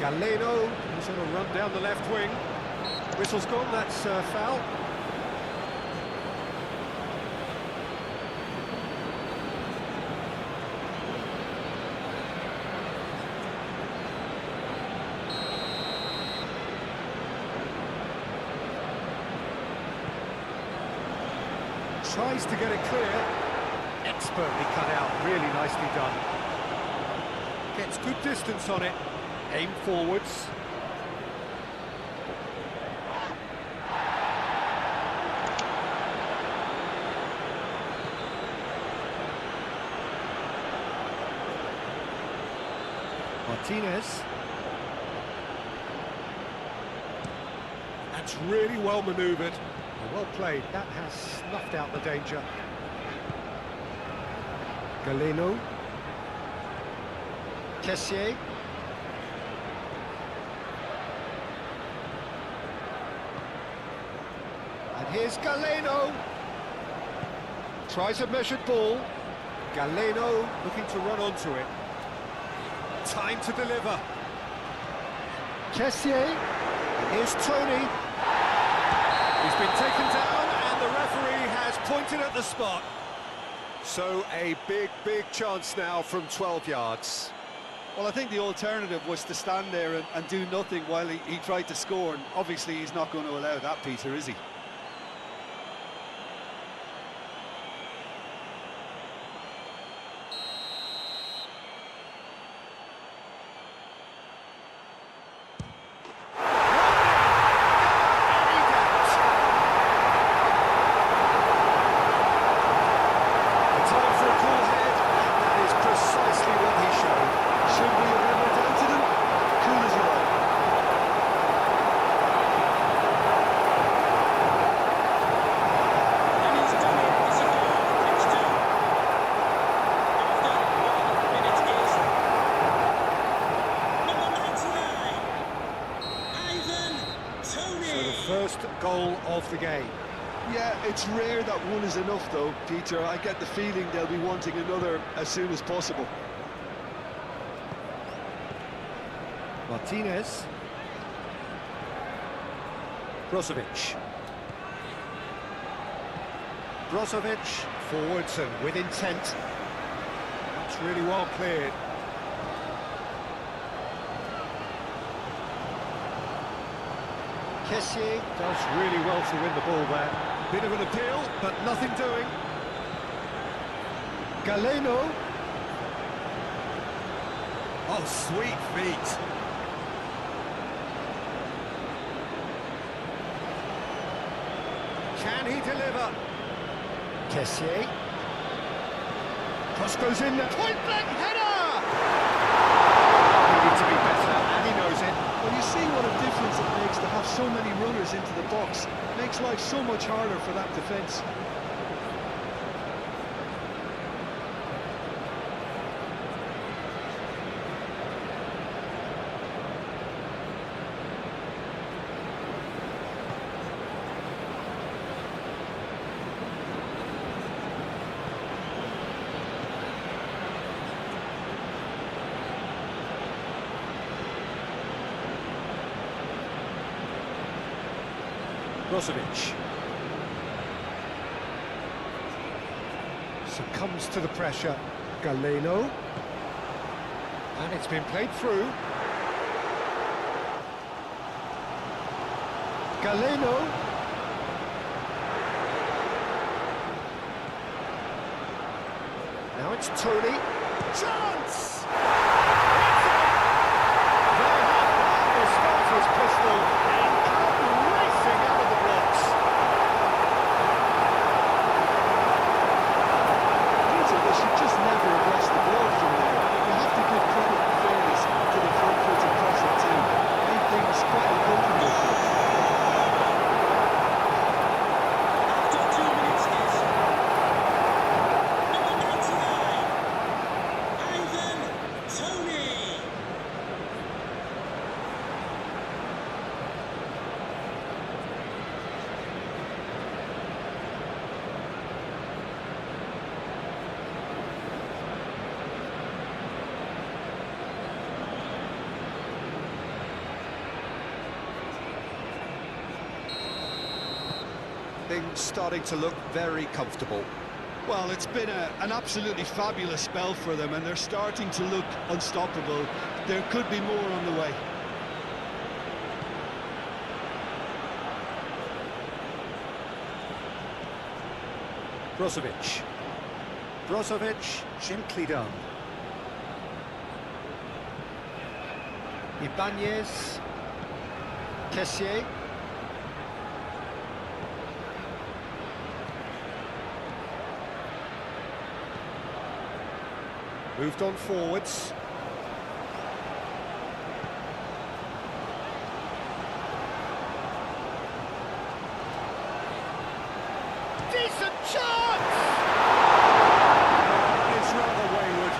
Galeno, who's on a run down the left wing. Whistle's gone, that's foul. Tries to get it clear. Expertly cut out, really nicely done. Gets good distance on it. Aim forwards. Martinez. That's really well manoeuvred. Well played, that has snuffed out the danger. Galeno. Kessier. And here's Galeno. Tries a measured ball. Galeno looking to run onto it. Time to deliver. Kessier. And here's Tony. He's been taken down and the referee has pointed at the spot. So a big chance now from 12 yards. Well, I think the alternative was to stand there and do nothing while he tried to score, and obviously he's not going to allow that, Peter, is he? First goal of the game. Yeah, it's rare that one is enough though, Peter. I get the feeling they'll be wanting another as soon as possible. Martinez. Brozovic. Brozovic forwards and with intent. That's really well cleared. Kessier does really well to win the ball there. Bit of an appeal, but nothing doing. Galeno. Oh, sweet feet. Can he deliver? Kessier. Cross goes in there. Point blank header! Needed to be better, and he knows it. Well, you see what a difference it makes to have so many runners into the box. It makes life so much harder for that defence. Brozovic succumbs to the pressure. Galeno, and it's been played through. Galeno. Now it's Tony. Chance! The starter's pistol and come racing out of the box. They should just never have lost the ball from there. You have to give credit and fairness to the front-footed crosser too. Made things quite uncomfortable for them. After 2 minutes is number 99, Ivan Toney. everything starting to look very comfortable. Well, it's been an absolutely fabulous spell for them, and they're starting to look unstoppable. There could be more on the way. Brozovic. Brozovic, gently done. Ibanez. Kessier. Moved on forwards. Decent chance! It's rather wayward.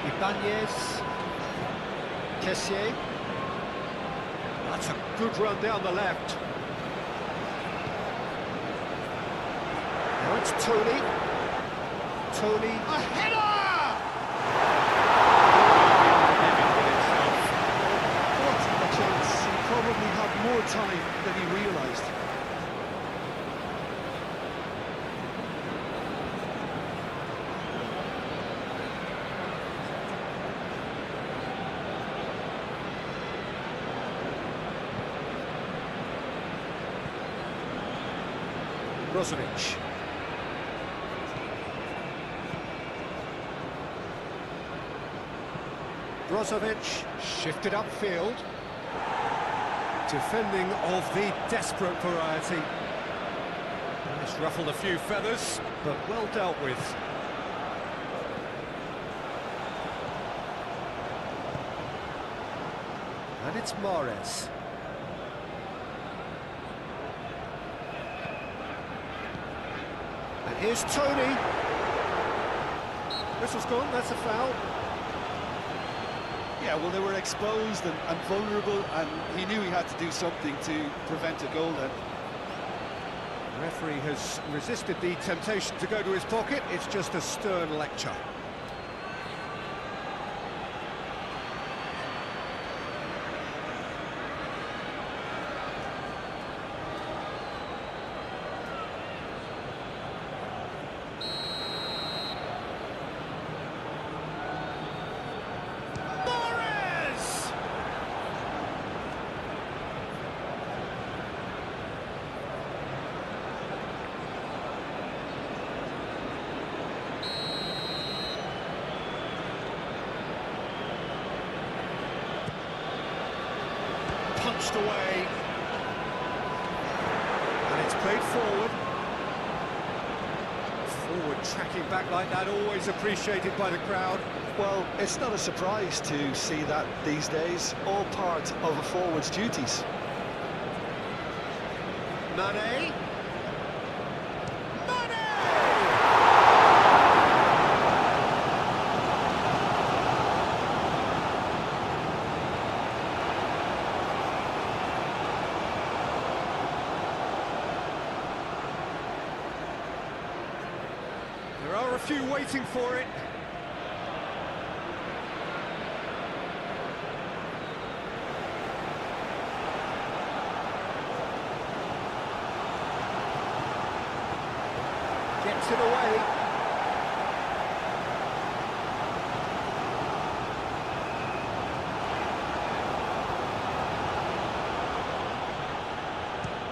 Ibanez, Kessier. That's a good run down the left. Now it's Tony. Tony, a header! What a chance. He probably had more time than he realised. Brozovic. Brozovic shifted upfield. Defending of the desperate variety. It's ruffled a few feathers, but well dealt with. And it's Mahrez. And here's Tony. Whistle's gone, that's a foul. Yeah, well, they were exposed and vulnerable, and he knew he had to do something to prevent a goal then. The referee has resisted the temptation to go to his pocket. It's just a stern lecture. Punched away, and it's played forward. Forward tracking back like that, always appreciated by the crowd. Well, it's not a surprise to see that these days, all part of a forward's duties. Mane. There are a few waiting for it. Gets it away.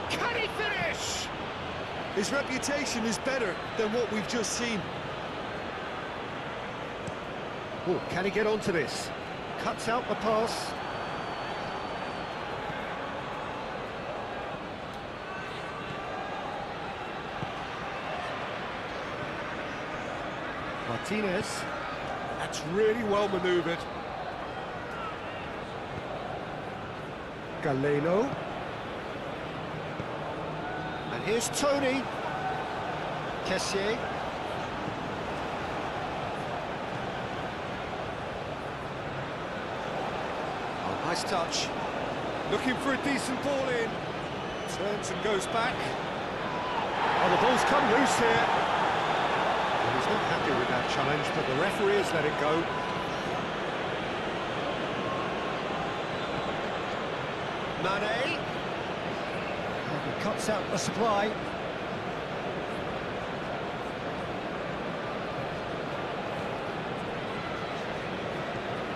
Can he finish? His reputation is better than what we've just seen. Oh, can he get onto this? Cuts out the pass. Martinez. That's really well manoeuvred. Galeno. And here's Tony. Kessier. Oh, nice touch. Looking for a decent ball in. Turns and goes back. Oh, the ball's come loose here. Well, he's not happy with that challenge, but the referee has let it go. Mane. He cuts out the supply.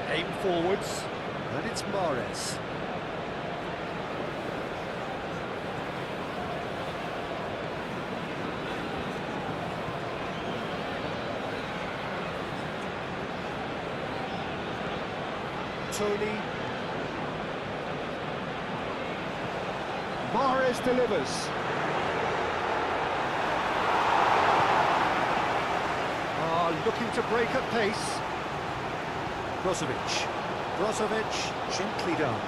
Aim forwards, and it's Mahrez. Tony. Mahrez delivers. Looking to break at pace. Brozovic, gently done.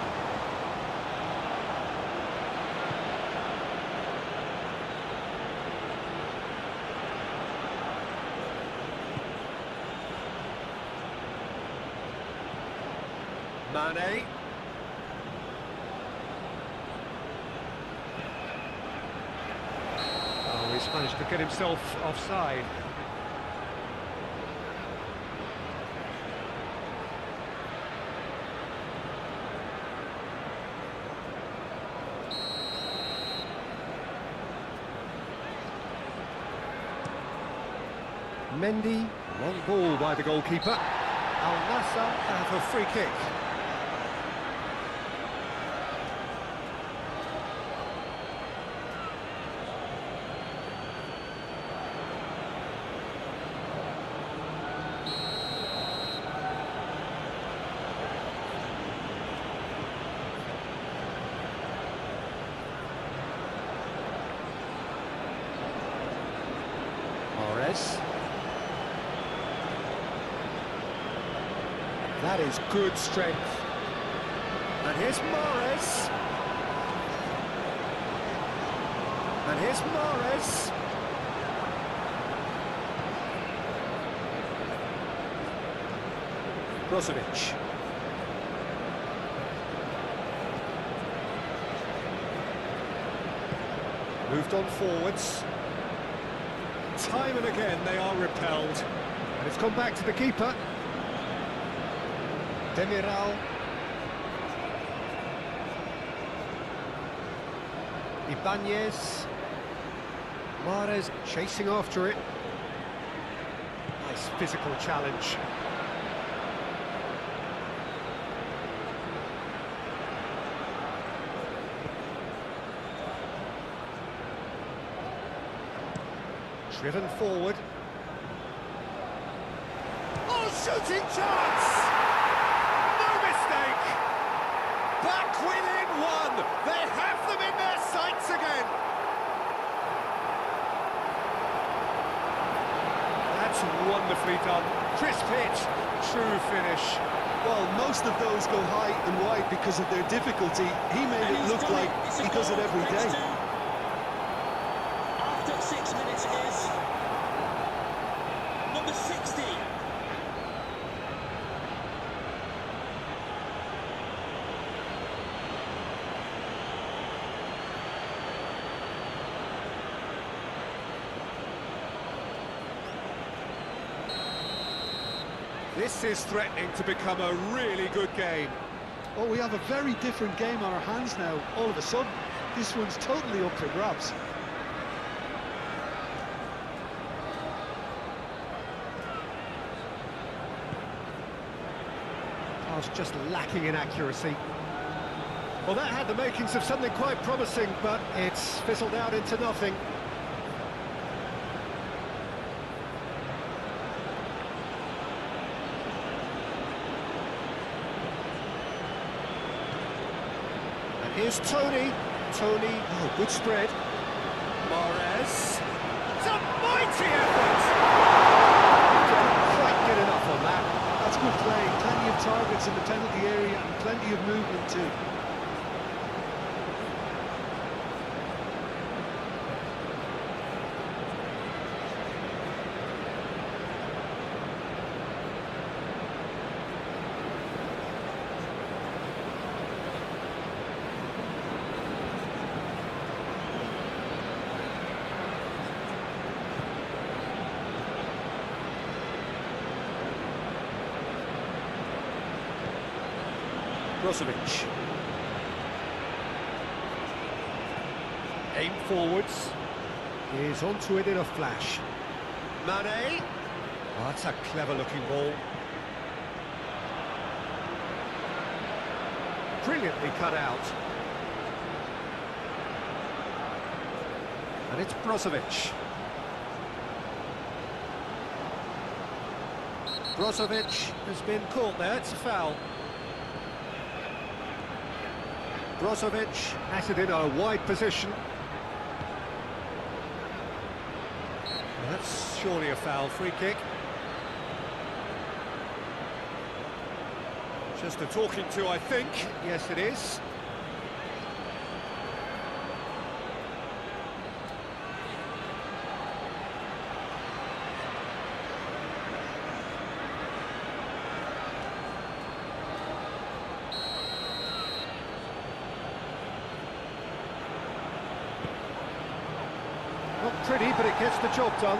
Mane. Oh, he's managed to get himself offside. Mendy, long ball by the goalkeeper. Al Nassr have a free kick. Mahrez. That is good strength. And here's Mahrez. And here's Mahrez. Brozovic. Moved on forwards. Time and again they are repelled. And it's gone back to the keeper. Demiral. Ibanez. Mahrez chasing after it. Nice physical challenge. Driven forward. Oh, shooting chance! No mistake! Back within one! They have them in their sights again! That's wonderfully done. Crisp hit, true finish. Well, most of those go high and wide because of their difficulty. He made it look like he does it every day. After 6 minutes is number 60. This is threatening to become a really good game. Oh, we have a very different game on our hands now. All of a sudden, this one's totally up for grabs. I was just lacking in accuracy. Well, that had the makings of something quite promising, but it's fizzled out into nothing. And here's Tony. Oh, good spread. Mahrez. It's a mighty effort! Didn't quite get enough on that. That's good play. Plenty of targets in the penalty area and plenty of movement too. Brozovic. Aim forwards. He's onto it in a flash. Mane. Oh, that's a clever-looking ball. Brilliantly cut out. And it's Brozovic. Brozovic has been caught there, it's a foul. Brozovic has it in a wide position. That's surely a foul, free kick. Just a talking to, I think. Yes, it is. Not pretty, but it gets the job done.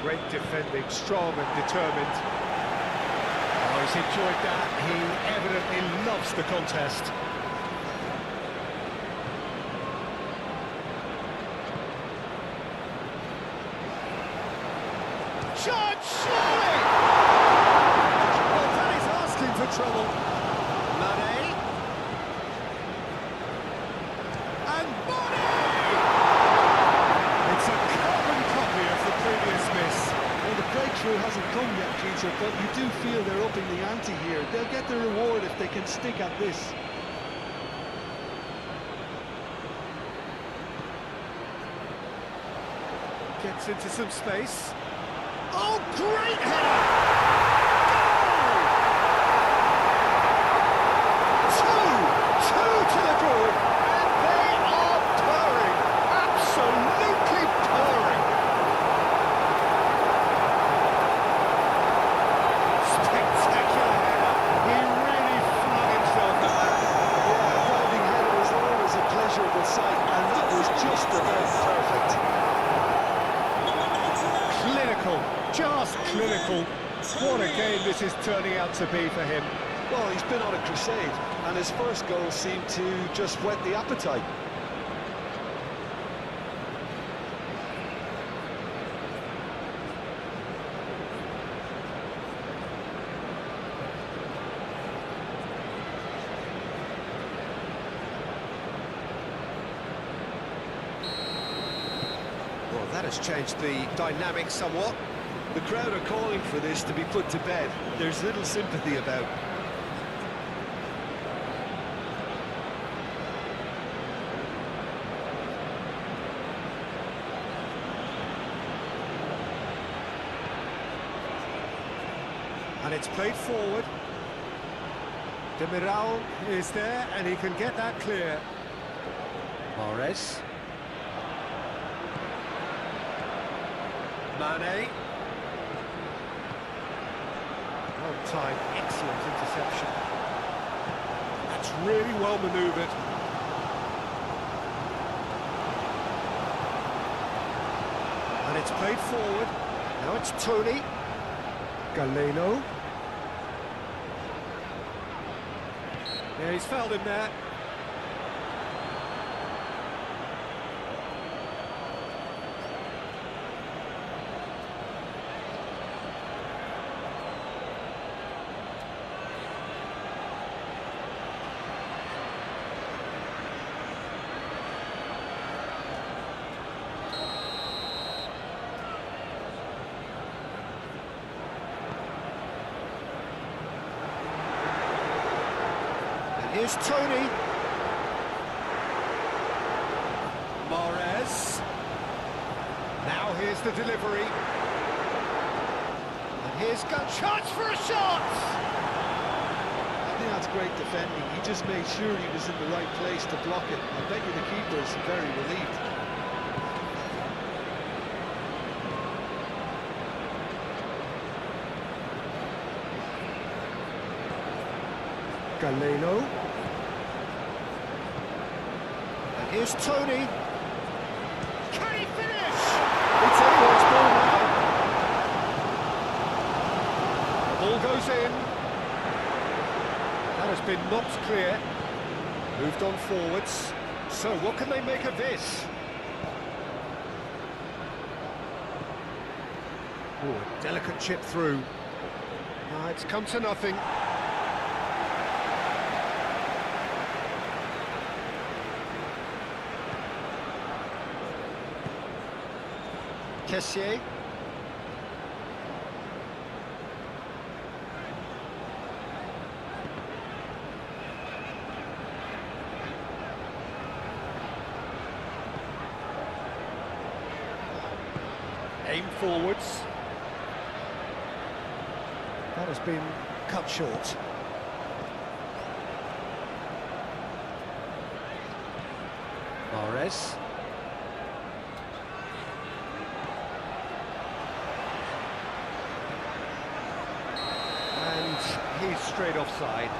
Great defending, strong and determined. Oh, he's enjoyed that. He evidently loves the contest. Shot, surely! Well, that is asking for trouble. Mane. And Mane! It's a carbon copy of the previous miss. Well, the breakthrough hasn't come yet, Peter, but you do feel they're upping the ante here. They'll get the reward if they can stick at this. Gets into some space. Oh, great header! Goal! Two to the goal, and they are purring, absolutely purring. Spectacular header. He really flung himself at that. Yeah, a diving header is always a pleasurable sight, and that was just about perfect. Clinical, just clinical. What a game this is turning out to be for him. Well, he's been on a crusade, and his first goal seemed to just whet the appetite. Well, that has changed the dynamic somewhat. The crowd are calling for this to be put to bed. There's little sympathy about. And it's played forward. Demiral is there, and he can get that clear. Mahrez. Mane. Well-timed, excellent interception. That's really well manoeuvred. And it's played forward. Now it's Tony. Galeno. Yeah, he's fouled him there. Here's Tony. Mahrez. Now here's the delivery. And here's gun chance for a shot! I think that's great defending. He just made sure he was in the right place to block it. I bet you the keeper's very relieved. Galeno. Here's Tony. Can he finish? It's anyone's ball now. The ball goes in. That has been knocked clear. Moved on forwards. So what can they make of this? Oh, a delicate chip through. It's come to nothing. Kessier. Aim forwards. That has been cut short. Mahrez. And he's straight offside.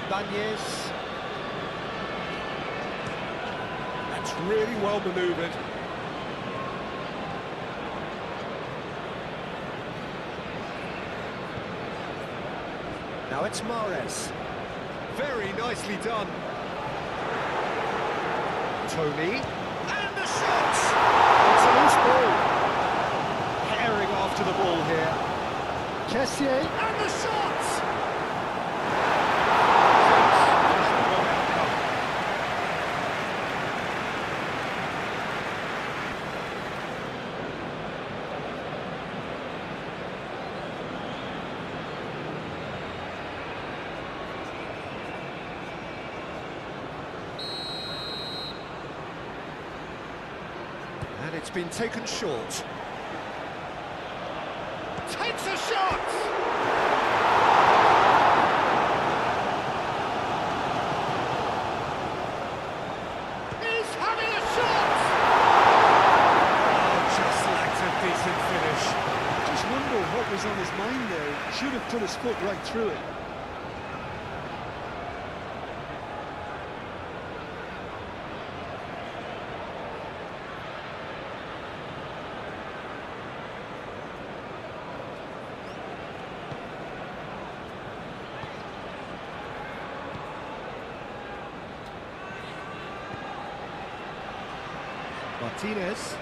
Ibanez. That's really well manoeuvred. Now it's Mahrez. Very nicely done. Tony. And the shot! It's a loose ball. Herring after the ball here. Kessier. And the shot! And it's been taken short. Takes a shot! He's having a shot! Oh, just lacked a decent finish. Just wonder what was on his mind there. Should have put his foot right through it. Martinez.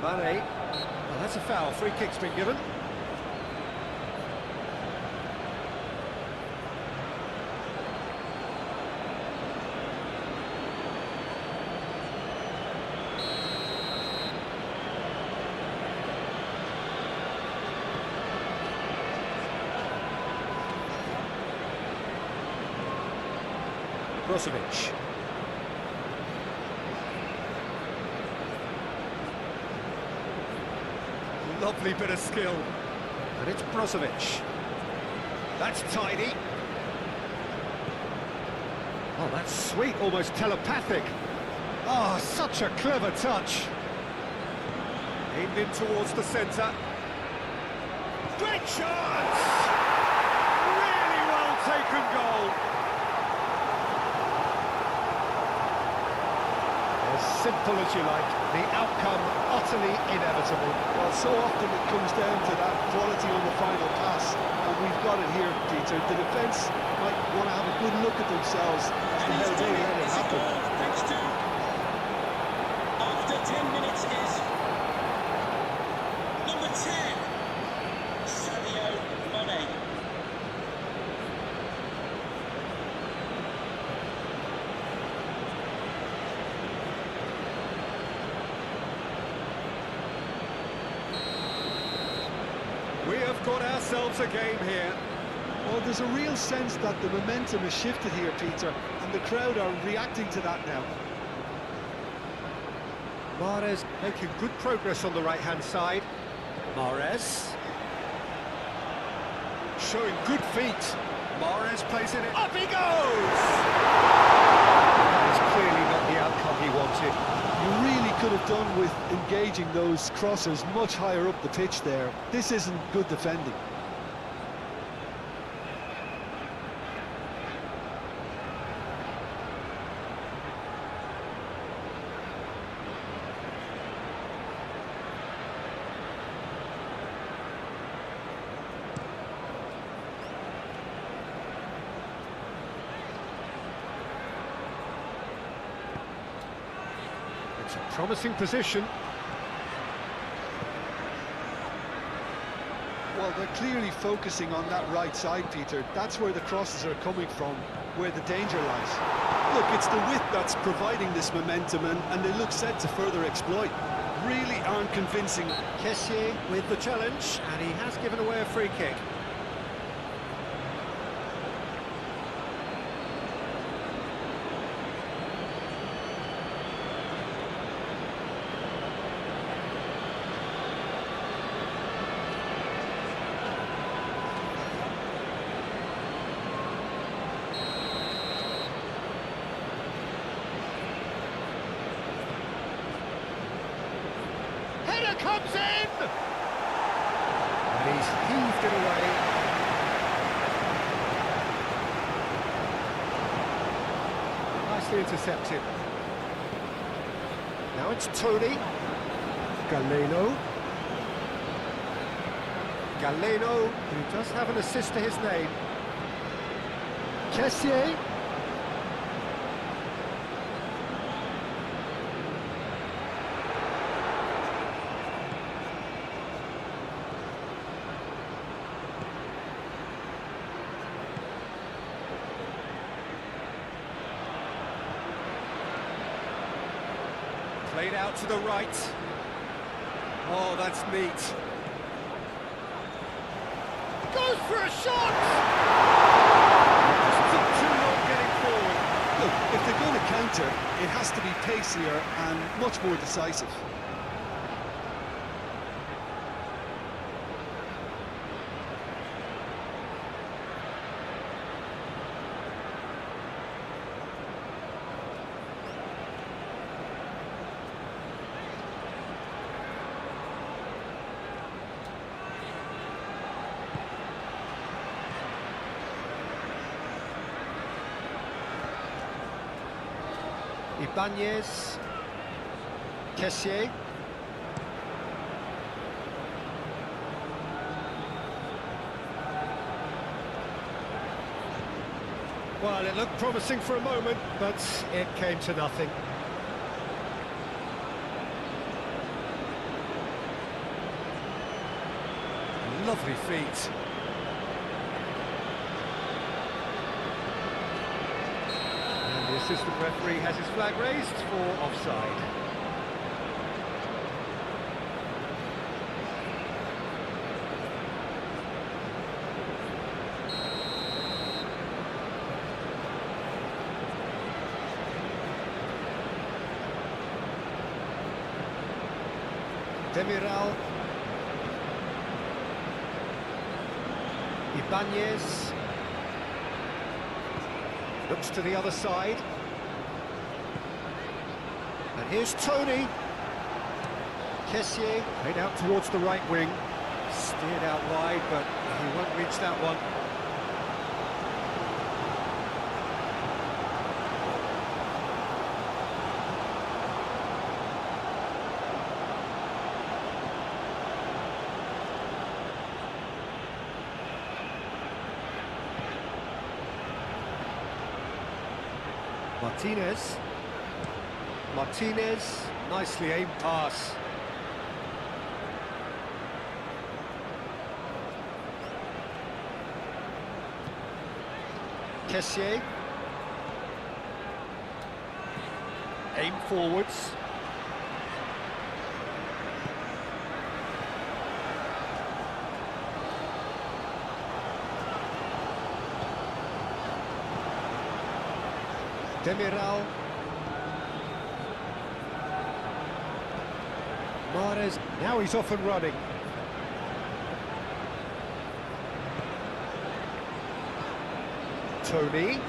Mane. Well, that's a foul. Free kick's been given. Brozovic. Lovely bit of skill. And it's Brozovic. That's tidy. Oh, that's sweet, almost telepathic. Oh, such a clever touch. Aimed in towards the centre. Great chance! Really well taken goal. As simple as you like, the outcome utterly inevitable. Well, so often it comes down to that quality on the final pass, and we've got it here, Peter. The defence might want to have a good look at themselves as to how they let it happen. Thanks to after 10 minutes is number 10, Sadio Mane. We have got ourselves a game here. Well, there's a real sense that the momentum has shifted here, Peter, and the crowd are reacting to that now. Mahrez making good progress on the right-hand side. Mahrez. Showing good feet. Mahrez plays in it. Up he goes! That is clearly not the outcome he wanted. You really could have done with engaging those crossers much higher up the pitch there. This isn't good defending. It's a promising position. Well, they're clearly focusing on that right side, Peter. That's where the crosses are coming from, where the danger lies. Look, it's the width that's providing this momentum, and they look set to further exploit. Really aren't convincing. Kessié with the challenge, and he has given away a free kick. Header comes in! And he's heaved it away. Nicely intercepted. Now it's Tony. Galeno. Galeno, who does have an assist to his name. Kessié. Played out to the right. Oh, that's neat. Goes for a shot! Just took too long getting forward. Look, if they're going to counter, it has to be pacier and much more decisive. Ibanez, Kessié. Well, it looked promising for a moment, but it came to nothing. Lovely feet. The assistant referee has his flag raised for offside. Demiral. Ibanez. Looks to the other side. And here's Tony. Kessié played out towards the right wing. Steered out wide, but he won't reach that one. Martinez. Martinez, nicely aimed pass. Kessié. Aim forwards. Demiral. Mahrez, now he's off and running. Tony.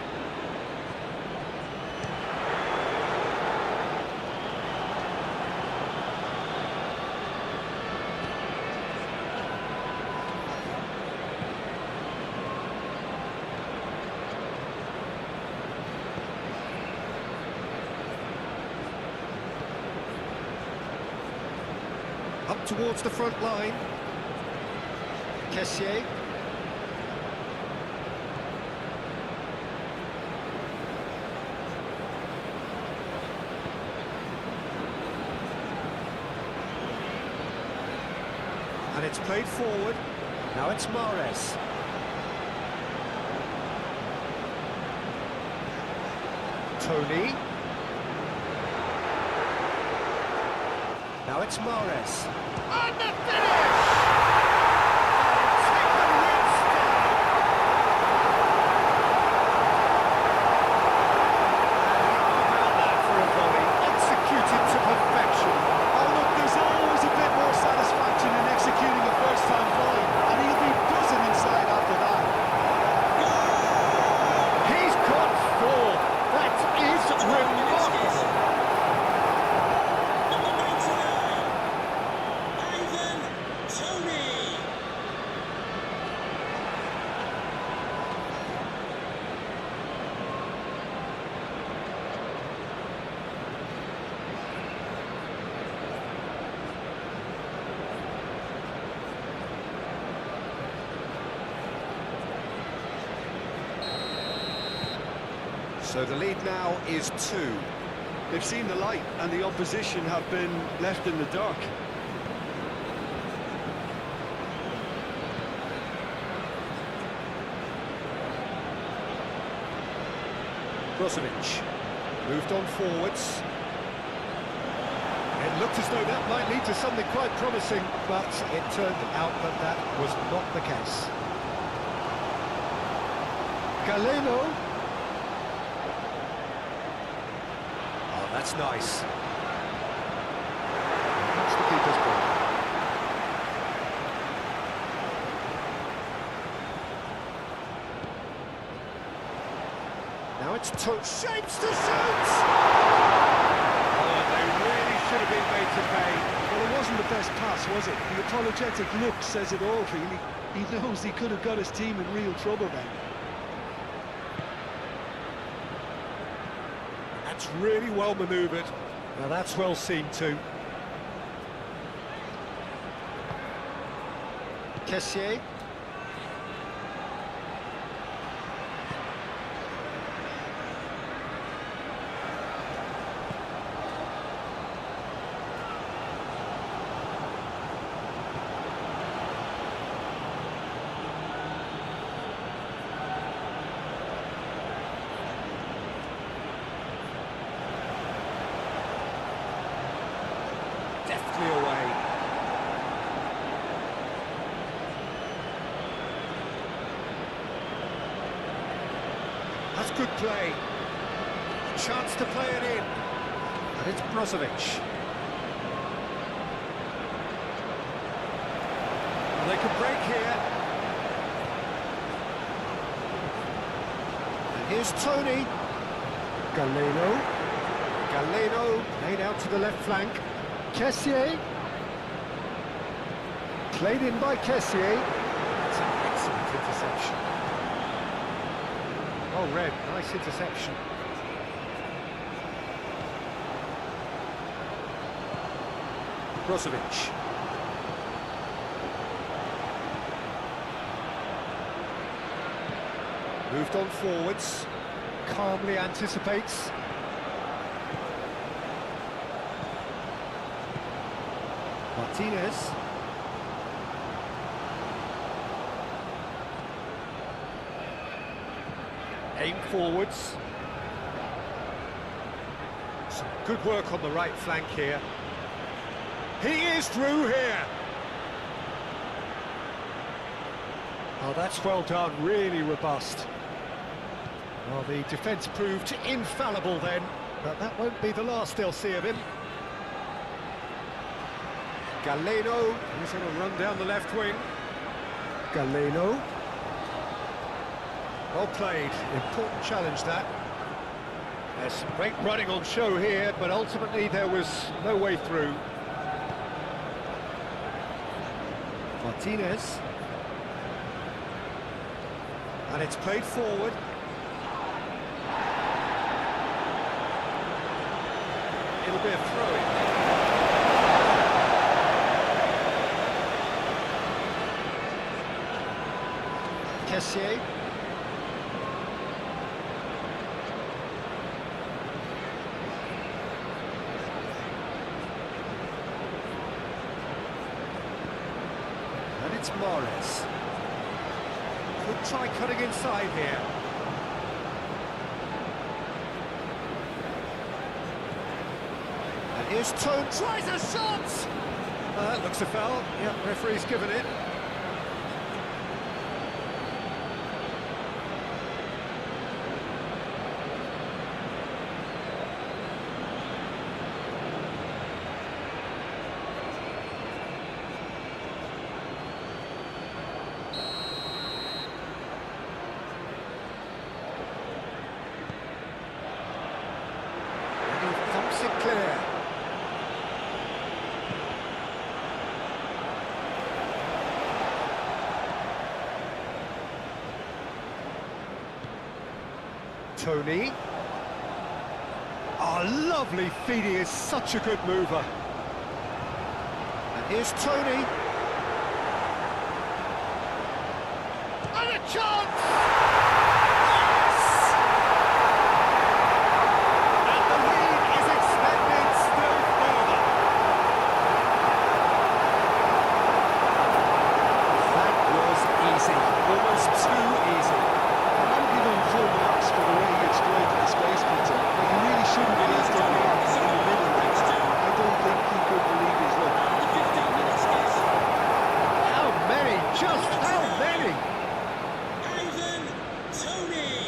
Up towards the front line. Kessié. And it's played forward. Now it's Mahrez. Tony. Now it's Mahrez. And the finish! Taken with style. How about that for a volley? Executed to perfection. Oh look, there's always a bit more satisfaction in executing a first-time volley, and he'll be buzzing inside after that. He's got four. That is remarkable. Number 99, Tony. So the lead now is 2. They've seen the light, and the opposition have been left in the dark. Brozovic moved on forwards. It looked as though that might lead to something quite promising, but it turned out that that was not the case. Galeno. Oh, that's nice. That's the keeper's ball. Now it's shapes to shoot! Oh, they really should have been made to pay. Well, it wasn't the best pass, was it? The apologetic look says it all, really. He knows he could have got his team in real trouble then. That's really well manoeuvred. Now that's well seen too. Kessié. Deftly away. That's good play. A chance to play it in. And it's Brozovic. And they can break here. And here's Tony. Galeno. Galeno played out to the left flank. Kessié. Played in by Kessié. That's an excellent interception. Oh, Red, nice interception. Brozovic. Moved on forwards. Calmly anticipates. Martinez. Aim forwards. Some good work on the right flank here. He is through here. Oh, that's well done, really robust. Well, the defence proved infallible then, but that won't be the last they'll see of him. Galeno, he's going to run down the left wing. Galeno. Well played, important challenge that. There's some great running on show here, but ultimately there was no way through. Martinez. And it's played forward. It'll be a throw-in. Kessier. And it's Morris. Could try cutting inside here. And here's Tone, tries a shot! That looks a foul. Yep, referee's given it. Thumps it clear. Tony. Oh, lovely feed, he is such a good mover. And here's Tony. And a chance! Yes! And the lead is extended still further. That was easy, almost too easy. I'm giving full marks for the way he exploited the space, Peter, but he really shouldn't be left on the in the middle next to him. I don't think he could believe his luck. The 15 minutes is How many? Just how many? Ivan Toney.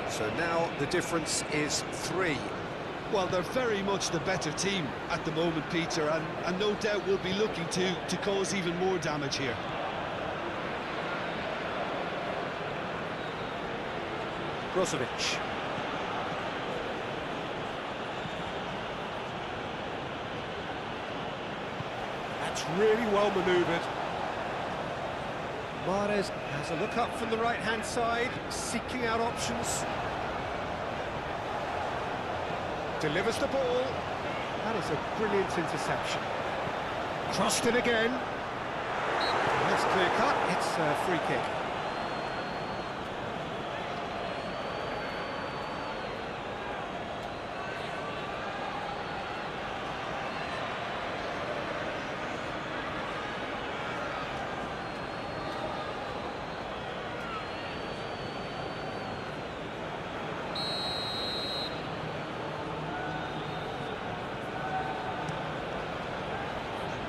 So now the difference is 3. Well, they're very much the better team at the moment, Peter, and no doubt will be looking to cause even more damage here. Brozovic. That's really well manoeuvred. Mahrez has a look up from the right-hand side, seeking out options. Delivers the ball. That is a brilliant interception. Crossed in again. That's clear cut. It's a free kick.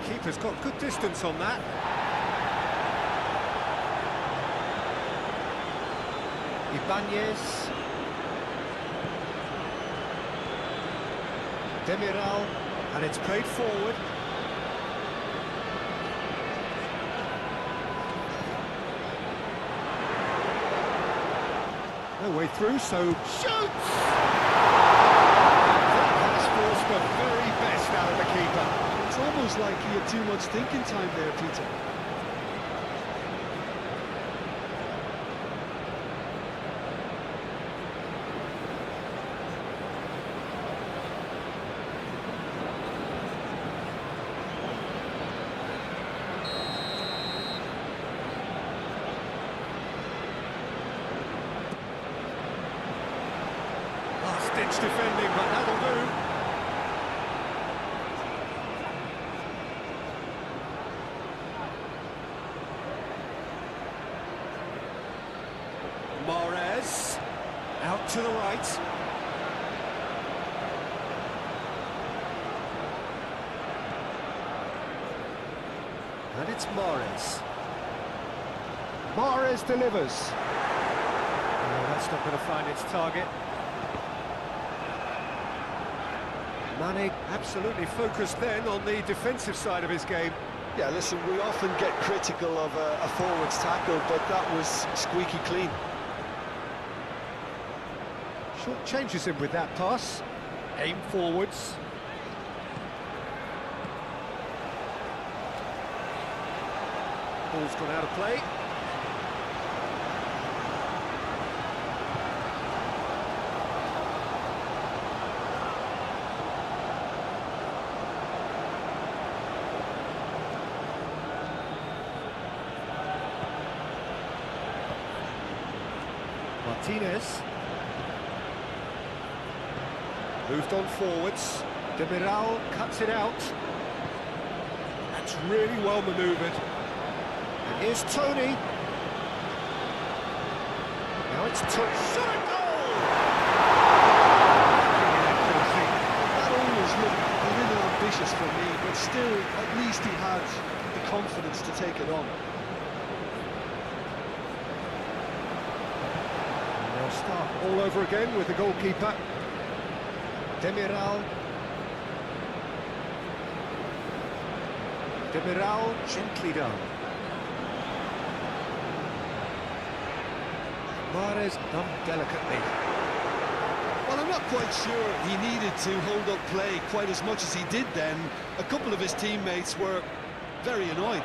Keeper's got good distance on that. Ibanez. Demiral, and it's played forward. No way through, so shoots! That has forced the very best out of the keeper. It's almost like he had too much thinking time there, Peter. Last-ditch defending, but that'll do. Out to the right. And it's Mahrez. Mahrez delivers. Oh, that's not going to find its target. Mane absolutely focused then on the defensive side of his game. Yeah, listen, we often get critical of a forward's tackle, but that was squeaky clean. Short changes him with that pass. Aim forwards. Ball's gone out of play. Martinez. Moved on forwards. Demiral cuts it out. That's really well manoeuvred. And here's Tony. Now it's Tony. Shot a goal! That always looked a little ambitious for me, but still, at least he had the confidence to take it on. And they'll start all over again with the goalkeeper. Demiral. Demiral, gently done. Mahrez done delicately. Well, I'm not quite sure he needed to hold up play quite as much as he did then. A couple of his teammates were very annoyed.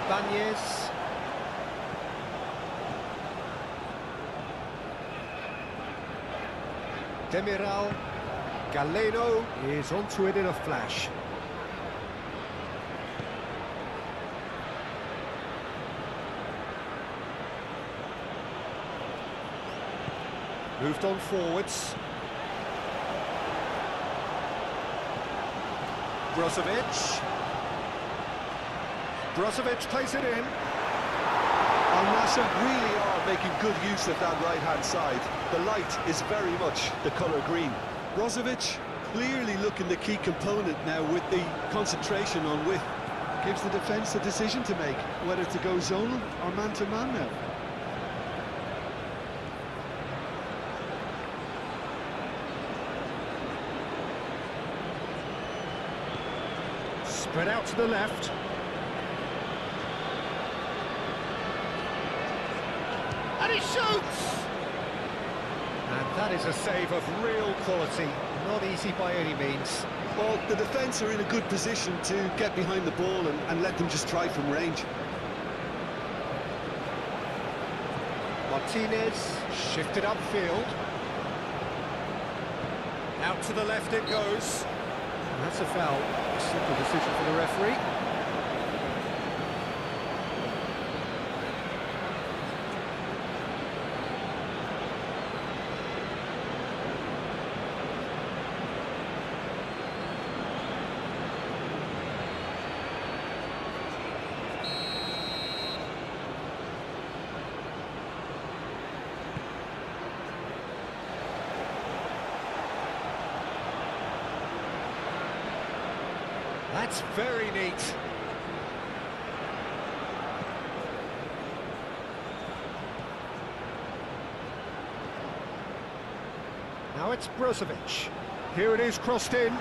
Ibanez. Demiral. Galeno is onto it in a flash. Moved on forwards. Brozovic. Brozovic plays it in. Nassr really are making good use of that right-hand side. The light is very much the colour green. Brozovic clearly looking the key component now with the concentration on width. Gives the defence a decision to make, whether to go zonal or man-to-man now. Spread out to the left. And he shoots! And that is a save of real quality. Not easy by any means. Well, the defence are in a good position to get behind the ball and let them just try from range. Martinez shifted upfield. Out to the left it goes. And that's a foul. Simple decision for the referee. That's very neat. Now it's Brozovic. Here it is crossed in.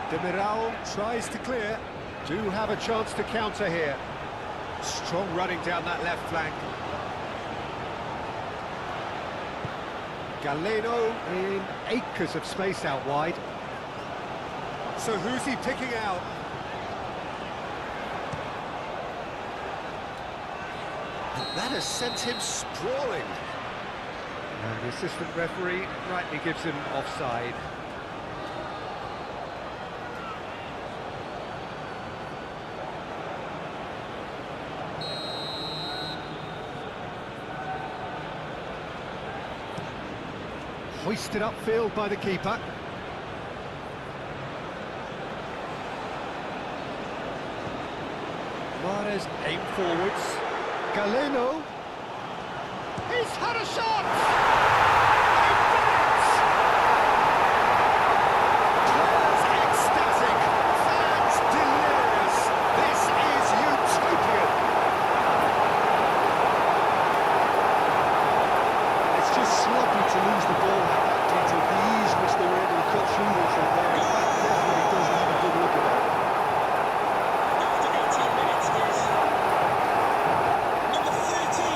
Demiral tries to clear. Do have a chance to counter here. Strong running down that left flank. Galeno in acres of space out wide. So who's he picking out? And that has sent him sprawling. And the assistant referee rightly gives him offside. Hoisted upfield by the keeper. Mahrez aim forwards. Galeno. He's had a shot! He did it! Players ecstatic, fans delirious. This is utopian. It's just sloppy to lose the ball like that, Peter. The ease which they were able to cut through them from there, that definitely doesn't have a good look about it. After 18 minutes is number 13.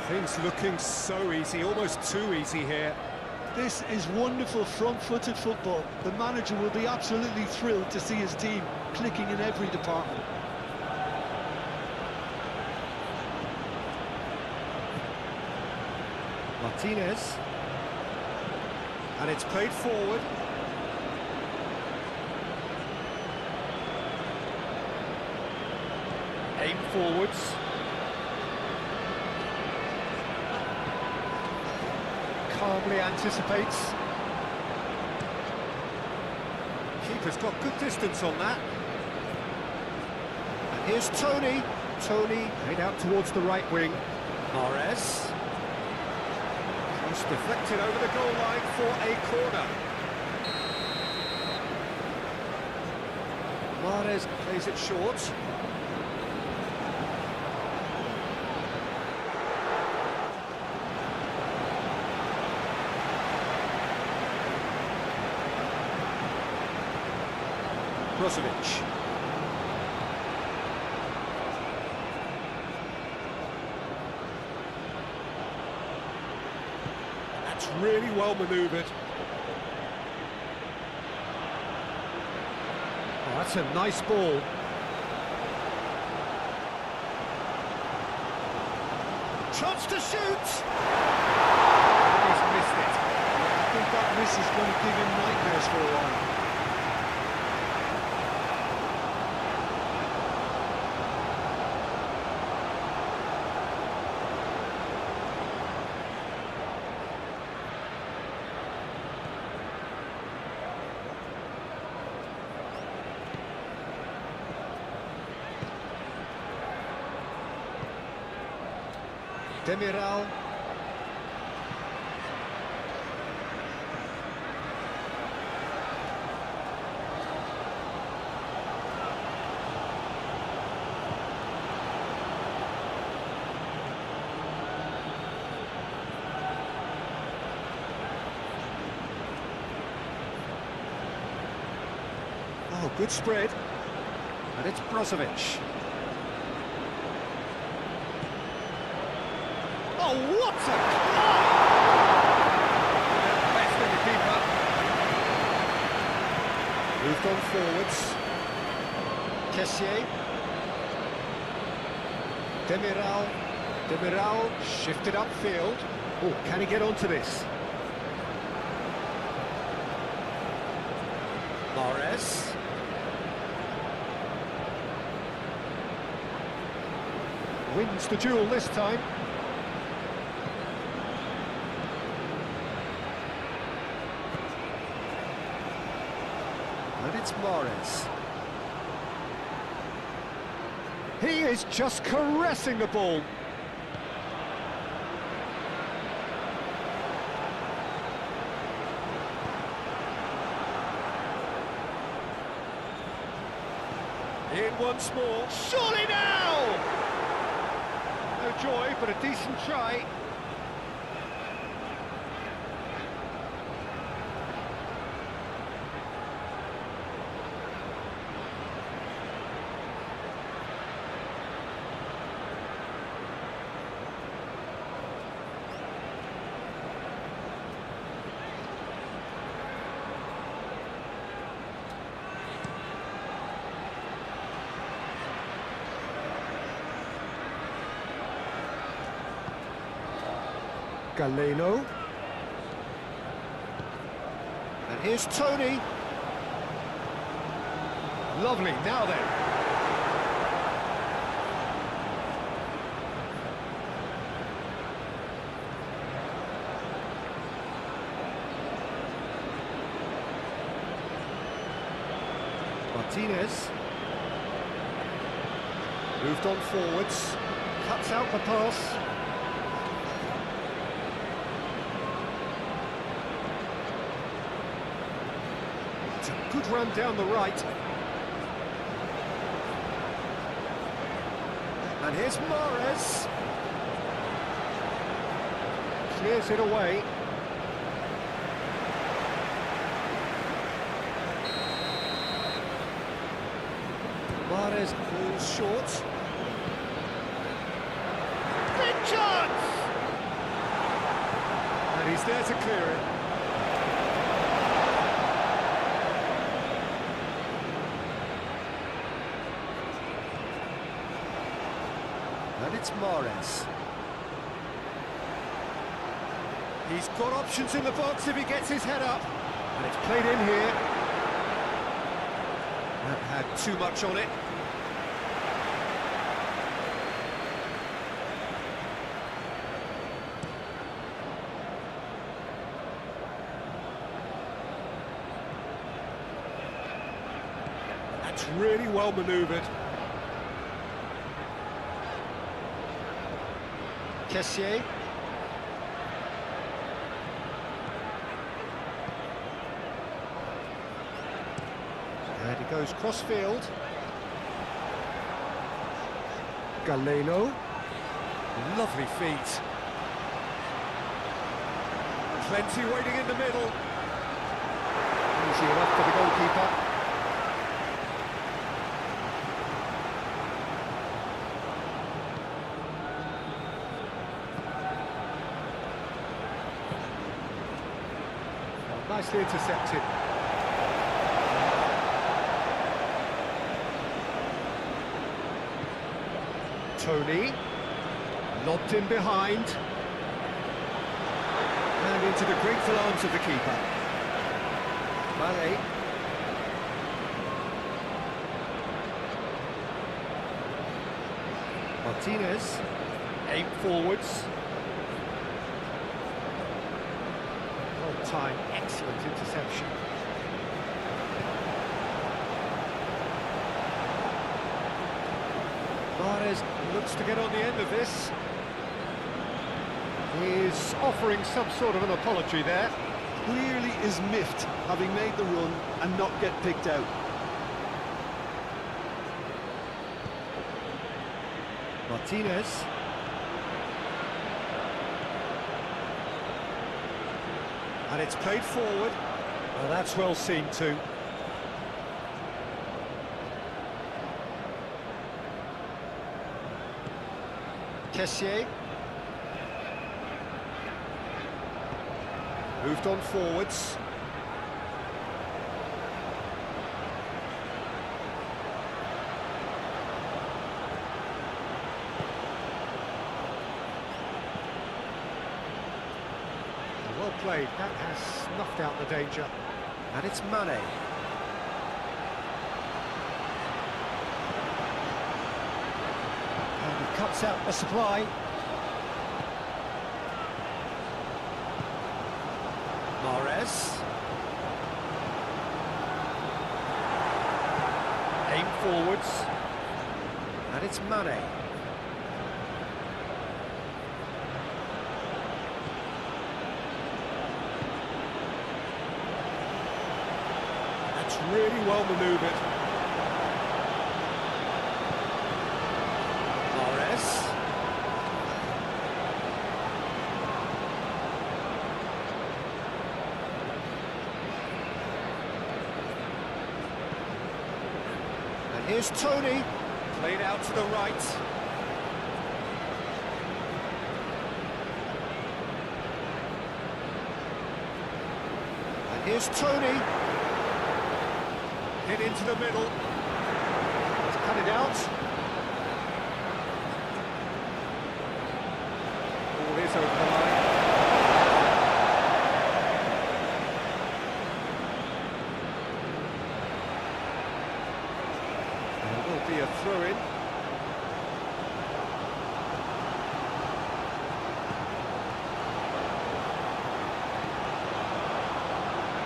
Things looking so easy, almost too easy here. This is wonderful front-footed football. The manager will be absolutely thrilled to see his team clicking in every department. Martinez. And it's played forward. Aim forwards. Calmly anticipates. Keeper's got good distance on that. And here's Tony. Tony played out towards the right wing. Mahrez. Cross deflected over the goal line for a corner. Mahrez plays it short. Brozovic. That's really well manoeuvred. Oh, that's a nice ball. Chance to shoot! He's missed it. I think that miss is going to give him nightmares for a while. Demiral. Oh, good spread. And it's Brozovic. Oh, what a goal! Best of the keeper. Moved on forwards. Kessier. Demiral. Demiral shifted upfield. Oh, can he get onto this? Mahrez. Wins the duel this time. And it's Mahrez. He is just caressing the ball. In once more. Surely now! No joy, but a decent try. Galeno. And here's Tony. Lovely, now then. Martinez. Moved on forwards. Cuts out the pass. It's a good run down the right. And here's Mahrez. Clears it away. Mahrez falls short. Big chance! And he's there to clear it. And it's Mahrez. He's got options in the box if he gets his head up. And it's played in here. That had too much on it. That's really well manoeuvred. Kessié. And he goes cross-field. Galeno. Lovely feet. Plenty waiting in the middle. Easy enough for the goalkeeper. Nicely intercepted. Tony, lobbed in behind. And into the grateful arms of the keeper. Ahli. Martinez, aim forwards. Well timed, excellent interception. Mahrez looks to get on the end of this. He's offering some sort of an apology there. Clearly is miffed, having made the run and not get picked out. Martinez. And it's played forward. Well, that's well seen too. Kessié. Moved on forwards. Well played, that has snuffed out the danger. And it's Mane. And he cuts out the supply. Mahrez. Aim forwards. And it's Mane. That's really well manoeuvred. Mahrez. Here's Tony, played out to the right. And here's Tony. Hit into the middle. He's cut it out. Ball is over the line. throw-in.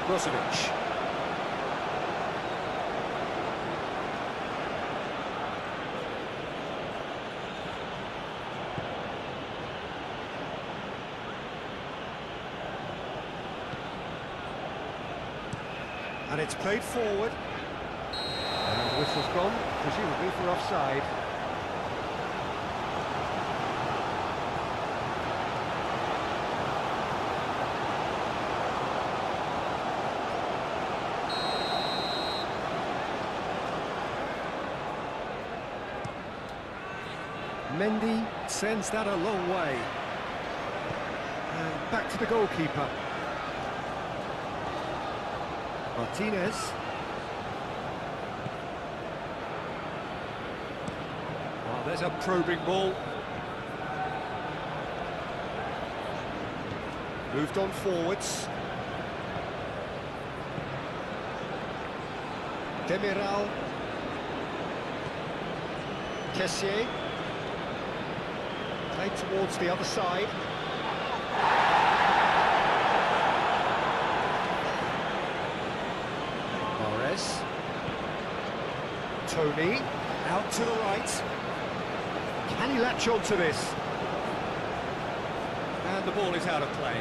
Brozovic. And it's played forward. And the whistle's gone, presumably for offside. Mendy sends that a long way. And back to the goalkeeper. Martinez. Oh, there's a probing ball. Moved on forwards. Demiral. Kessier. Played towards the other side. Tony, out to the right. Can he latch on to this? And the ball is out of play.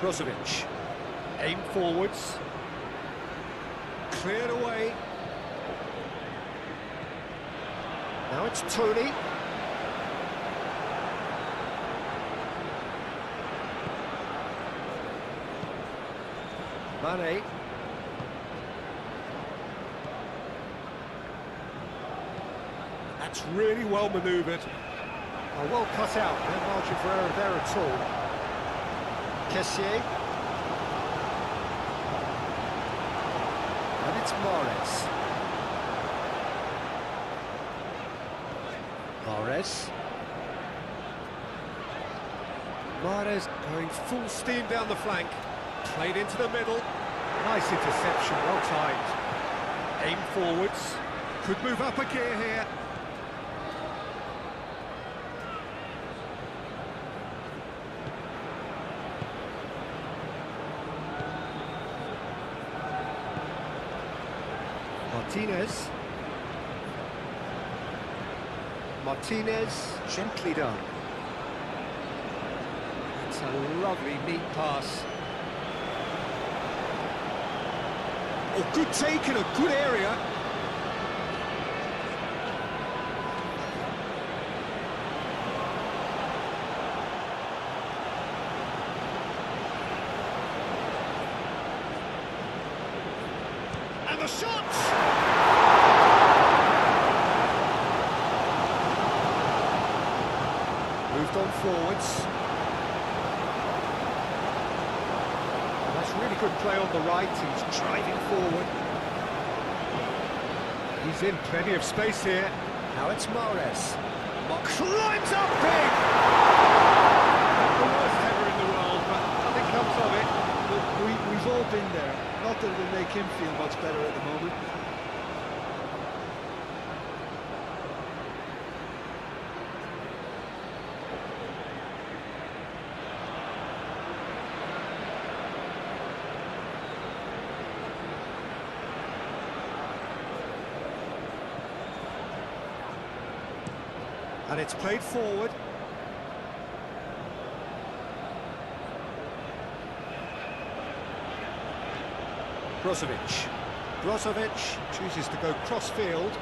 Brozovic, aim forwards. Cleared away. Now it's Tony. Mane. That's really well manoeuvred. Oh, well cut out. No margin for error there at all. Kessier. And it's Mahrez. Mahrez going full steam down the flank. Played into the middle. Nice interception, well timed. Aim forwards. Could move up a gear here. Martinez, gently done. It's a lovely neat pass. Oh, good take in a good area. And the shot! Moved on forwards. And that's really good play on the right. He's driving forward. He's in plenty of space here. Now it's Mahrez. Climbs up big! Not the worst header in the world, but nothing comes of it. Look, we've all been there. Not that it'll make him feel much better at the moment. And it's played forward. Brozovic chooses to go cross-field.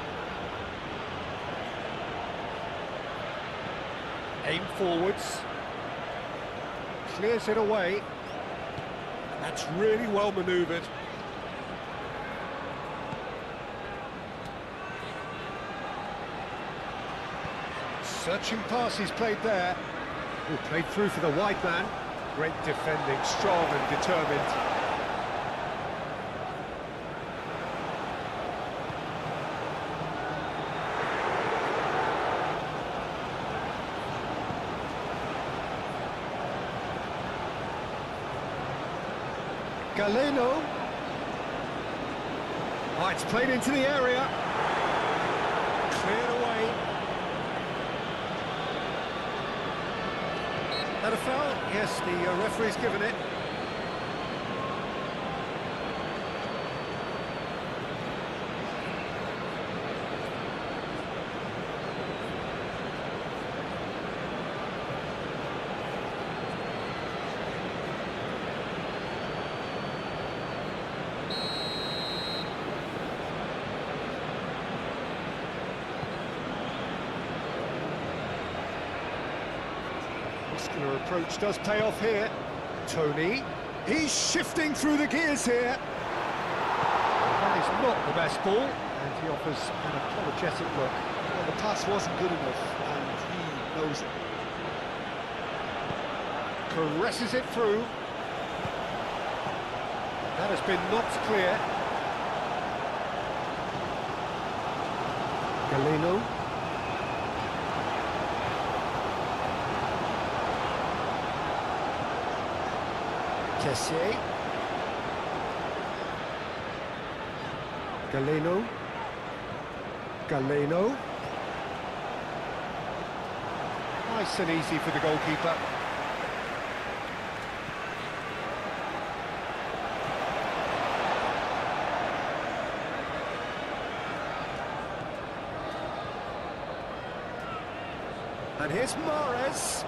Aim forwards. Clears it away. That's really well manoeuvred. Searching pass he's played there. Oh, played through for the wide man. Great defending, strong and determined. Galeno. Oh, it's played into the area. Cleared away. That a foul? Yes, the referee's given it. Muscular approach does pay off here. Tony, he's shifting through the gears here. That is not the best ball, and he offers an apologetic look. Well, the pass wasn't good enough, and he knows it. Caresses it through. That has been knocked clear. Galeno. Kessier. Galeno. Galeno. Nice and easy for the goalkeeper. And here's Mahrez.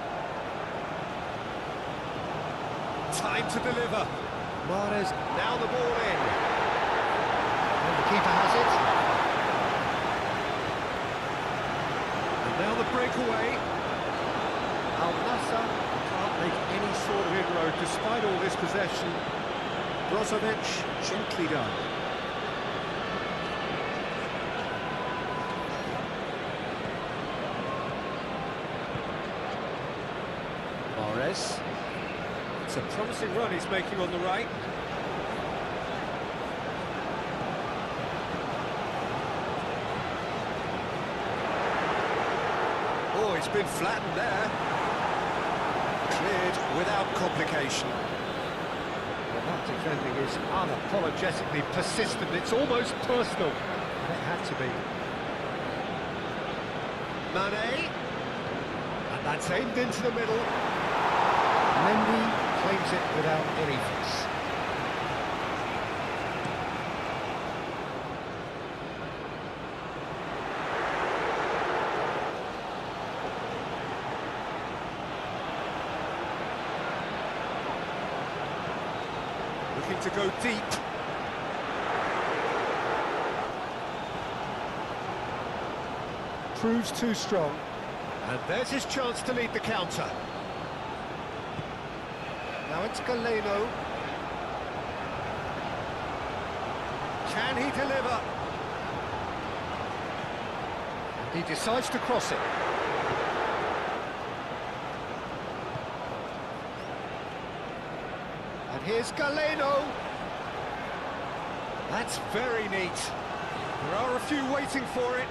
Time to deliver. Mahrez, now the ball in. And the keeper has it. And now the breakaway. Nassr can't make any sort of inroad despite all this possession. Brozovic, gently done. Mahrez. It's a promising run he's making on the right. Oh, it's been flattened there. Cleared without complication. Well, that defending is unapologetically persistent. It's almost personal. And it had to be. Mane. And that's aimed into the middle. Mendy claims it without any fuss. Looking to go deep. Proves too strong. And there's his chance to lead the counter. Now it's Galeno. Can he deliver? He decides to cross it. And here's Galeno. That's very neat. There are a few waiting for it.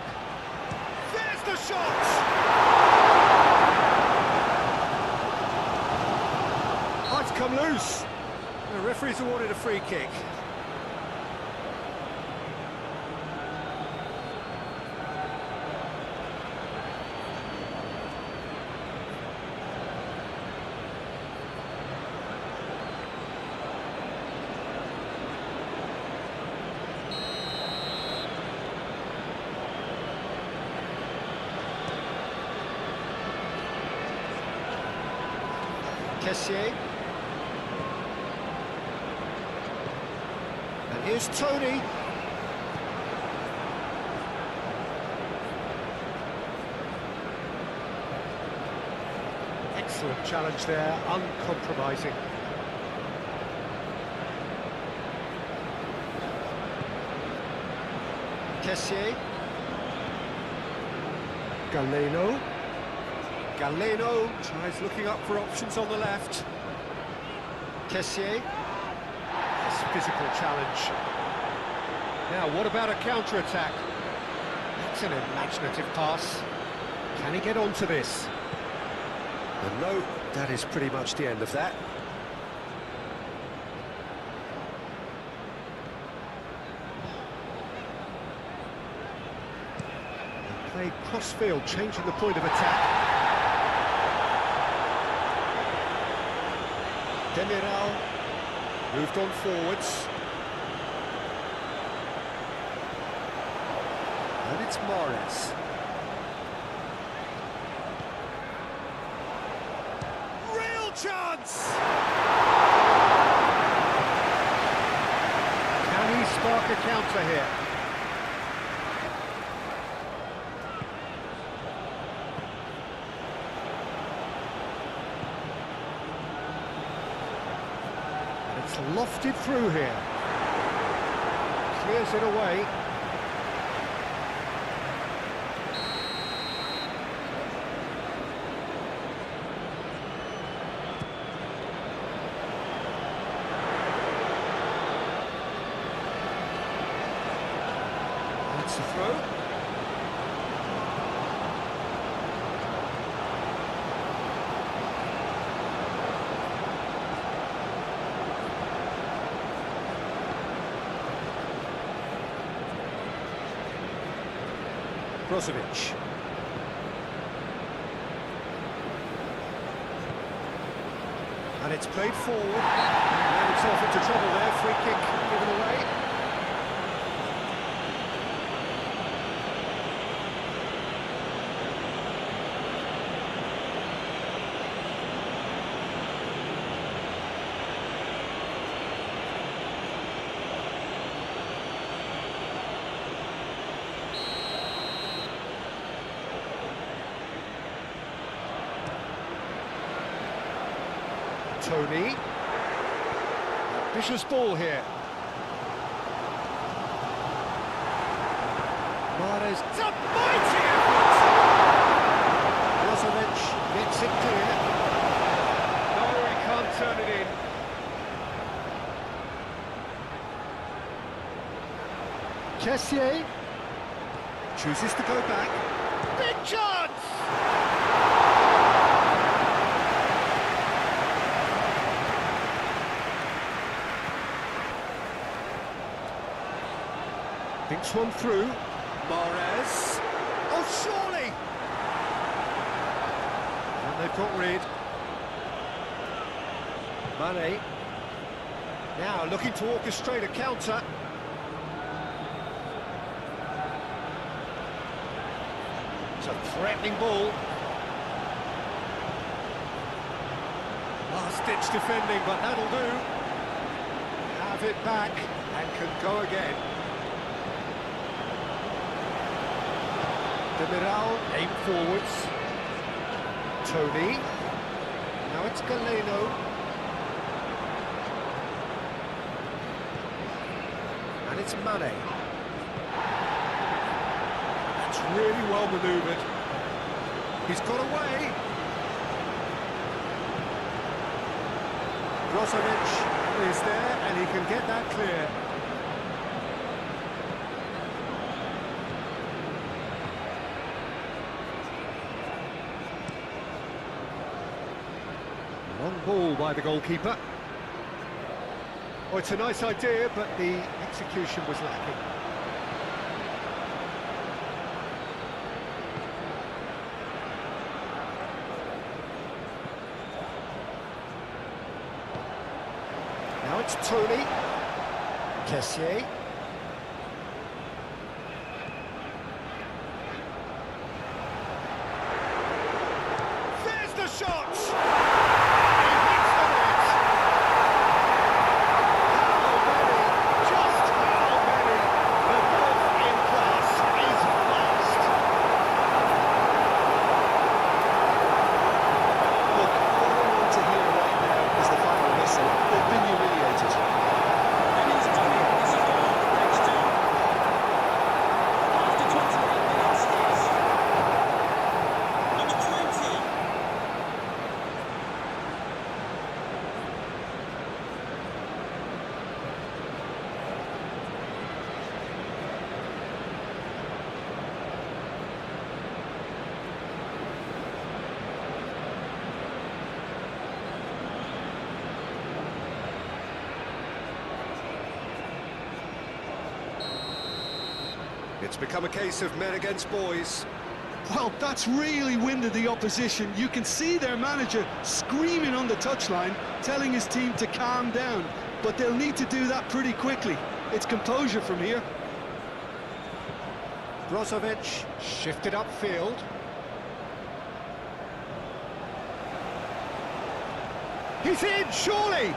There's the shot! It's come loose. The referee's awarded a free kick. Kessier. And here's Tony. Excellent challenge there, uncompromising. Kessier. Galeno. Galeno tries looking up for options on the left. Kessier. That's a physical challenge. Now, what about a counter-attack? That's an imaginative pass. Can he get onto this? And no, that is pretty much the end of that. a cross-field, changing the point of attack. Demiral moved on forwards. And it's Morris. Real chance! Can he spark a counter here? And it's lofted through here. Clears it away. That's a throw. Brozovic. And it's played forward. And it's off into trouble there. Free kick given away. Tony. Vicious ball here. Mahrez. It's a mighty effort! Brozovic gets it clear. No, he can't turn it in. Kessié chooses to go back. Big chance! Thinks one through. Mahrez. Oh, surely! And they've got rid. Mane. Now looking to orchestrate a counter. It's a threatening ball. Last-ditch defending, but that'll do. Have it back and can go again. Demiral, aim forwards. Tony. Now it's Galeno. And it's Mane. That's really well manoeuvred. He's got away. Brozovic is there and he can get that clear. Long ball by the goalkeeper. Oh, it's a nice idea, but the execution was lacking. Now it's Tony. Kessié. There's the shot! It's become a case of men against boys. Well, that's really winded the opposition. You can see their manager screaming on the touchline, telling his team to calm down. But they'll need to do that pretty quickly. It's composure from here. Brozovic shifted upfield. He's in, surely!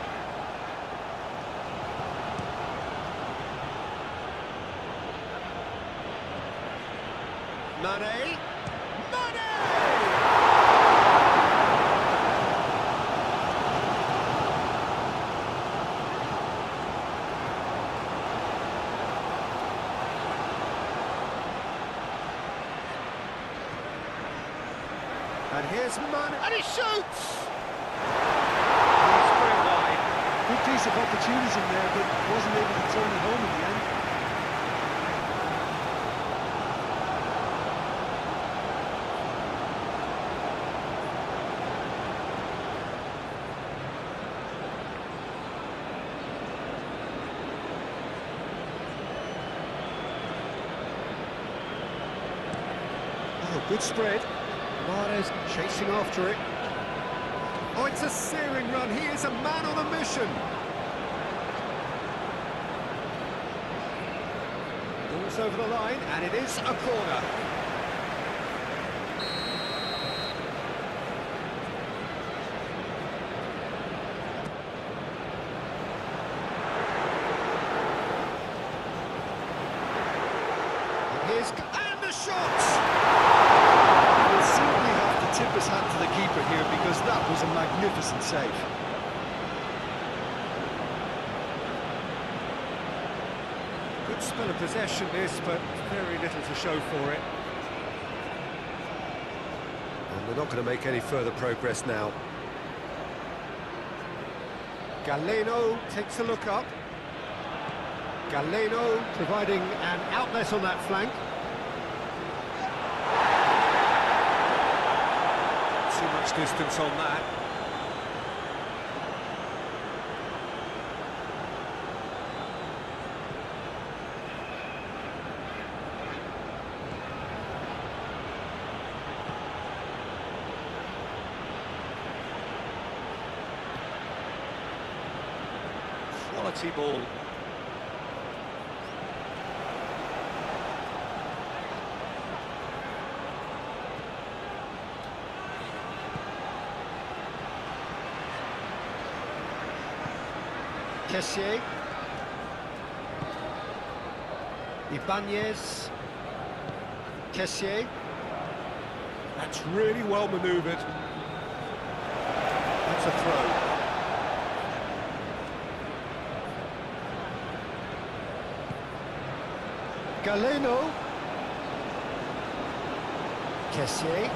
Mane! And here's Mane, and he shoots! He's very wide. Good piece of opportunism there, but wasn't able to turn it home in the end. Oh, good spread. Mahrez chasing after it. Oh, it's a searing run. He is a man on a mission. Ball's over the line, and it is a corner. And the shot! Tip his hat to the keeper here because that was a magnificent save. Good spell of possession this, but very little to show for it. And they're not going to make any further progress now. Galeno takes a look up. Galeno providing an outlet on that flank. Too much distance on that. Quality ball. Kessié, Ibanez, Kessié. That's really well manoeuvred. That's a throw. Galeno, Kessié.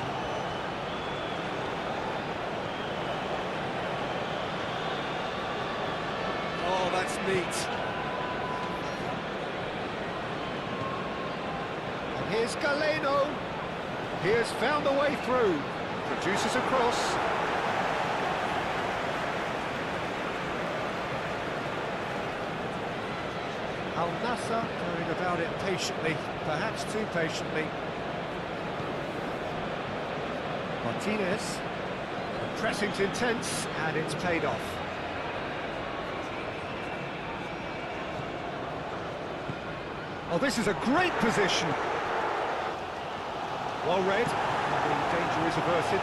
Oh, that's neat. And here's Galeno. He has found a way through. Produces a cross. Al Nassr going about it patiently, perhaps too patiently. Martinez. The pressing's intense, and it's paid off. Oh, this is a great position. Well read. The danger is averted.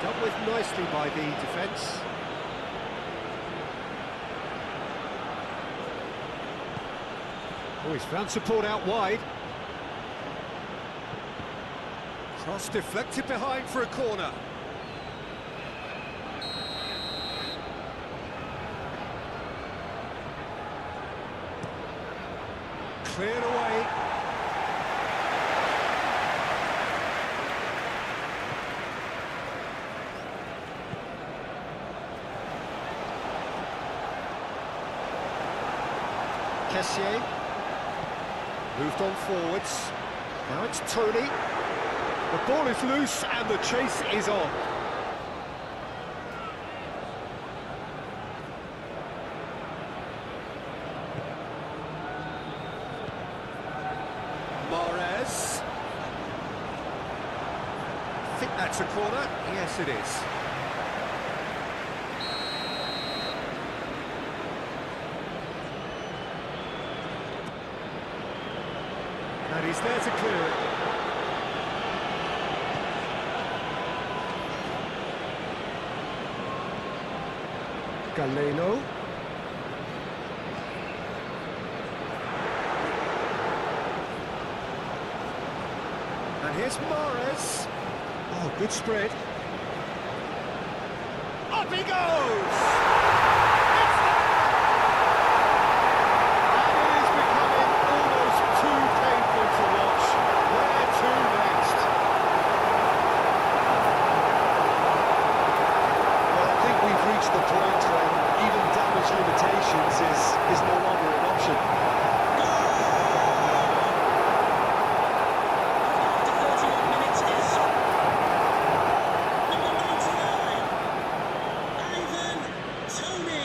Dealt with nicely by the defence. Oh, he's found support out wide. Cross deflected behind for a corner. Cleared away. Kessié moved on forwards. Now it's Tony. The ball is loose and the chase is on. Mahrez. That's a corner. Yes, it is. And he's there to clear it. Galeno. And here's Morris. Oh, good spread. Up he goes! It's there! And it is becoming almost too painful to watch. Where to next? Well, I think we've reached the point when even damage limitations is no longer an option. After 31 minutes is number 99, Ivan Toney.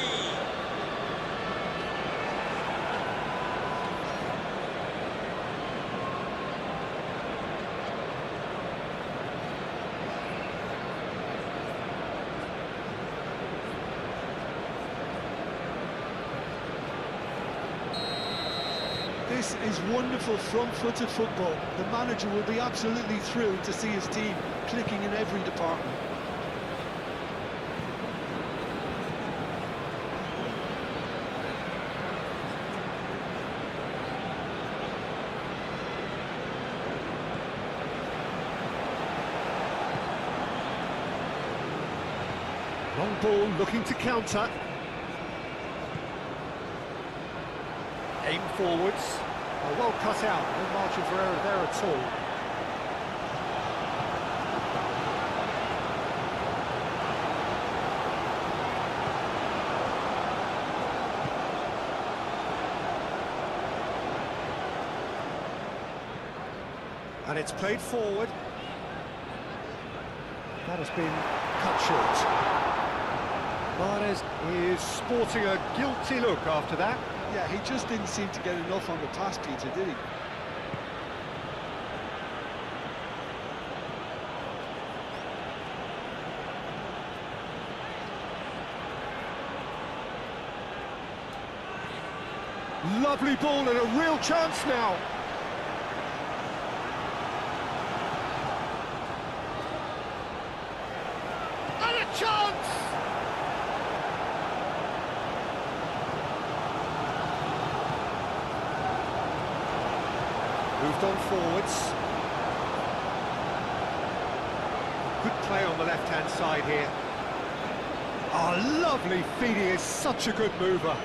This is wonderful front-footed football. The manager will be absolutely thrilled to see his team clicking in every department. Long ball looking to counter. Aim forwards. Oh, well cut out. No margin for error there at all. And it's played forward. That has been cut short. Mahrez is sporting a guilty look after that. Yeah, he just didn't seem to get enough on the pass, Peter, did he? Lovely ball and a real chance now. And a chance! Moved on forwards. Good play on the left-hand side here. Oh, lovely feed. He is such a good mover.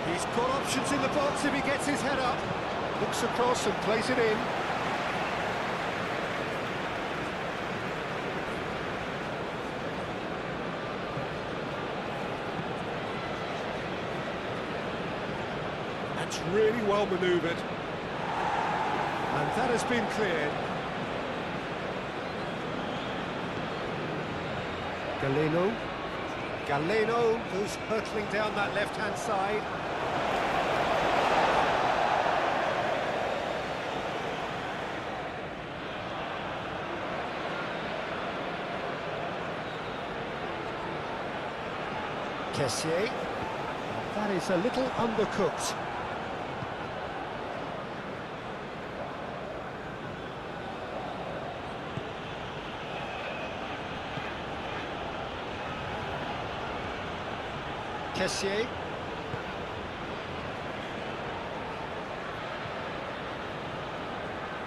He's got options in the box if he gets his head up. Looks across and plays it in. That's really well manoeuvred. And that has been cleared. Galeno. Galeno, who's hurtling down that left-hand side. Kessié. That is a little undercooked. Kessié.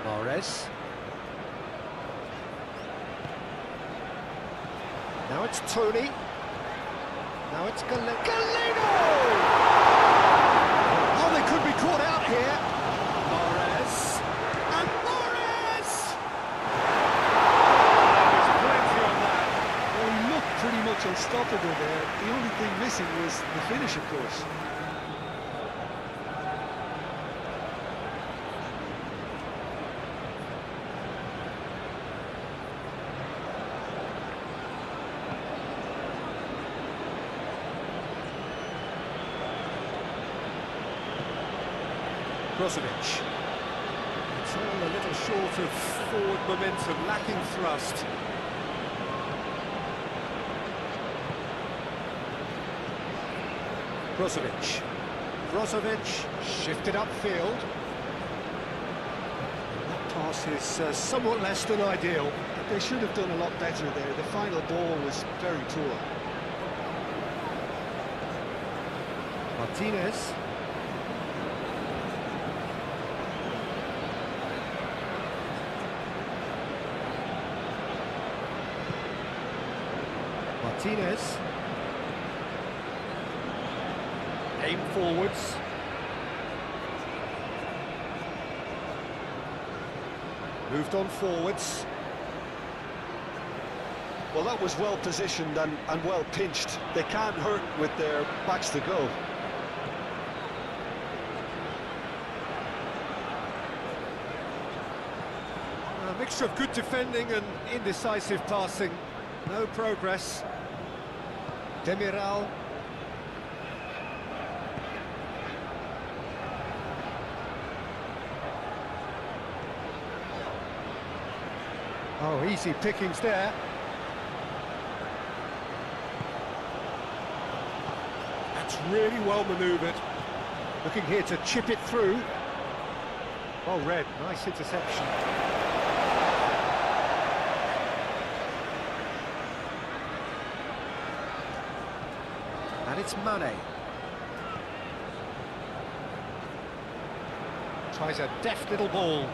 Mahrez. Now it's Toney. Now it's Galeno! Oh, they could be caught out here. Mahrez. And Mahrez! There's plenty on that. Well, he looked pretty much unstoppable there. The only thing missing was the finish, of course. Brozovic. It's all a little short of forward momentum, lacking thrust. Brozovic. Brozovic shifted upfield. That pass is somewhat less than ideal. They should have done a lot better there. The final ball was very poor. Martinez. Martinez. Aim forwards. Moved on forwards. Well, that was well positioned and well pinched. They can't hurt with their backs to goal. A mixture of good defending and indecisive passing. No progress. Demiral. Oh, easy pickings there. That's really well manoeuvred. Looking here to chip it through. Well read, nice interception. And it's Mane. Tries a deft little ball.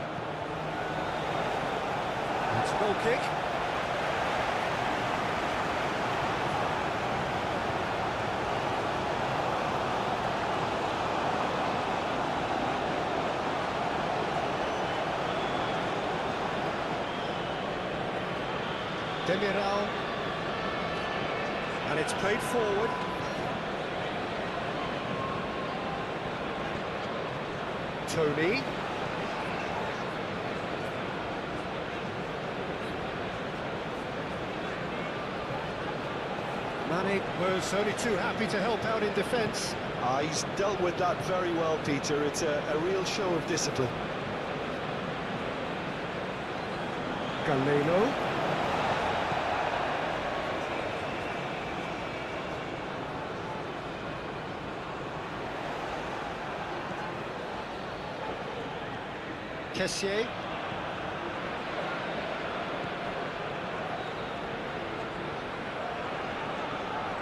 It's a goal kick. Demiral. And it's played forward. Tony. Mane was only too happy to help out in defence. He's dealt with that very well, Peter. It's a real show of discipline. Galeno. Kessié.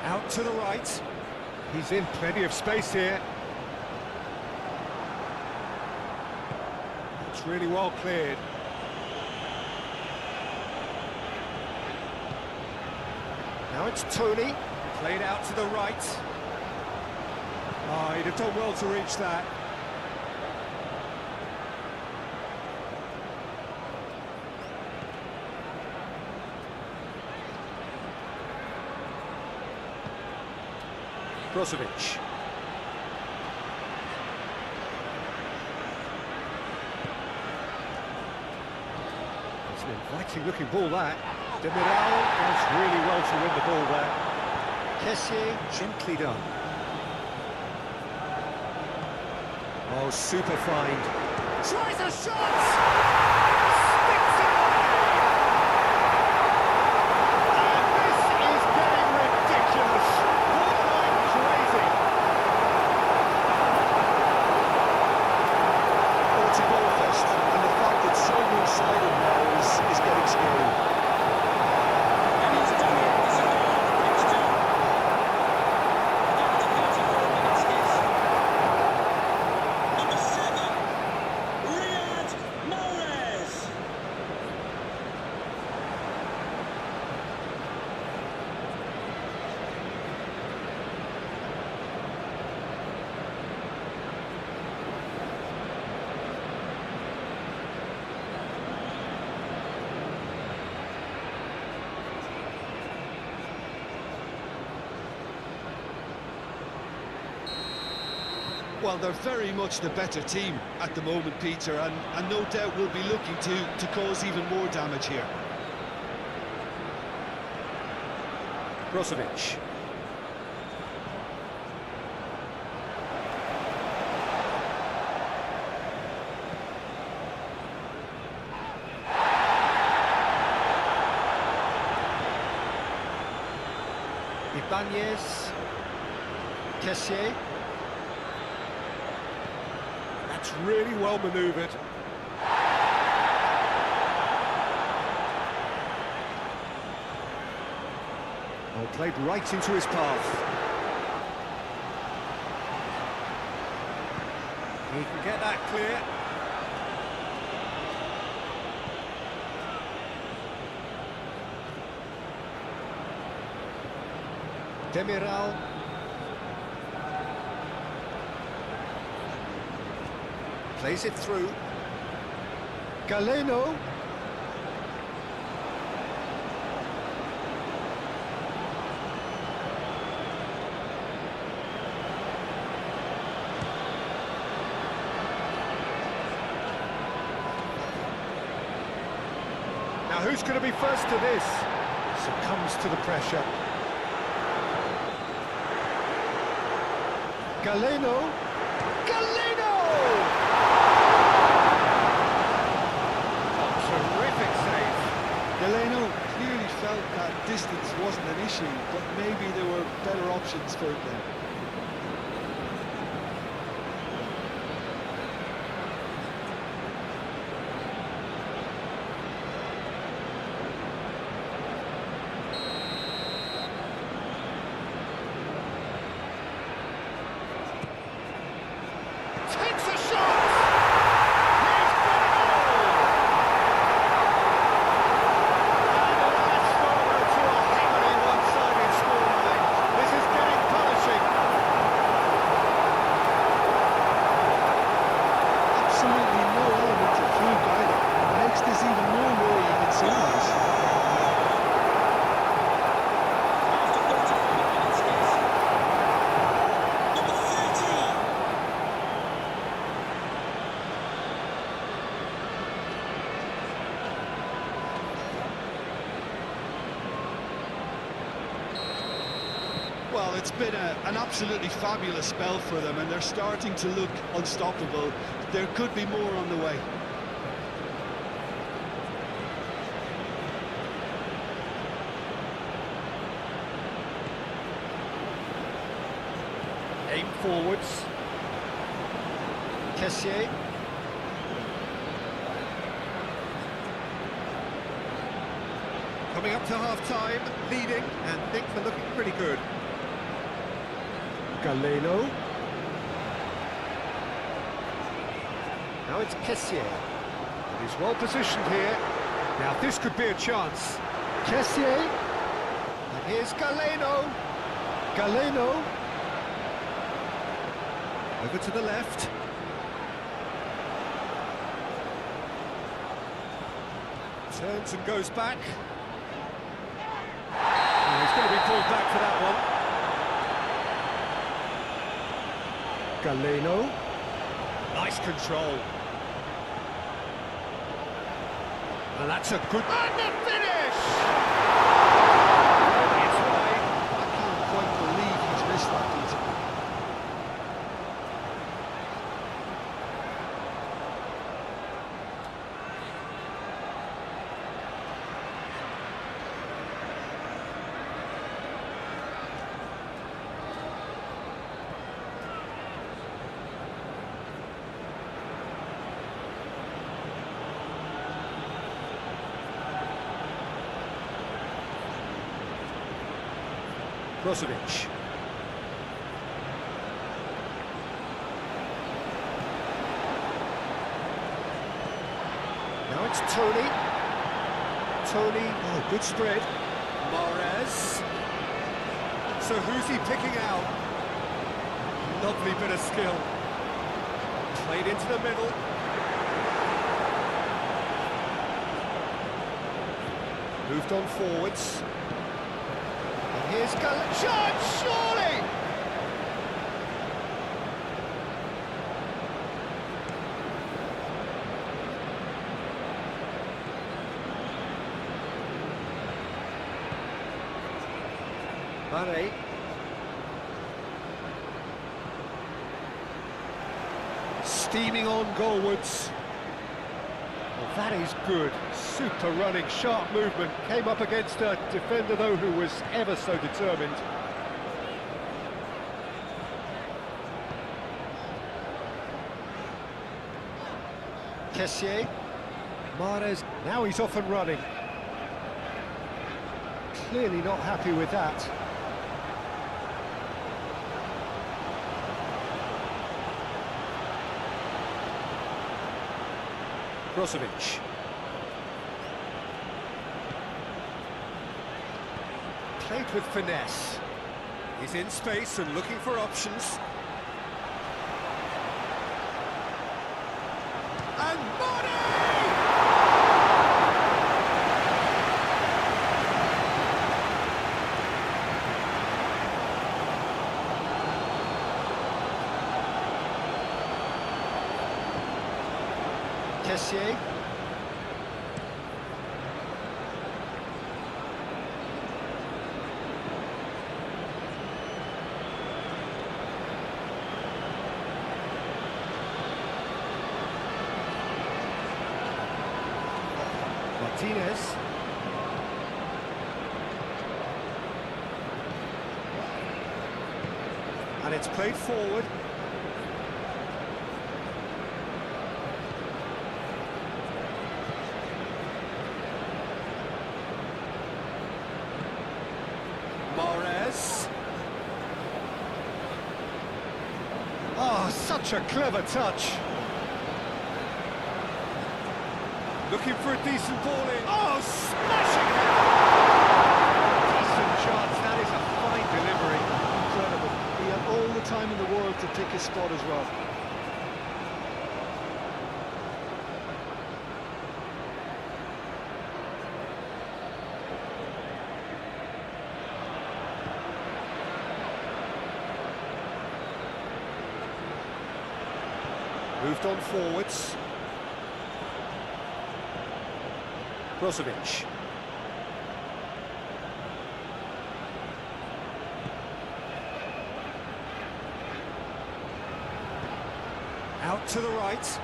Out to the right. He's in plenty of space here. It's really well cleared. Now it's Tony. Played out to the right. Oh, he'd have done well to reach that. Brozovic. It's an inviting looking ball that. Demiral does really well to win the ball there. Kessié, gently done. Oh, super find. Tries a shot! Sticks it away! And this is getting ridiculous. Borderline crazy. Oh, it's a goal fest, and the fact it's so one-sided now is getting scary. And he's done it. This is the pitch too. Down to 34 minutes is number 7, Riyad Mahrez. Well, they're very much the better team at the moment, Peter, and no doubt will be looking to cause even more damage here. Brozovic. Ibanez. Kessié. That's really well manoeuvred. Oh, played right into his path. He can get that clear. Demiral. Plays it through. Galeno. Now who's going to be first to this? Succumbs to the pressure. Galeno. Galeno! Oh, terrific save. Galeno clearly felt that distance wasn't an issue, but maybe there were better options for him there. Takes a shot! He's got it all! And that's over to a heavily one-sided scoreline. This is getting punishing. Absolutely no element of fluke either. Makes this even more worrying in some ways. After 35 minutes, yes. Number 13. Well, it's been an absolutely fabulous spell for them, and they're starting to look unstoppable. There could be more on the way. Aim forwards. Kessié. Coming up to half-time, leading, and things are looking pretty good. Galeno. Now it's Kessié. He's well positioned here. Now this could be a chance. Kessié. And here's Galeno. Galeno. Over to the left. Turns and goes back. Oh, he's going to be pulled back for that one. Galeno. Nice control. And that's a good... And the finish! It's right. I can't quite believe he's missed that, Peter. Brozovic. Now it's Tony. Tony, oh, good spread. Mahrez. So who's he picking out? Lovely bit of skill. Played into the middle. Moved on forwards. And here's Shot, surely! Ahli. Steaming on goalwards. Well, that is good. Super running, sharp movement. Came up against a defender, though, who was ever so determined. Kessié. Mahrez, now he's off and running. Clearly not happy with that. Brozovic. Played with finesse. He's in space and looking for options. And Mane! Kessié. Martinez. And it's played forward. Mahrez. Oh, such a clever touch. Looking for a decent ball in. Oh, smashing it! Decent chance, that is a fine delivery. Incredible. He had all the time in the world to pick his spot as well. Moved on forwards. Brozovic. Out to the right.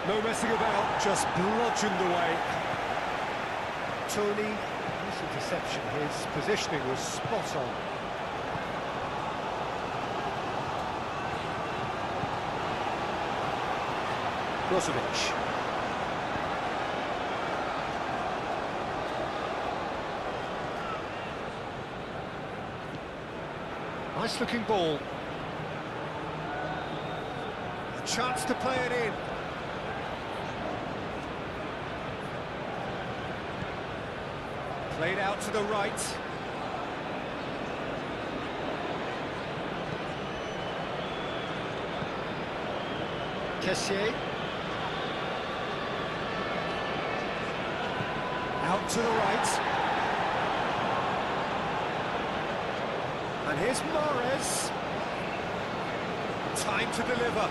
No messing about, just bludgeoned away. Tony, this interception, his positioning was spot on. Brozovic. Nice looking ball. A chance to play it in. Played out to the right. Kessié. Out to the right. And here's Mahrez. Time to deliver.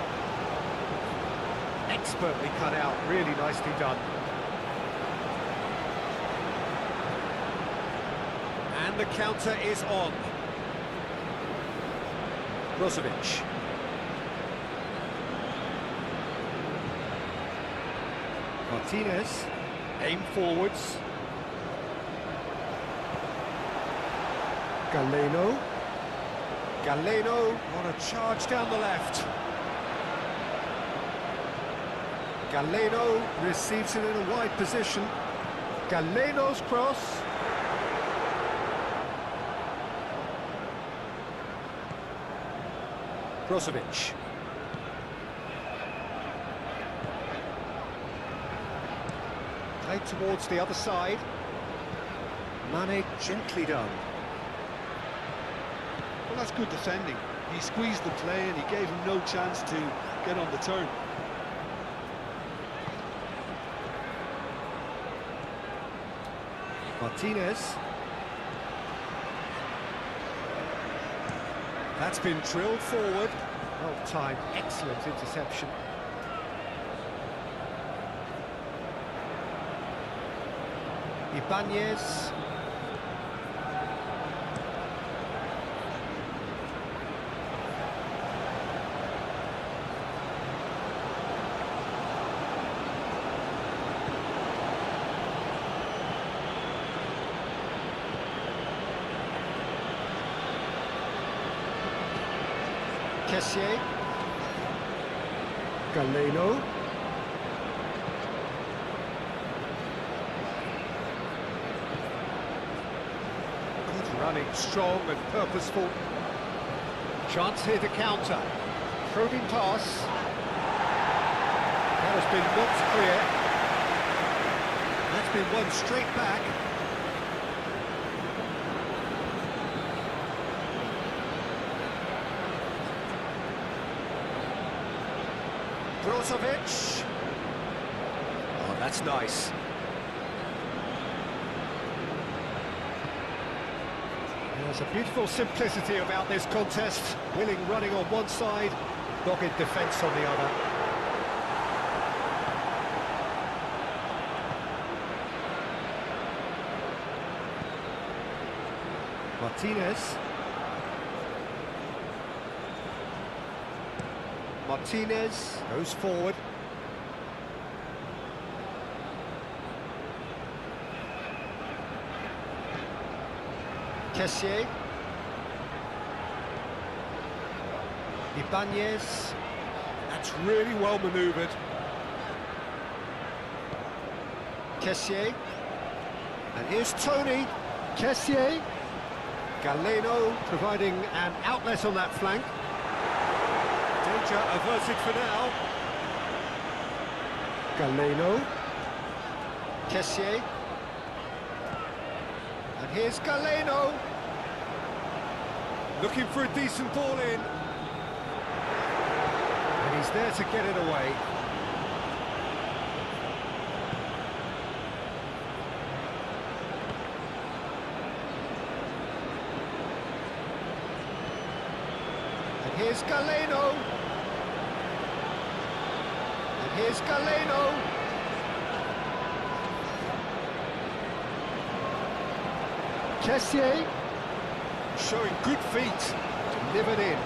Expertly cut out, really nicely done. And the counter is on. Brozovic. Martinez. Aim forwards. Galeno. Galeno on a charge down the left. Galeno receives it in a wide position. Galeno's cross. Brozovic. Played towards the other side. Mane gently done. Well, that's good defending. He squeezed the play and he gave him no chance to get on the turn. Martinez. That's been drilled forward. Well timed, excellent interception. Ibanez. Kessié. Galeno. Good running, strong and purposeful. Chance here to counter. Probing pass. That has been knocked clear. That's been won straight back. Brozovic. Oh, that's nice. There's a beautiful simplicity about this contest. Willing running on one side, dogged defence on the other. Martinez. Martinez goes forward. Kessié. Ibanez. That's really well manoeuvred. Kessié. And here's Tony. Kessié. Galeno providing an outlet on that flank. Danger averted for now. Galeno. Kessié. And here's Galeno. Looking for a decent ball in. And he's there to get it away. And here's Galeno. And here's Galeno. Kessié showing good feet, delivered in.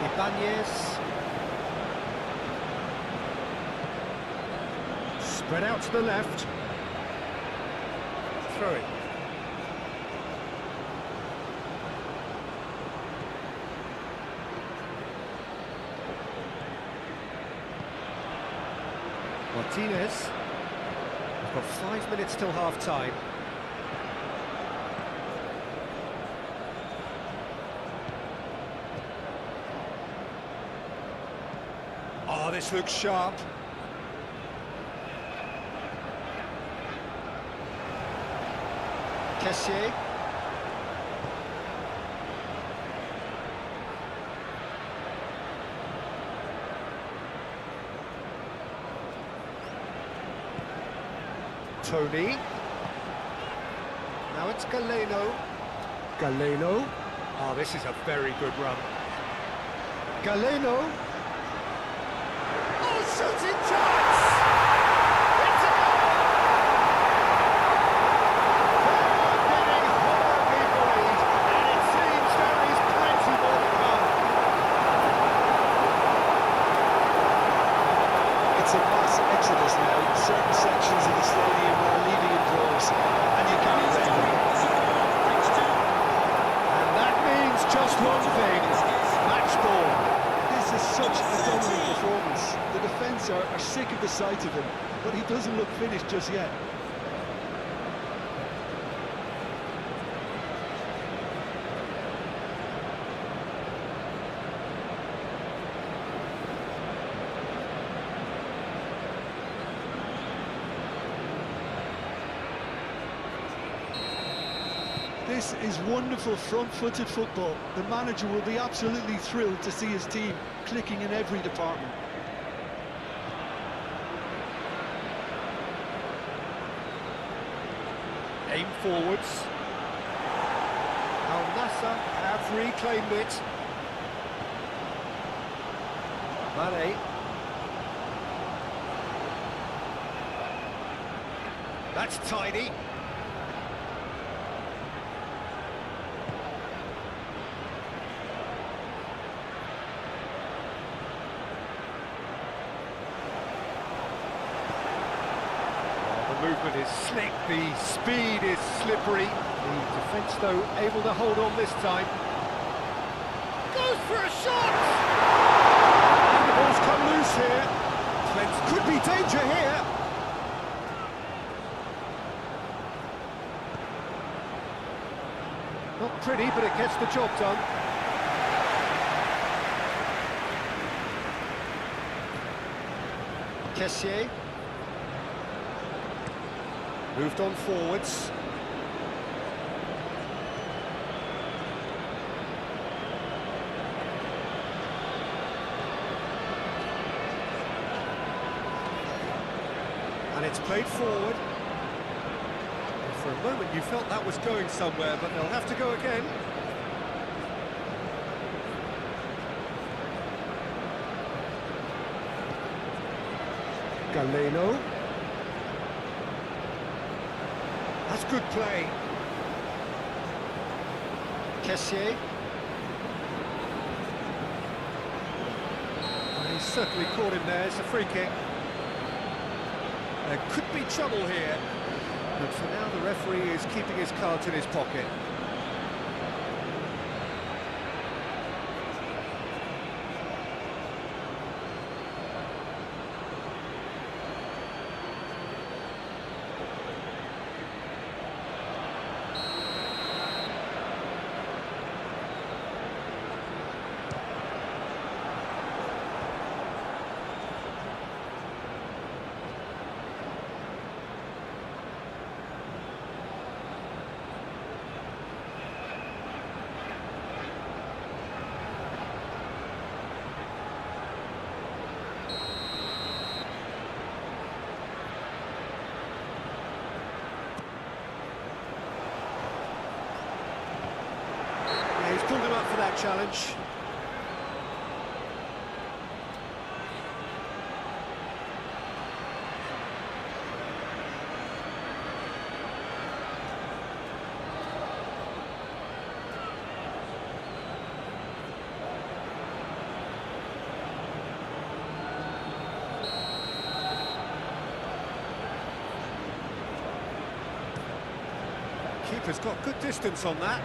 Ibanez. Spread out to the left. Throw it. Martinez. We've got 5 minutes till half-time. Oh, this looks sharp. Kessié. Tony. Now it's Galeno. Galeno. Oh, this is a very good run. Galeno. Oh, shooting chance! It's a goal! They're getting horribly bullied, and it seems there is plenty more to come. It's a mass exodus now. Certain sections of the stadium are leaving in droves, and you can't blame them. And that means just one thing, match ball. This is such a dominant performance. The defence are sick of the sight of him, but he doesn't look finished just yet. This is wonderful front-footed football. The manager will be absolutely thrilled to see his team clicking in every department. Aim forwards. Al Nassr have reclaimed it. Mane. That's tidy. movement is slick, the speed is slippery. The defence, though, able to hold on this time. Goes for a shot! And the ball's come loose here. Could be danger here. Not pretty, but it gets the job done. Kessier. Moved on forwards. And it's played forward. And for a moment you felt that was going somewhere, but they'll have to go again. Galeno. That's good play. Kessier. Well, he's certainly caught him there. It's a free kick. There could be trouble here, but for now the referee is keeping his cards in his pocket. He's pulled him up for that challenge. Keeper's got good distance on that.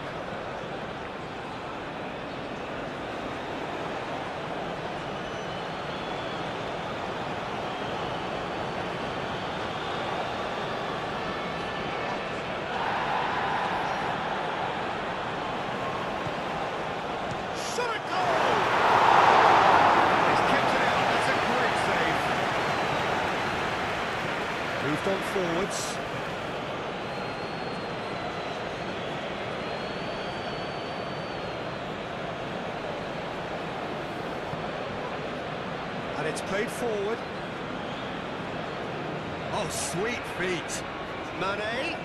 Moved on forwards. And it's played forward. Oh, sweet feet. Mane.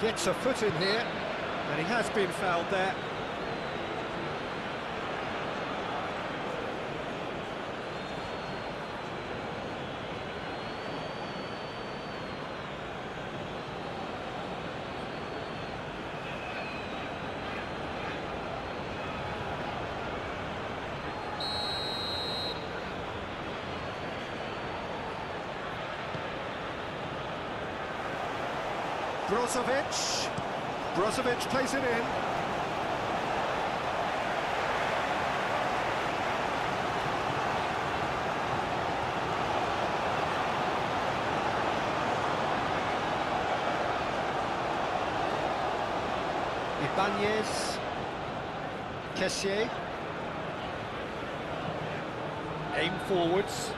Gets a foot in here, and he has been fouled there. Brozovic plays it in. Ibanez. Kessier. Aim forwards.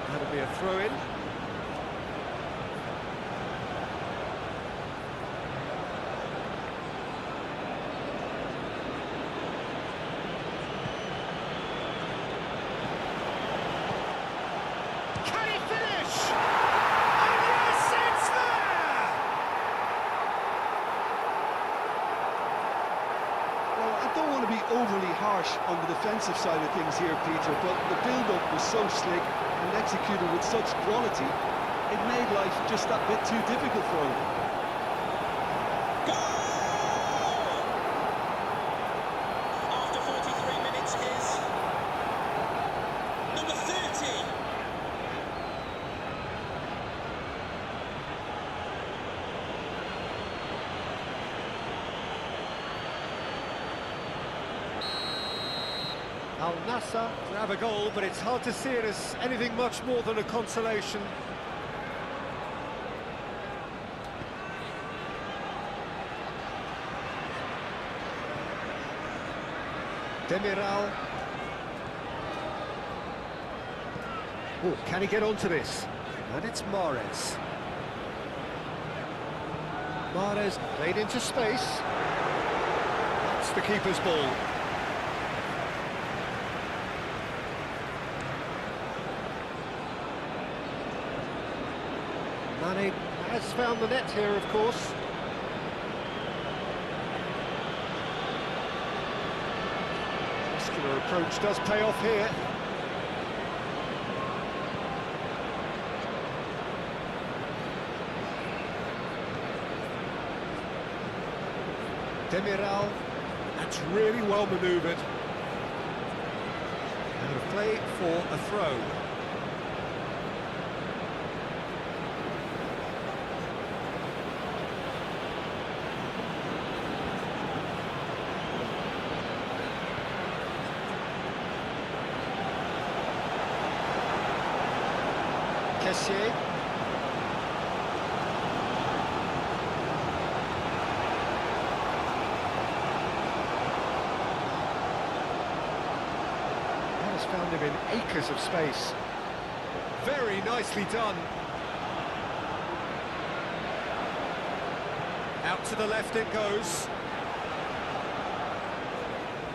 That'll be a throw-in. Overly harsh on the defensive side of things here, Peter, but the build-up was so slick and executed with such quality, it made life just that bit too difficult for him. Goal! Al Nassr to have a goal, but it's hard to see it as anything much more than a consolation. Demiral. Oh, can he get onto this? And it's Mahrez. Mahrez played into space. That's the keeper's ball. Mane has found the net here, of course. Muscular approach does pay off here. Demiral, that's really well manoeuvred. Out of play for a throw. Kessié. Found him in acres of space. Very nicely done. Out to the left it goes.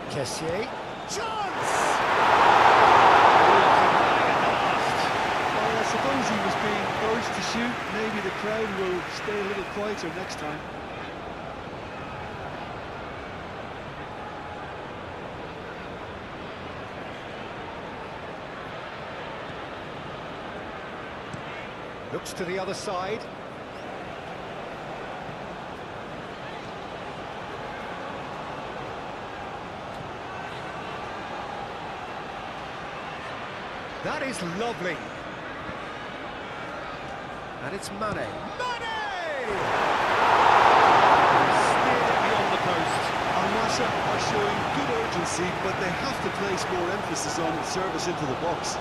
Kessié. Chance! Well, I suppose he was being urged to shoot. Maybe the crowd will stay a little quieter next time. Looks to the other side. That is lovely. And it's Mane. Mane! Steered it beyond the post. Al Nassr are showing good urgency, but they have to place more emphasis on service into the box.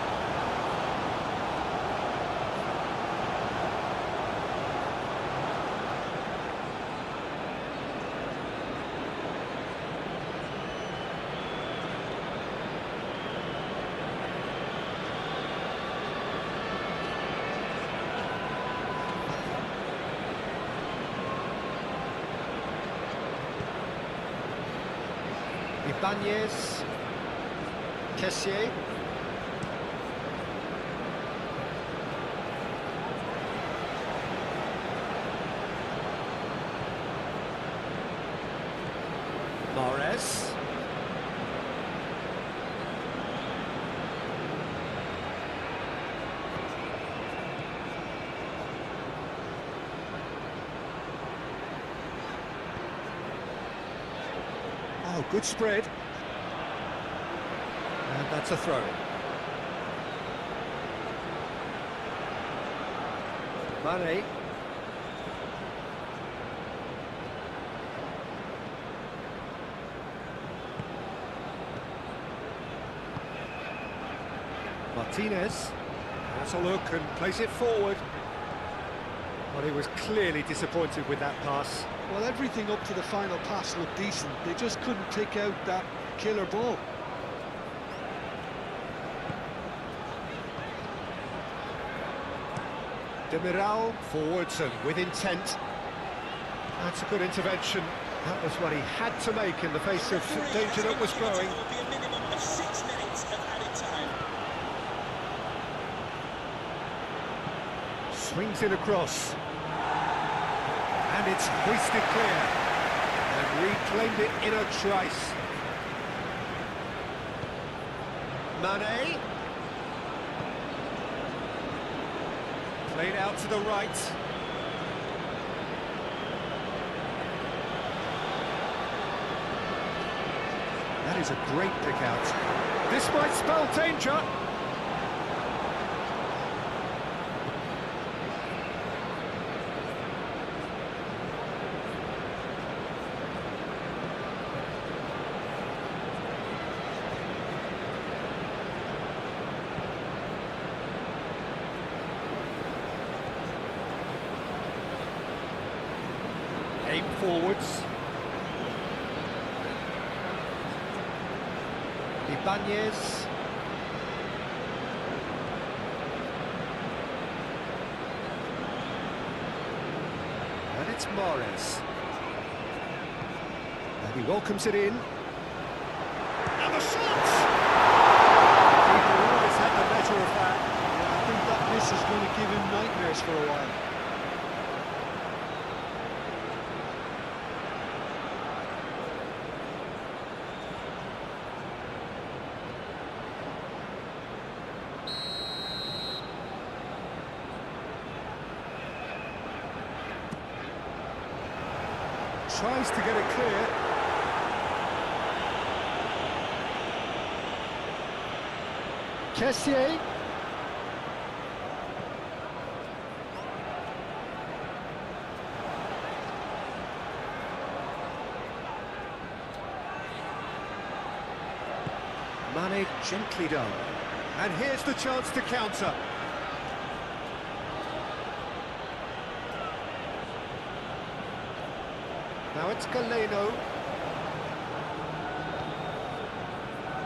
Ibanez, Kessié. Mahrez. Oh, good spread. And that's a throw. Mane. Martinez has a look and plays it forward. But he was clearly disappointed with that pass. Well, everything up to the final pass looked decent. They just couldn't pick out that killer ball. Demiral forwards and with intent. That's a good intervention. That was what he had to make in the face of danger that was growing. There will be a minimum of 6 minutes of added time. Swings in across. And it's hoisted clear. And reclaimed it in a trice. Mane. Played out to the right. That is a great pick out. This might spell danger. forwards. Ibanez. And it's Mahrez. And he welcomes it in. And the shot! Keeper always had the measure of that. Yeah, I think that miss is going to give him nightmares for a while. Tries to get it clear. Kessié. Mane gently done. And here's the chance to counter. Now it's Galeno.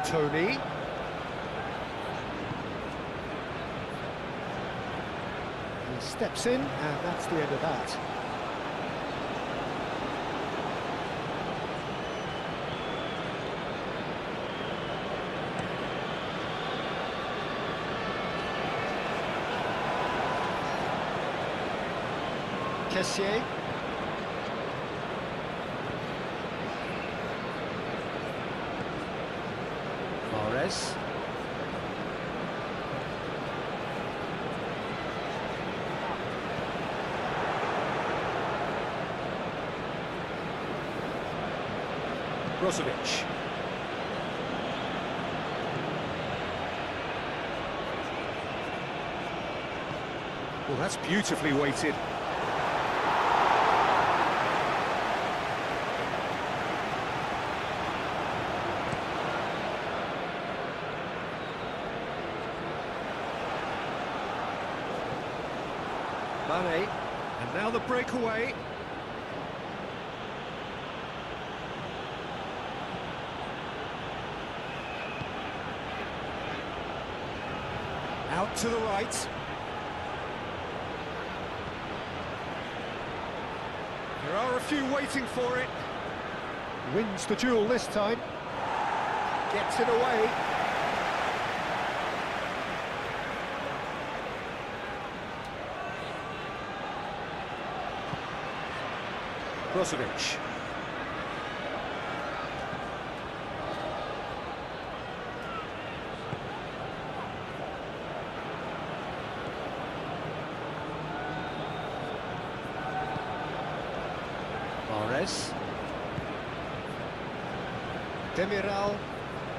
Tony. He steps in, and that's the end of that. Kessié. Mahrez. Brozovic. Well, that's beautifully weighted. Mane, and now the breakaway. Out to the right. There are a few waiting for it. Wins the duel this time. Gets it away. Brozovic. Mahrez. Demiral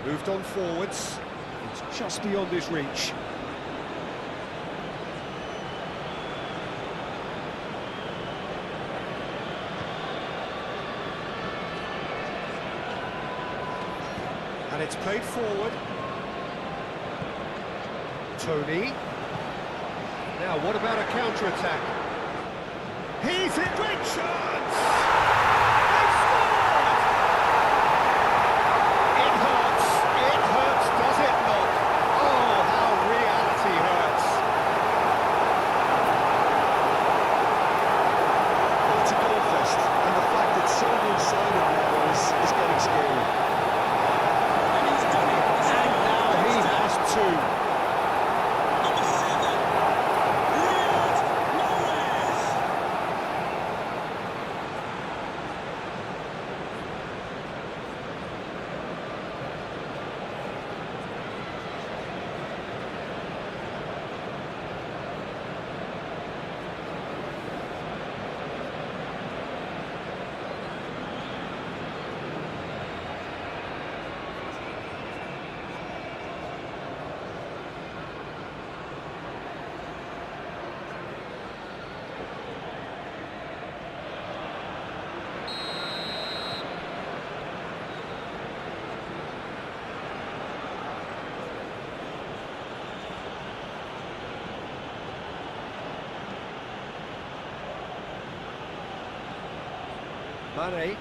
moved on forwards. It's just beyond his reach. And it's played forward. Tony. Now, what about a counter-attack? He's in, great chance! They scored! It hurts, does it not? Oh, how reality hurts. Well, it's a goal fest, and the fact it's so one-sided now is getting scary. And he's done it. And now he has two. Number 7. Riyad Mahrez. Mane.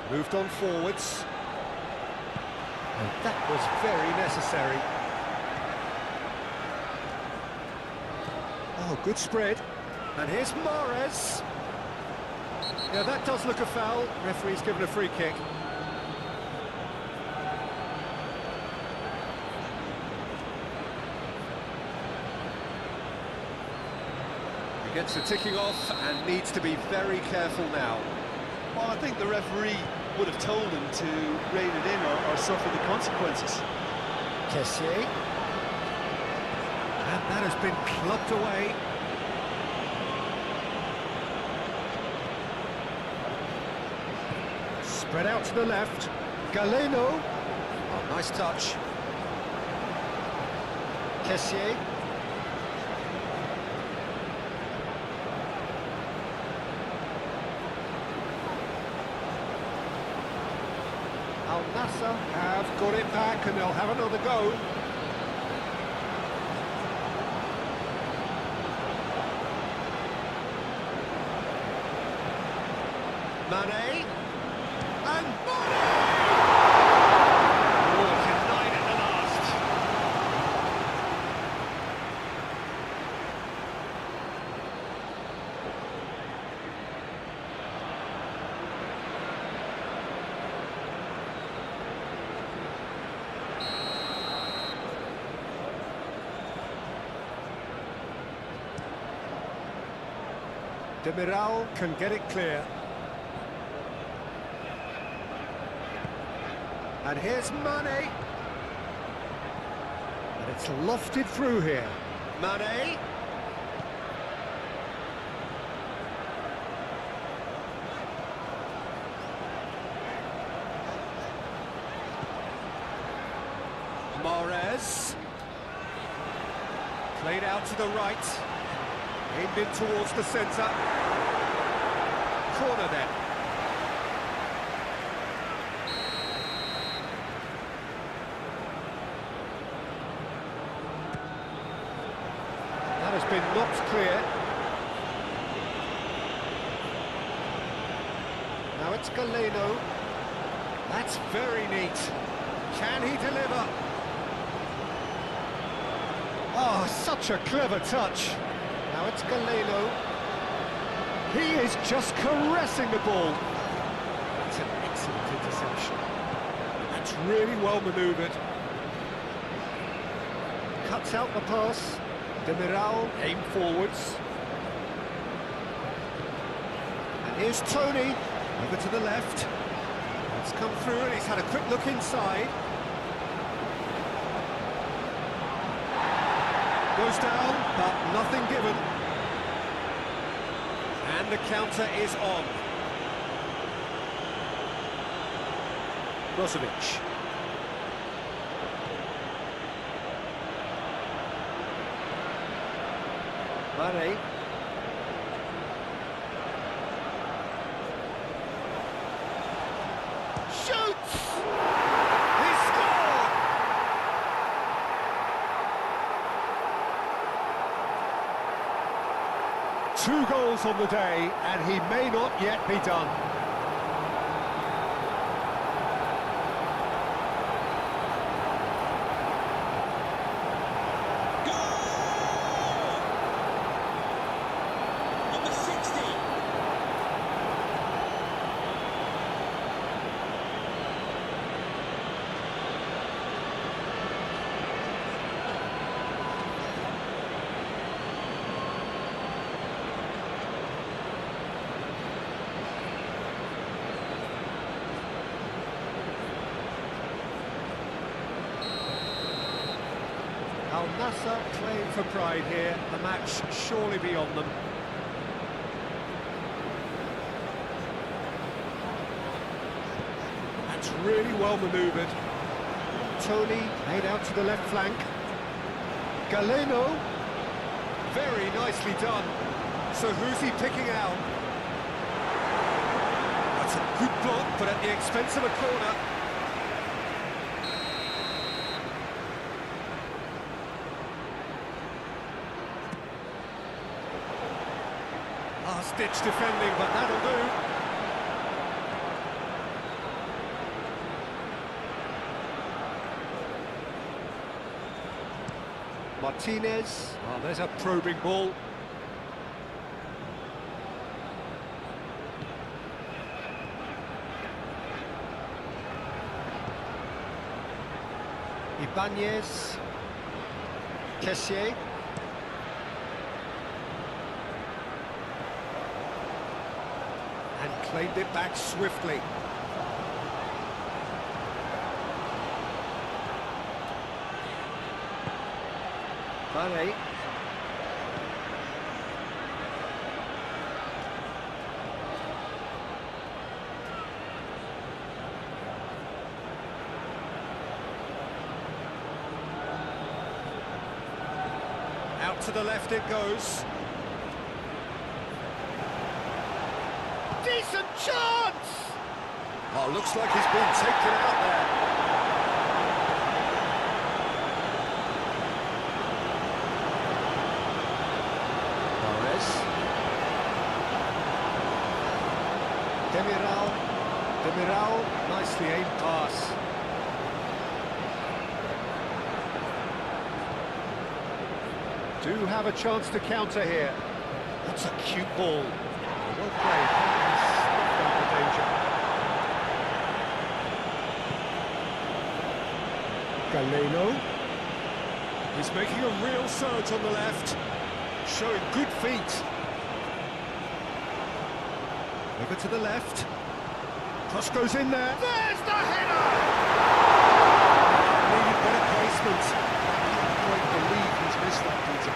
Moved on forwards. And that was very necessary. Oh, good spread. And here's Mahrez. Yeah, that does look a foul. Referee's given a free kick. He gets the ticking off and needs to be very careful now. Well, I think the referee would have told him to rein it in or suffer the consequences. Kessié. And that has been plucked away. Spread out to the left. Galeno. Oh, nice touch. Kessié. Nassr have got it back and they'll have another go. Mane. And Mane! Oh, denied at the last. Demiral can get it clear. And here's Mane. And it's lofted through here. Mane. Mahrez. Played out to the right. Aimed in towards the centre. Corner then. That has been knocked clear. Now it's Galeno. That's very neat. Can he deliver? Oh, such a clever touch. Now it's Galeno. He is just caressing the ball. That's an excellent interception. That's really well manoeuvred. Cuts out the pass. Demiral aim forwards. And here's Tony. Over to the left. It's come through and he's had a quick look inside. Goes down, but nothing given. And the counter is on. Brozovic. Mane. Shoots! He scored! Two goals on the day, and he may not yet be done. Nassr playing for pride here, the match surely beyond them. That's really well manoeuvred. Tony laid out to the left flank. Galeno Very nicely done. So who's he picking out? That's a good block, but at the expense of a corner. Last-ditch defending, but that'll do. Martinez. Oh, there's a probing ball. Ibanez. Kessier. And claimed it back swiftly. Fera. Out to the left it goes. Decent chance! Oh, looks like he's been taken out there. Demiral, nicely aimed pass. Do have a chance to counter here. That's a cute ball. Well played. Snuffed out the danger. Galeno. He's making a real surge on the left, showing good feet. Over to the left. Cross goes in there. There's the header! Needed better placement. I can't quite believe he's missed that, Peter.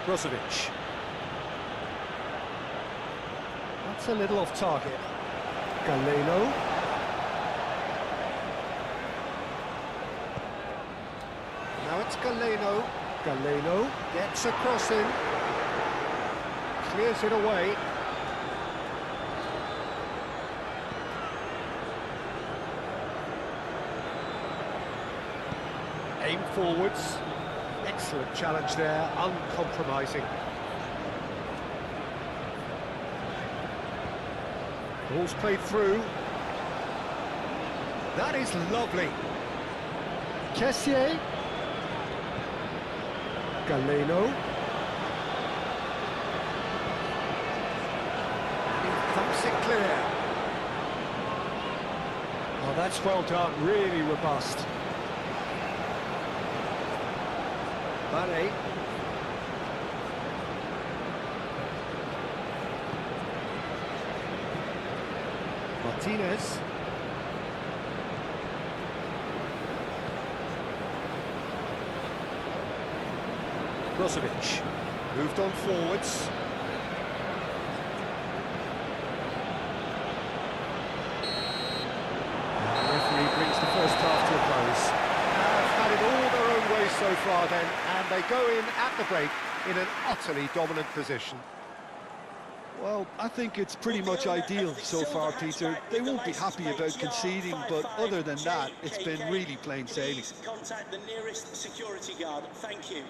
Brozovic. That's a little off target. Galeno. Now it's Galeno. Galeno gets a cross in. Clears it away. Aim forwards. Excellent challenge there, uncompromising. Ball's played through. That is lovely. Kessier. Galeno. And he thumps it clear. Oh, that's well done, really robust. Fera. Martinez. Brozovic moved on forwards. And the referee brings the first half to a close. Have had it all their own way so far then, and they go in at the break in an utterly dominant position. Well, I think it's pretty much ideal so far, Peter. They won't be happy about conceding, but other than that, it's been really plain sailing. Contact the nearest security guard. Thank you.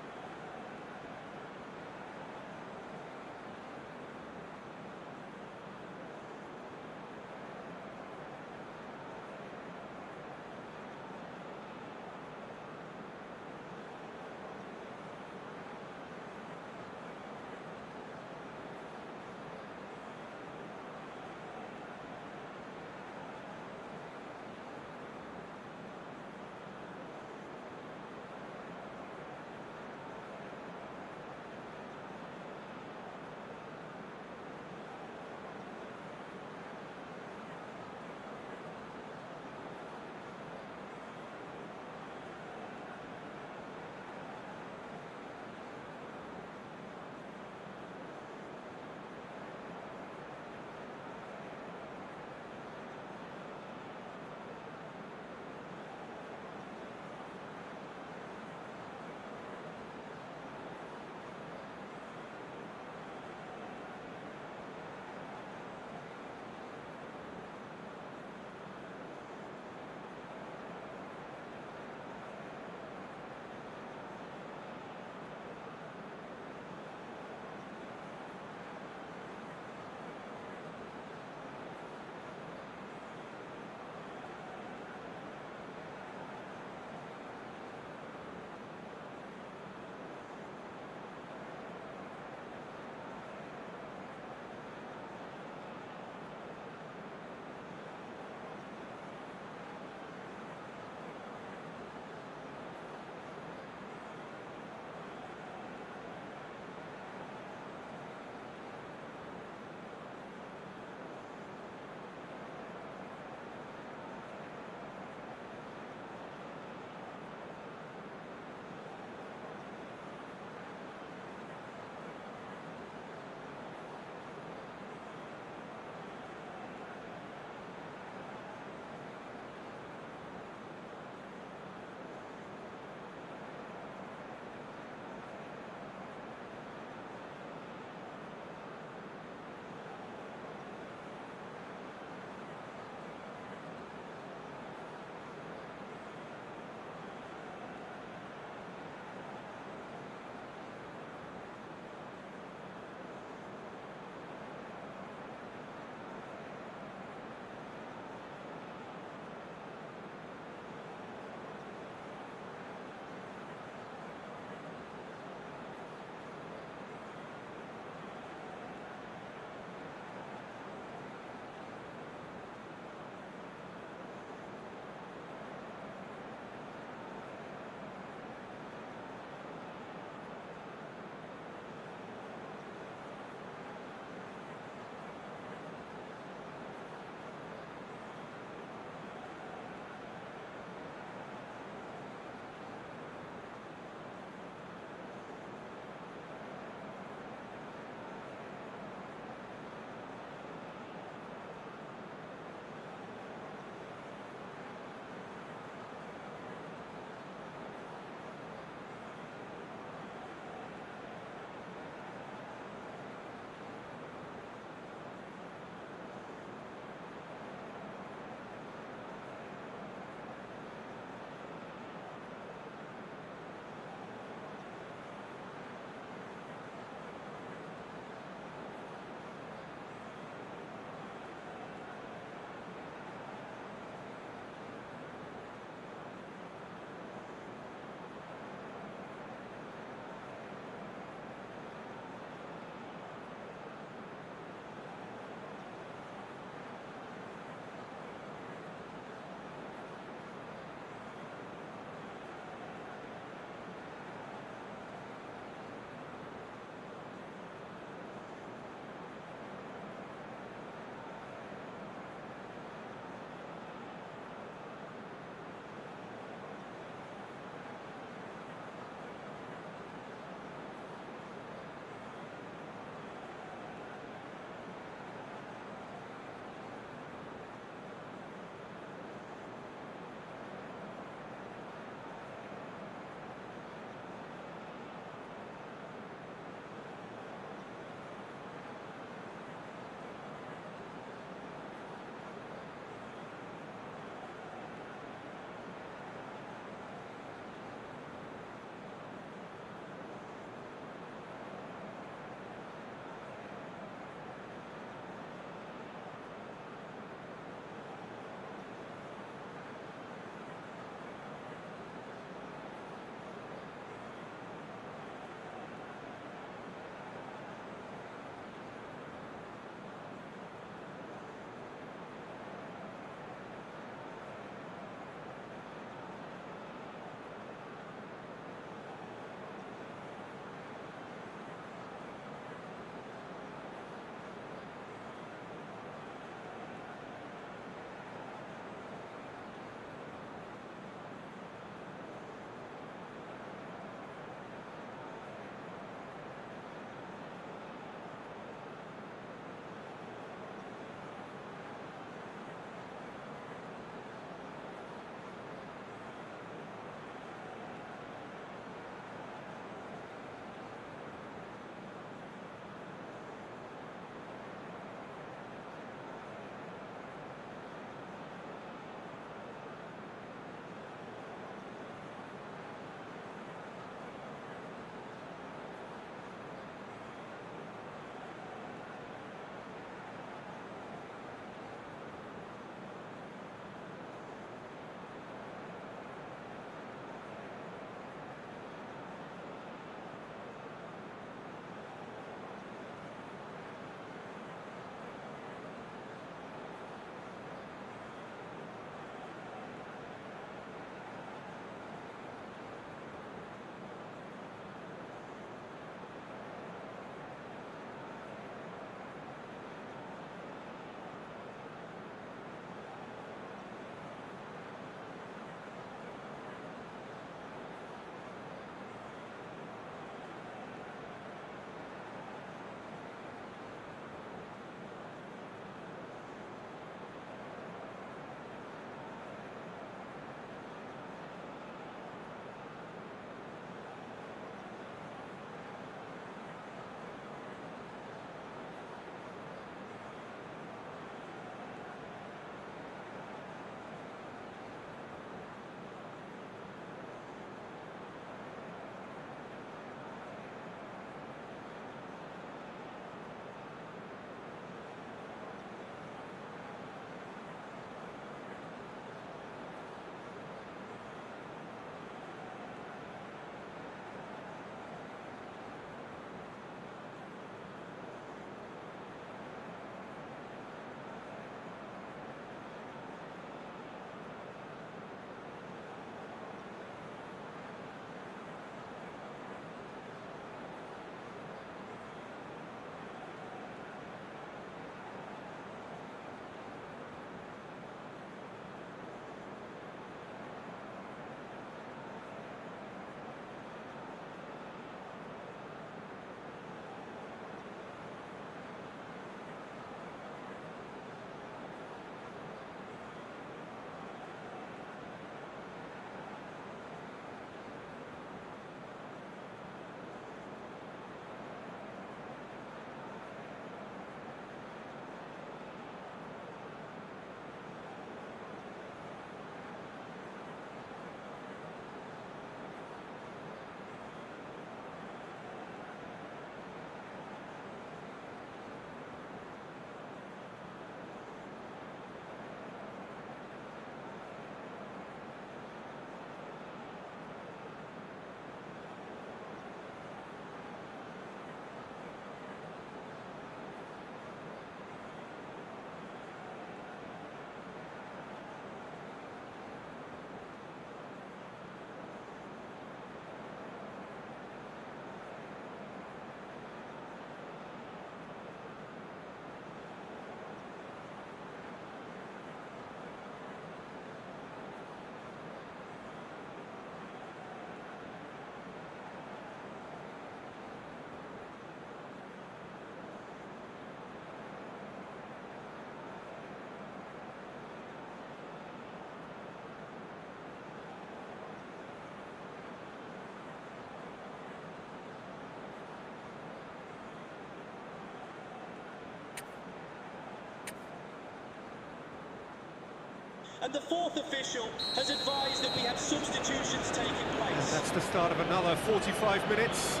And the fourth official has advised that we have substitutions taking And place. that's the start of another 45 minutes.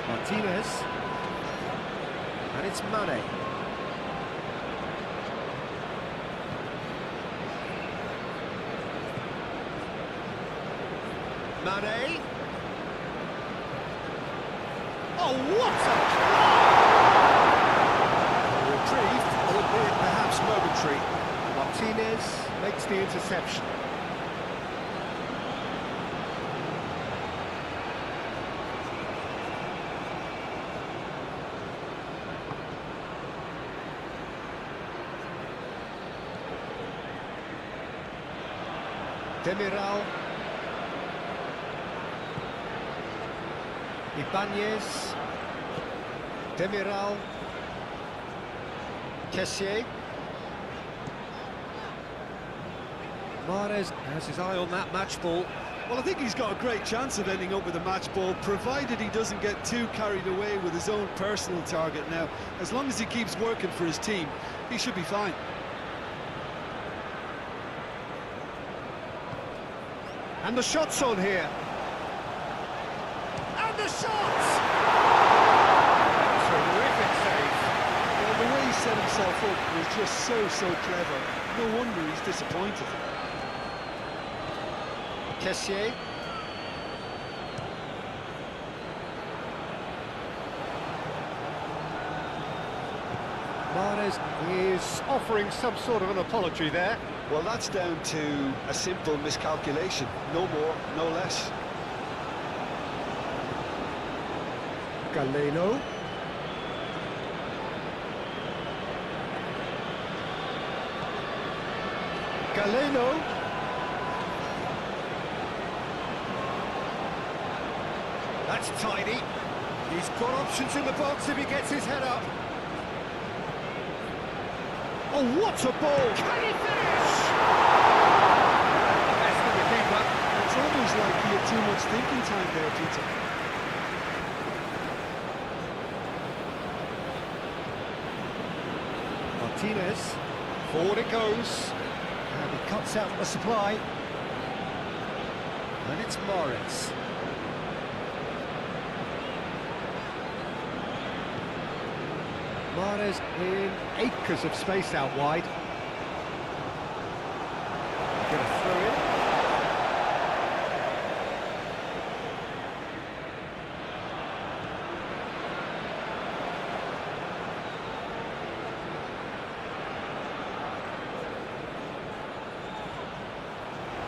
Martinez. And it's Mane. Mane. Oh, what a reprieve, albeit perhaps momentary. Martinez makes the interception. Demiral. Ibanez. Demiral. Kessié. Mahrez has his eye on that match ball. Well, I think he's got a great chance of ending up with a match ball, provided he doesn't get too carried away with his own personal target now. As long as he keeps working for his team, he should be fine. And the shot's on here. And the shot! Terrific save. Well, the way he set himself up was just so clever. No wonder he's disappointed. Kessié. Mahrez is offering some sort of an apology there. Well, that's down to a simple miscalculation. No more, no less. Galeno. Galeno. That's tidy. He's got options in the box if he gets his head up. Oh, what a ball! Can he finish? Best of the keeper. It's almost like he had too much thinking time there, Peter. Martinez. Forward it goes. And he cuts out the supply. And it's Mahrez. Mahrez in acres of space out wide. Gonna throw in.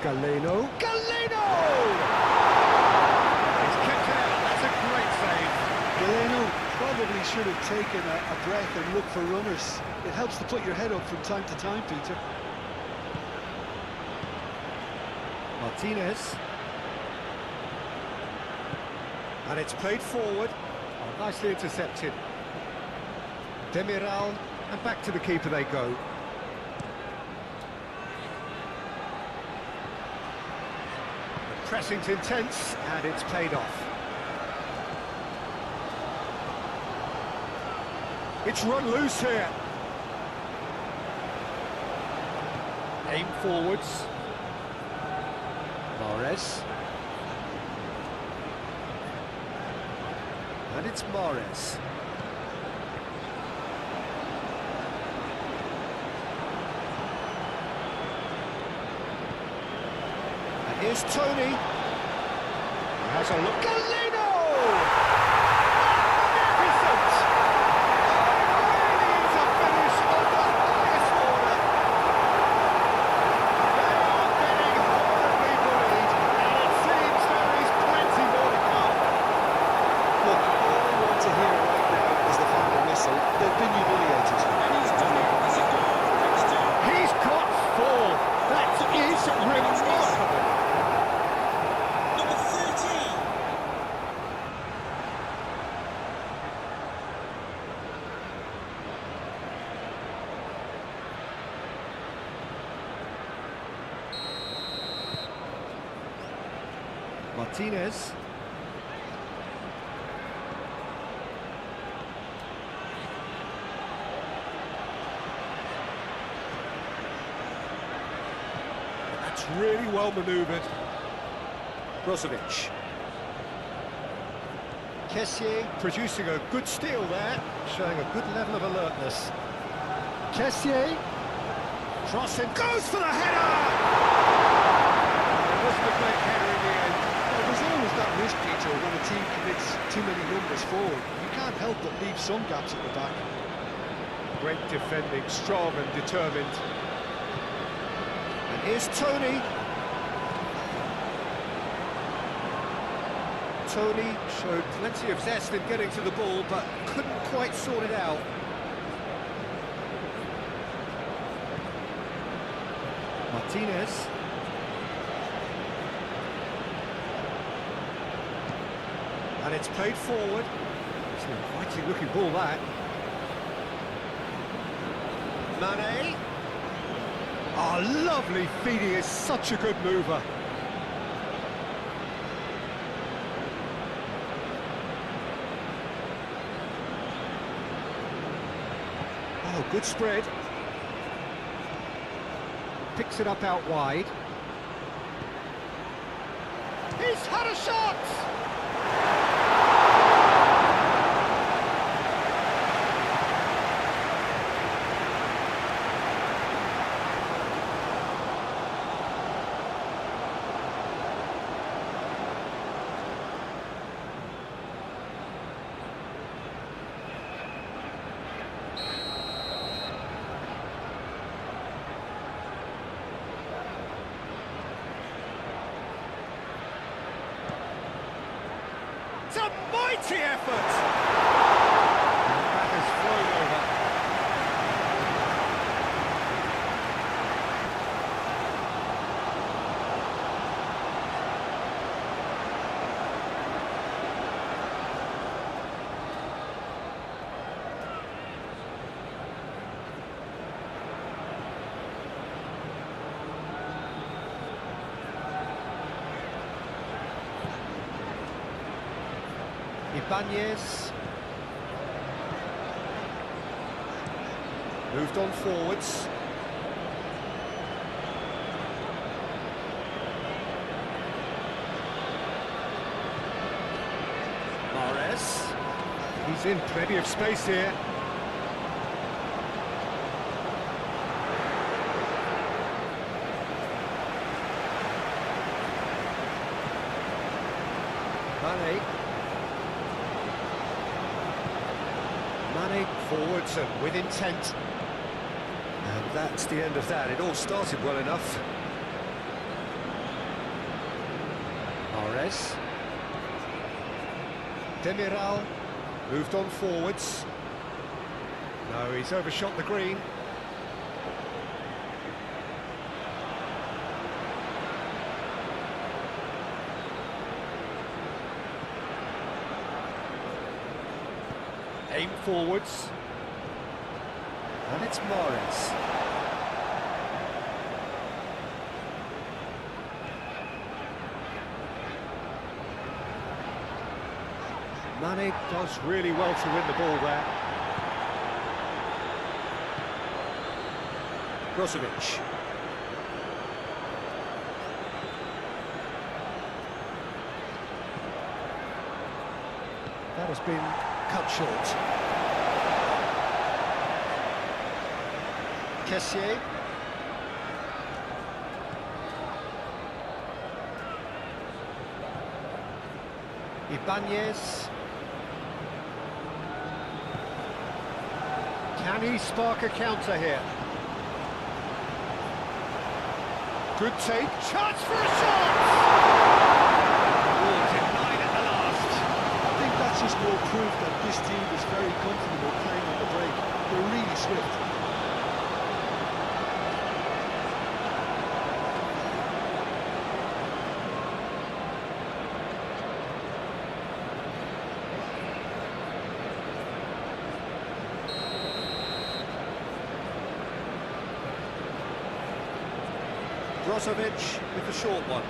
Galeno. Galeno! He's kept it out. That's a great save. Galeno probably should have taken a breath and looked for runners. It helps to put your head up from time to time, Peter. Martinez. And it's played forward. Oh, nicely intercepted. Demiral. And back to the keeper they go. The pressing's intense, and it's paid off. It's run loose here. Aim forwards. Mahrez. And it's Mahrez. And here's Tony. He has a look. Galeno! Magnificent! Really is a finish of the highest order. They are getting horribly bullied, and it seems there is plenty more to come. Look, all I want to hear right now is the final whistle. They've been humiliated. And he's done it. There's a goal next to him. He's got 4. That is remarkable. Number 13. Martinez. That's really well manoeuvred. Brozovic. Kessié producing a good steal there, showing a good level of alertness. Kessié. Crossing, goes for the header! It wasn't a great header in the end. Well, there's always that risk, Peter, when a team commits too many numbers forward. You can't help but leave some gaps at the back. Great defending, strong and determined. And here's Tony. Tony showed plenty of zest in getting to the ball, but couldn't quite sort it out. Martinez. And it's played forward. It's an inviting looking ball, that. Mane. Oh, lovely feed. He is such a good mover. Oh, good spread. Picks it up out wide. He's had a shot! It's a mighty effort! And that has flown over. Ibanez. Moved on forwards. Mahrez. He's in plenty of space here. Mane. Mane forwards and with intent. And that's the end of that. It all started well enough. Mahrez. Demiral moved on forwards. No, he's overshot the green. Aim forwards. And it's Mahrez. Mane does really well to win the ball there. Brozovic. That has been cut short. Kessié. Ibanez. Can he spark a counter here? Good take. Chance for a shot! Oh, denied at the last. I think that's just more proof that this team is very comfortable playing on the break. They're really swift. Brozovic with the short one.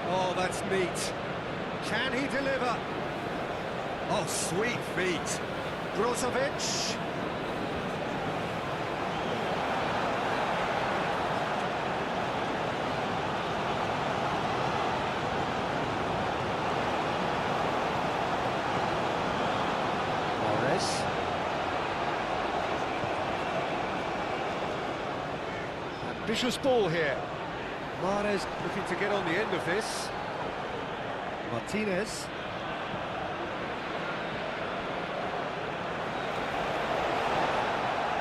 Oh, that's neat. Can he deliver? Oh, sweet feet. Brozovic. Ambitious ball here. Mahrez looking to get on the end of this. Martinez.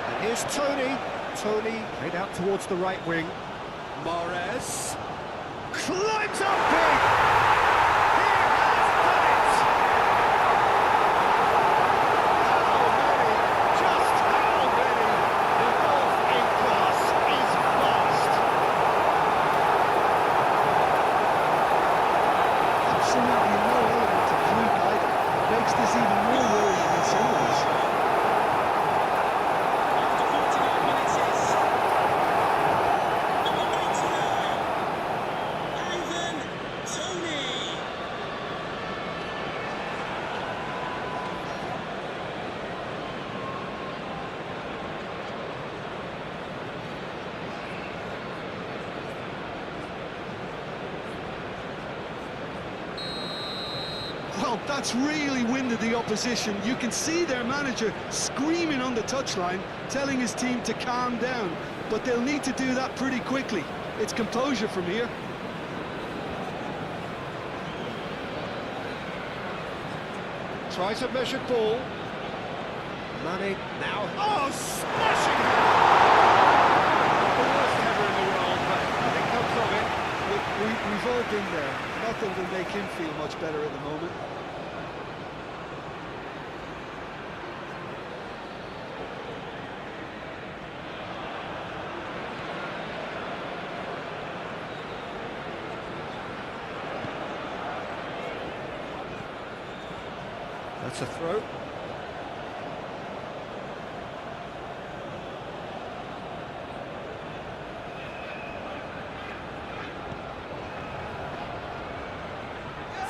And here's Tony. Tony played out towards the right wing. Mahrez climbs up big. He has done it. How many? Just how many? The golf in class is vast. Absolutely no element of fluke either. Makes this even more worrying in some ways. After 49 minutes, it's number 99, Ivan Toney. Well, that's really winded the opposition. You can see their manager screaming on the touchline, telling his team to calm down. But they'll need to do that pretty quickly. It's composure from here. Tries a measured ball. Mane now. Oh, smashing header! The worst header in the world, but nothing comes of it. We've all been there. Nothing will make him feel much better at the moment. That's a throw.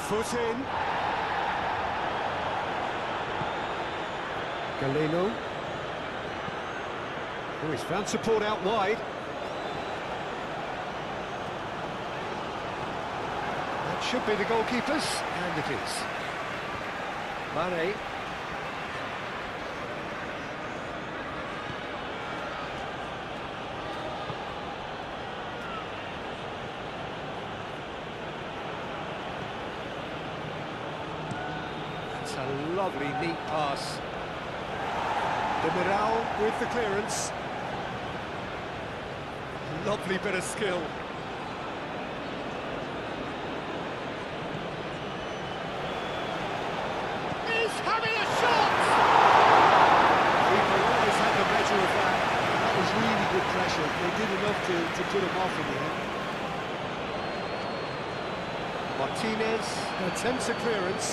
Foot in. Galeno. Oh, he's found support out wide. That should be the goalkeepers, and it is. Mane. That's a lovely, neat pass. Demiral with the clearance. Lovely bit of skill. Having a shot! Keeper always had the measure of that. That was really good pressure. They did enough to put him off in the end. Martinez attempts a clearance.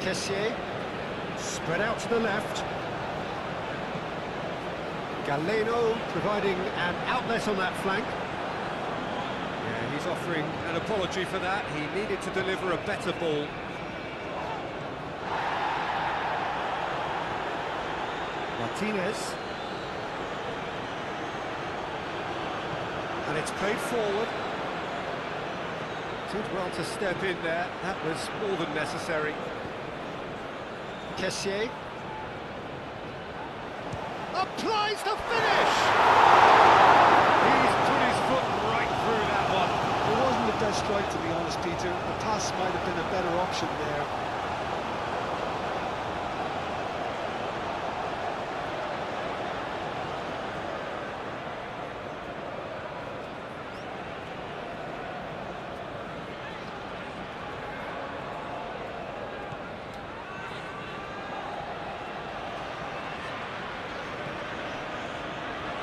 Kessié spread out to the left. Galeno providing an outlet on that flank. Yeah, he's offering an apology for that. He needed to deliver a better ball. Martinez. And it's played forward. Did well to step in there. That was more than necessary. Kessié. Applies the finish! He's put his foot right through that one. It wasn't the best strike, to be honest, Peter. The pass might have been a better option there.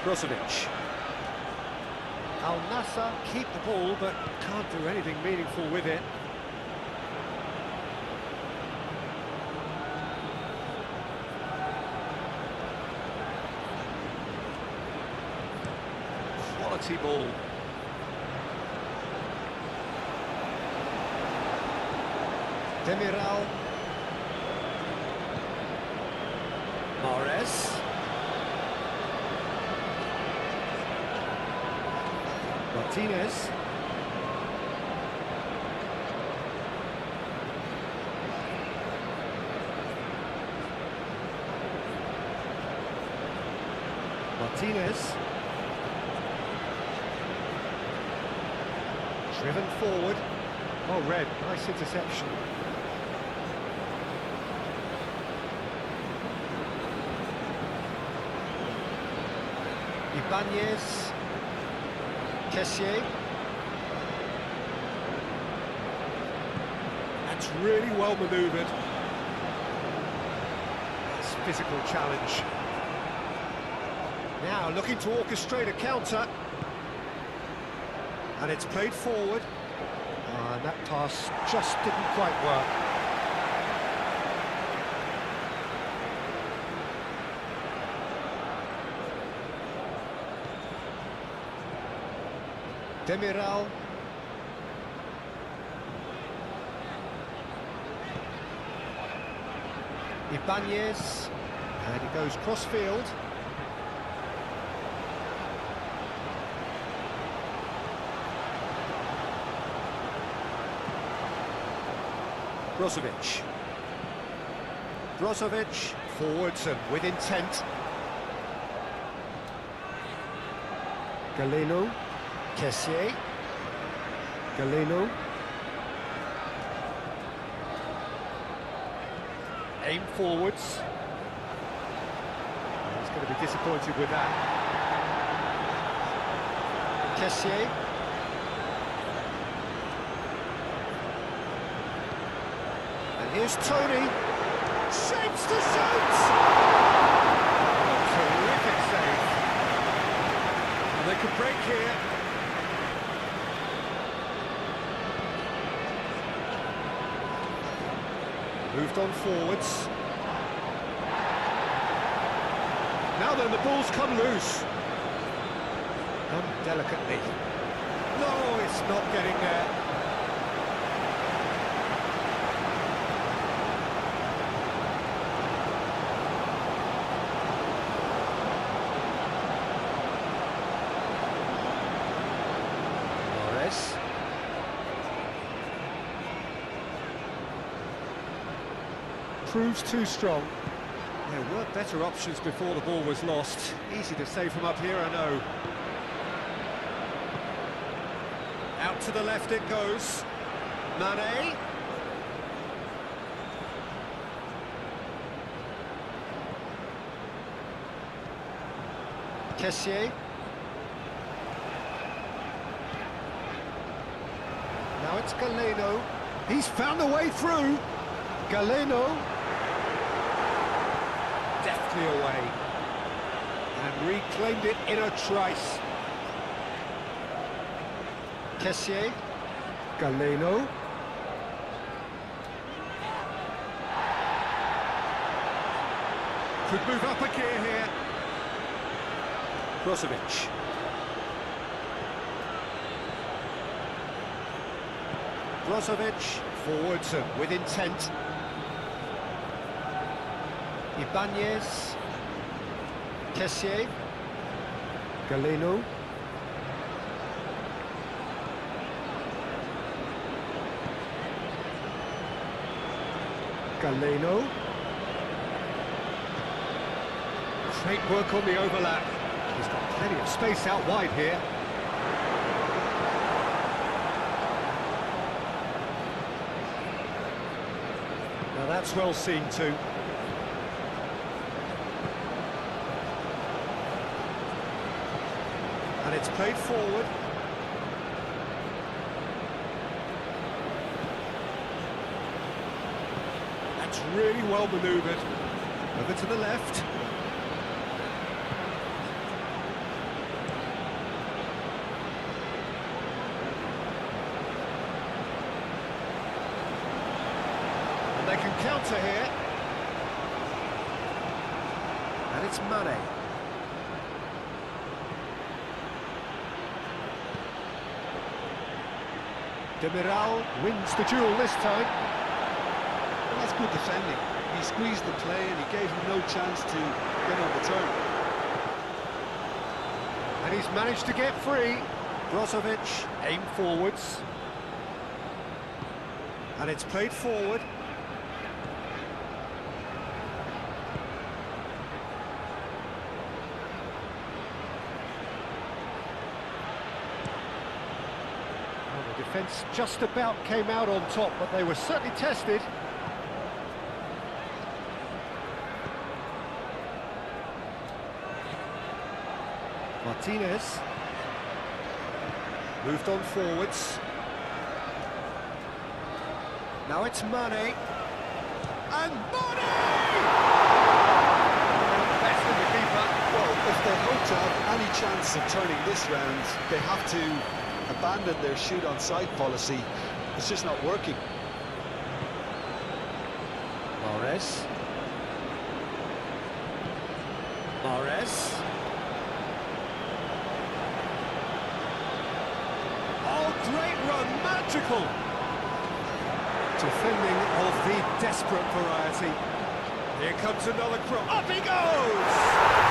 Brozovic. Al Nassr keep the ball, but can't do anything meaningful with it. Quality ball. Demiral. Mahrez. Martinez. Martinez. Driven forward. Oh, Red, nice interception. Ibanez. Kessié. That's really well manoeuvred. That's physical challenge. Now looking to orchestrate a counter. And it's played forward. And that pass just didn't quite work. Demiral. Ibanez. And he goes cross-field. Brozovic. Brozovic forwards and with intent. Galeno. Kessié. Galeno. Aim forwards. He's going to be disappointed with that. Kessié. And here's Tony. Shapes to shoot! Terrific save. And they could break here. Moved on forwards. Now then, the ball's come loose. Come delicately. No, it's not getting there. Proves too strong. There were better options before the ball was lost. Easy to say from up here, I know. Out to the left it goes. Mane. Kessié. Now it's Galeno. He's found a way through. Galeno. Deftly away. And reclaimed it in a trice. Kessié. Galeno. Could move up a gear here. Brozovic. Brozovic, forwards and with intent. Ibanez. Kessié. Galeno. Galeno. Great work on the overlap. He's got plenty of space out wide here. Now that's well seen too. And it's played forward. That's really well manoeuvred. Over to the left. And they can counter here. And it's Mane. Demiral wins the duel this time. Well, that's good defending. He squeezed the play and he gave him no chance to get on the turn. And he's managed to get free. Brozovic, aim forwards. And it's played forward. Defence just about came out on top, but they were certainly tested. Martinez. Moved on forwards. Now it's Mane. And Mane! Best in the keeper. Well, if they hope to have any chance of turning this round, they have to abandon their shoot on sight policy. It's just not working. Mahrez. Mahrez. Oh, great run, magical! Defending of the desperate variety. Here comes another cross. Up he goes!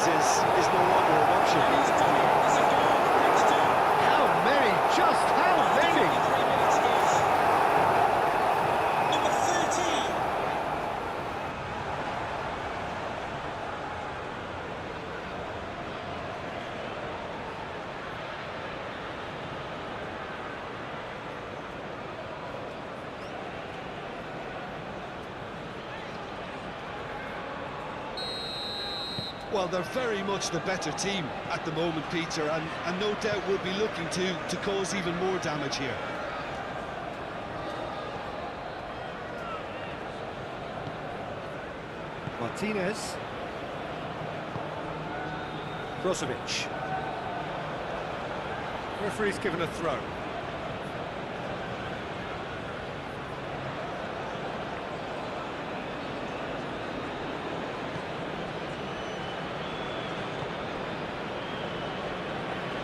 Is no longer an option. He's done it. It's a goal. It's two. How many? Just how many? 3 minutes is number 13. Well, they're very much the better team at the moment, Peter, and no doubt will be looking to cause even more damage here. Martinez. Brozovic. Referee's given a throw.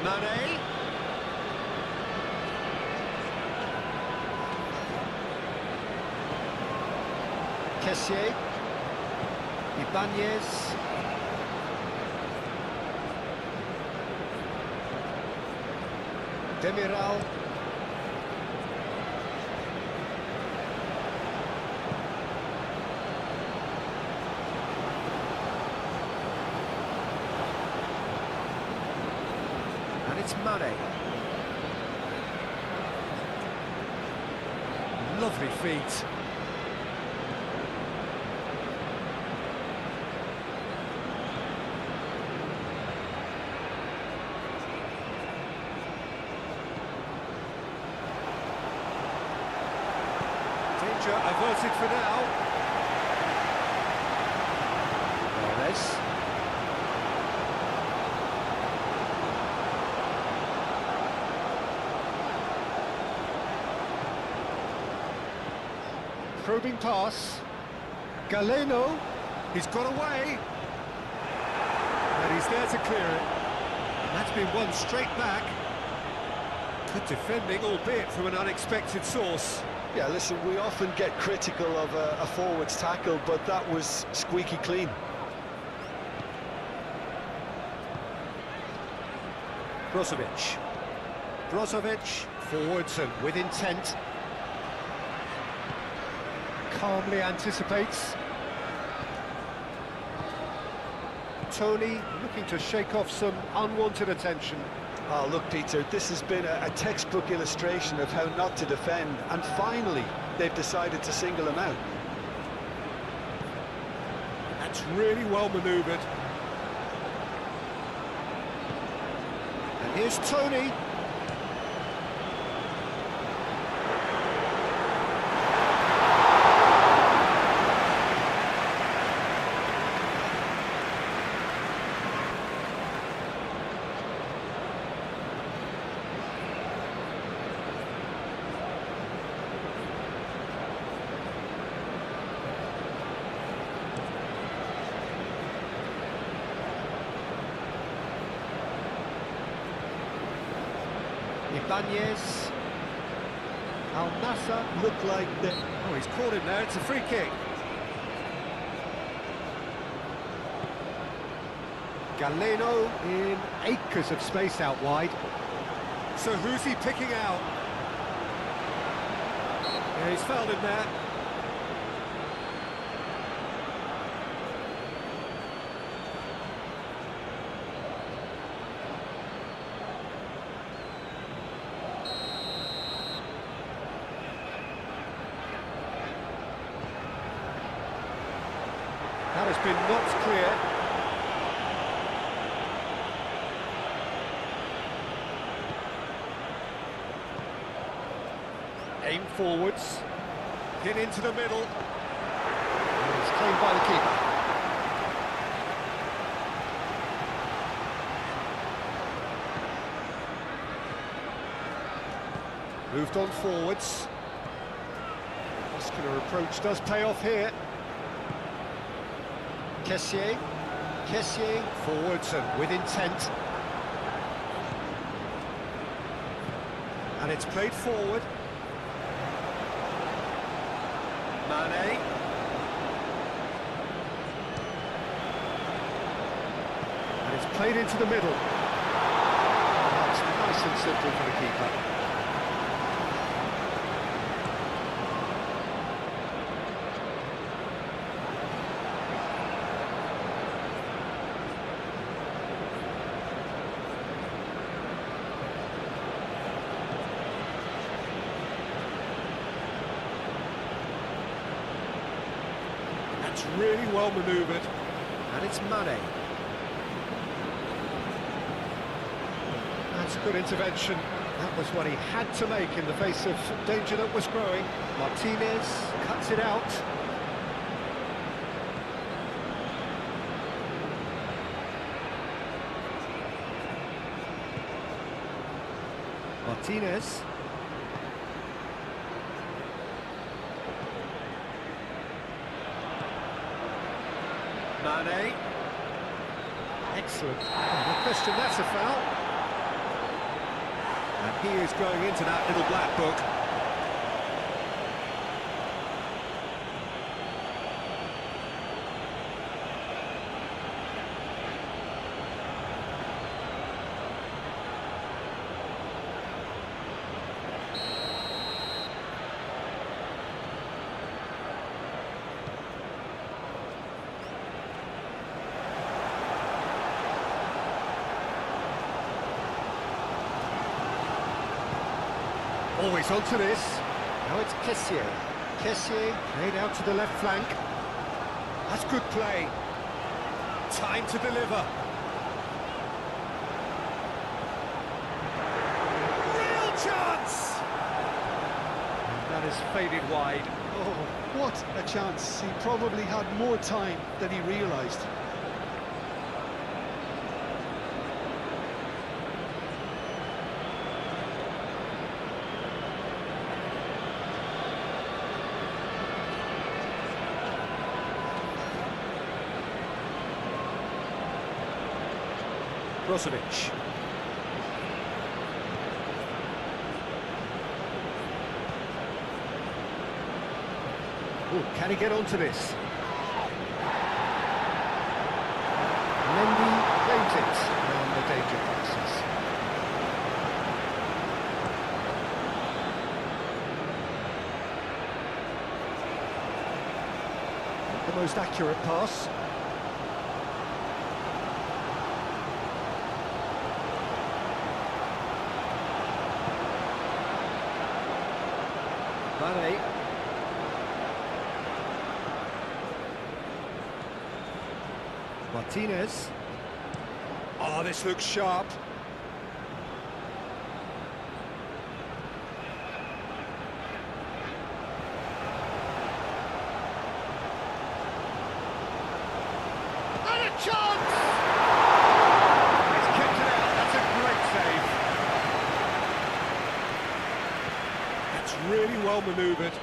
Mane. Kessié. Ibanez. Demiral. And it's Mane. Lovely feet. Danger averted for now. Mahrez. Probing pass. Galeno. He's got away. And he's there to clear it. And that's been won straight back. Good defending, albeit from an unexpected source. Yeah, listen, we often get critical of a forward's tackle, but that was squeaky clean. Brozovic. Brozovic, forwards and with intent. Calmly anticipates. Tony looking to shake off some unwanted attention. Oh, look, Peter, this has been a textbook illustration of how not to defend, and finally they've decided to single him out. That's really well manoeuvred. And here's Tony. Ibanez. Al Nassr Look like the... Oh, he's caught him there. It's a free kick. Galeno in acres of space out wide. So who's he picking out? Yeah, he's fouled him there. That has been knocked clear. Aim forwards. Hit into the middle. And it's claimed by the keeper. Moved on forwards. Muscular approach does pay off here. Kessié forwards and with intent. And it's played forward. Mane. And it's played into the middle. That's nice and simple for the keeper. That's really well manoeuvred. And it's Mane. That's a good intervention. That was what he had to make in the face of danger that was growing. Martinez cuts it out. Martinez. Mane. Excellent. No question, that's a foul. And he is going into that little black book. Always onto this. Now it's Kessié. Kessié played out to the left flank. That's good play. Time to deliver. Real chance! And that is faded wide. Oh, what a chance. He probably had more time than he realised. Brozovic. Oh, can he get onto this? Mendy claims it, and the danger passes. Not the most accurate pass. Mane. Martinez. Oh, this looks sharp. And a chance! He's kicked it out. That's a great save. That's really well manoeuvred.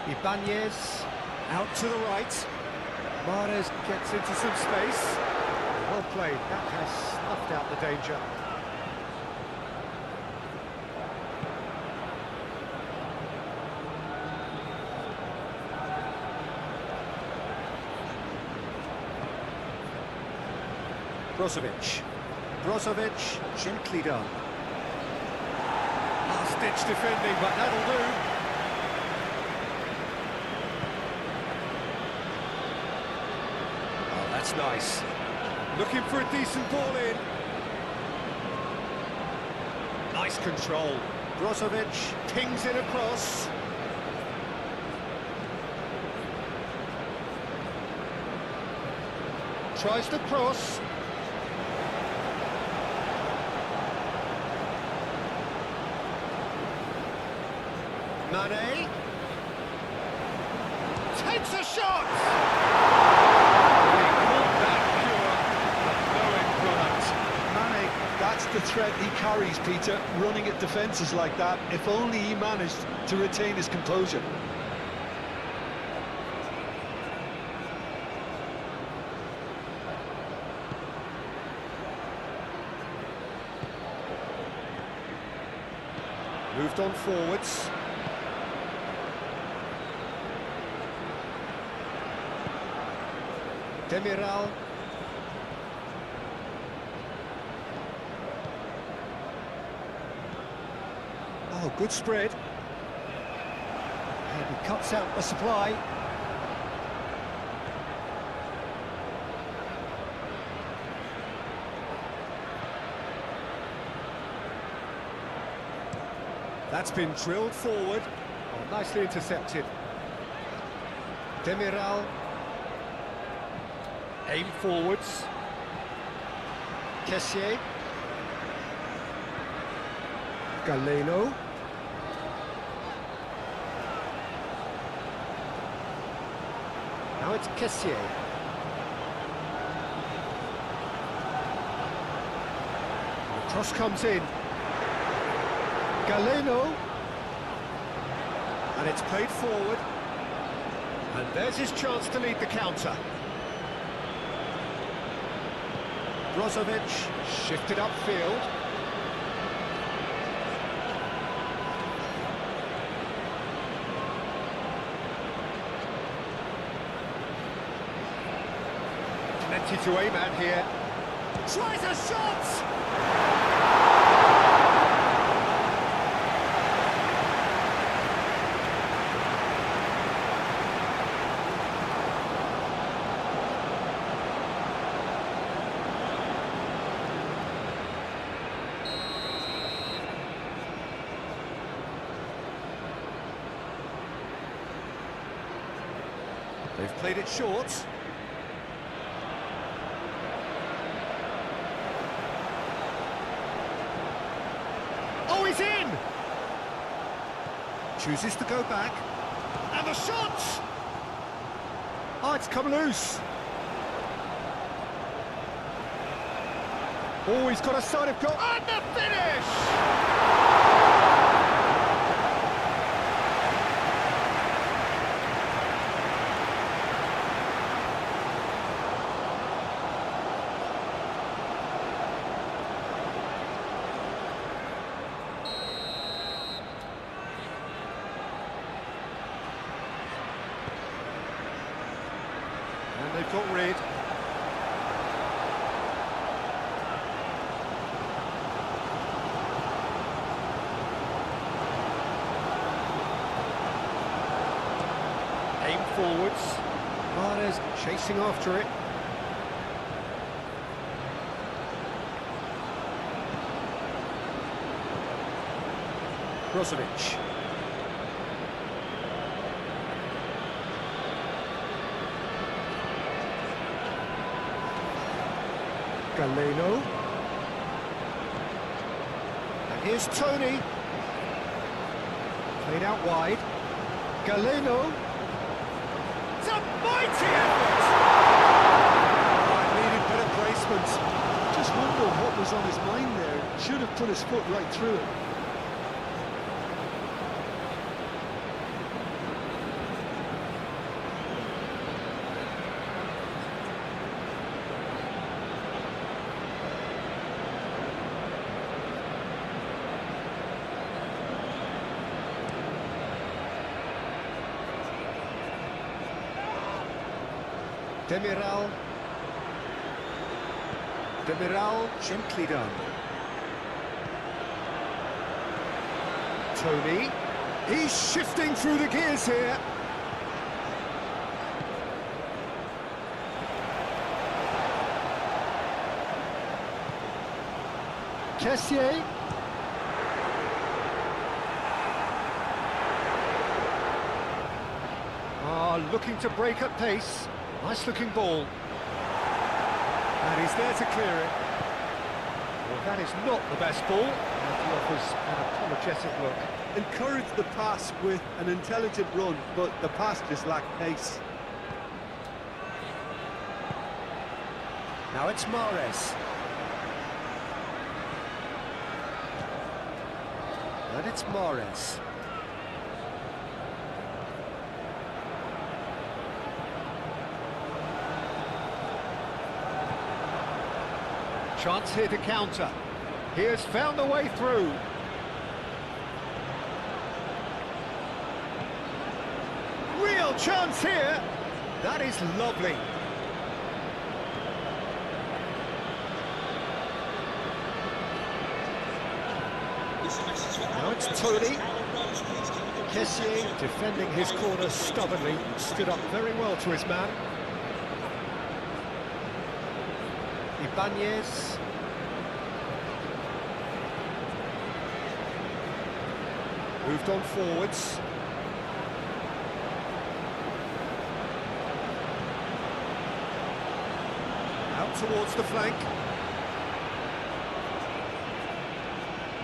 Ibanez out to the right. Mahrez gets into some space. Well played. That has snuffed out the danger. Brozovic. Brozovic, gently done. Last-ditch defending, but that'll do. Oh, that's nice. Looking for a decent ball in. Nice control. Brozovic pings it across. Tries to cross. Mane takes a shot! He caught that pure, no end product. Mane, that's the threat he carries, Peter, running at defences like that. If only he managed to retain his composure. Moved on forwards. Demiral. Oh, good spread. And he cuts out the supply. That's been drilled forward. Oh, nicely intercepted. Demiral. Aim forwards. Kessié. Galeno. Now it's Kessié. The cross comes in. Galeno, and it's played forward, and there's his chance to lead the counter. Brozovic shifted upfield. Plenty to aim at here. Tries a shot! They've played it short. Oh, he's in! Chooses to go back. And the shot! Oh, it's come loose. Oh, he's got a side of goal. And the finish! And they've got rid. Aim forwards. Marez chasing after it. Brozovic. Galeno. And here's Tony. Played out wide. Galeno. It's a mighty effort! Oh, it needed better placement. Just wonder what was on his mind there. Should have put his foot right through it. Demiral. Demiral, gently done. Tony, he's shifting through the gears here. Kessier. Looking to break at pace. Nice looking ball. And he's there to clear it. Well, that is not the best ball. And he offers an apologetic look. Encourage the pass with an intelligent run, but the pass just lacked pace. Now it's Mahrez. And it's Mahrez. Chance here to counter. He has found a way through. Real chance here. That is lovely. Now it's Tony. Kessier defending his corner stubbornly. Stood up very well to his man. Ibanez. Moved on forwards. Out towards the flank.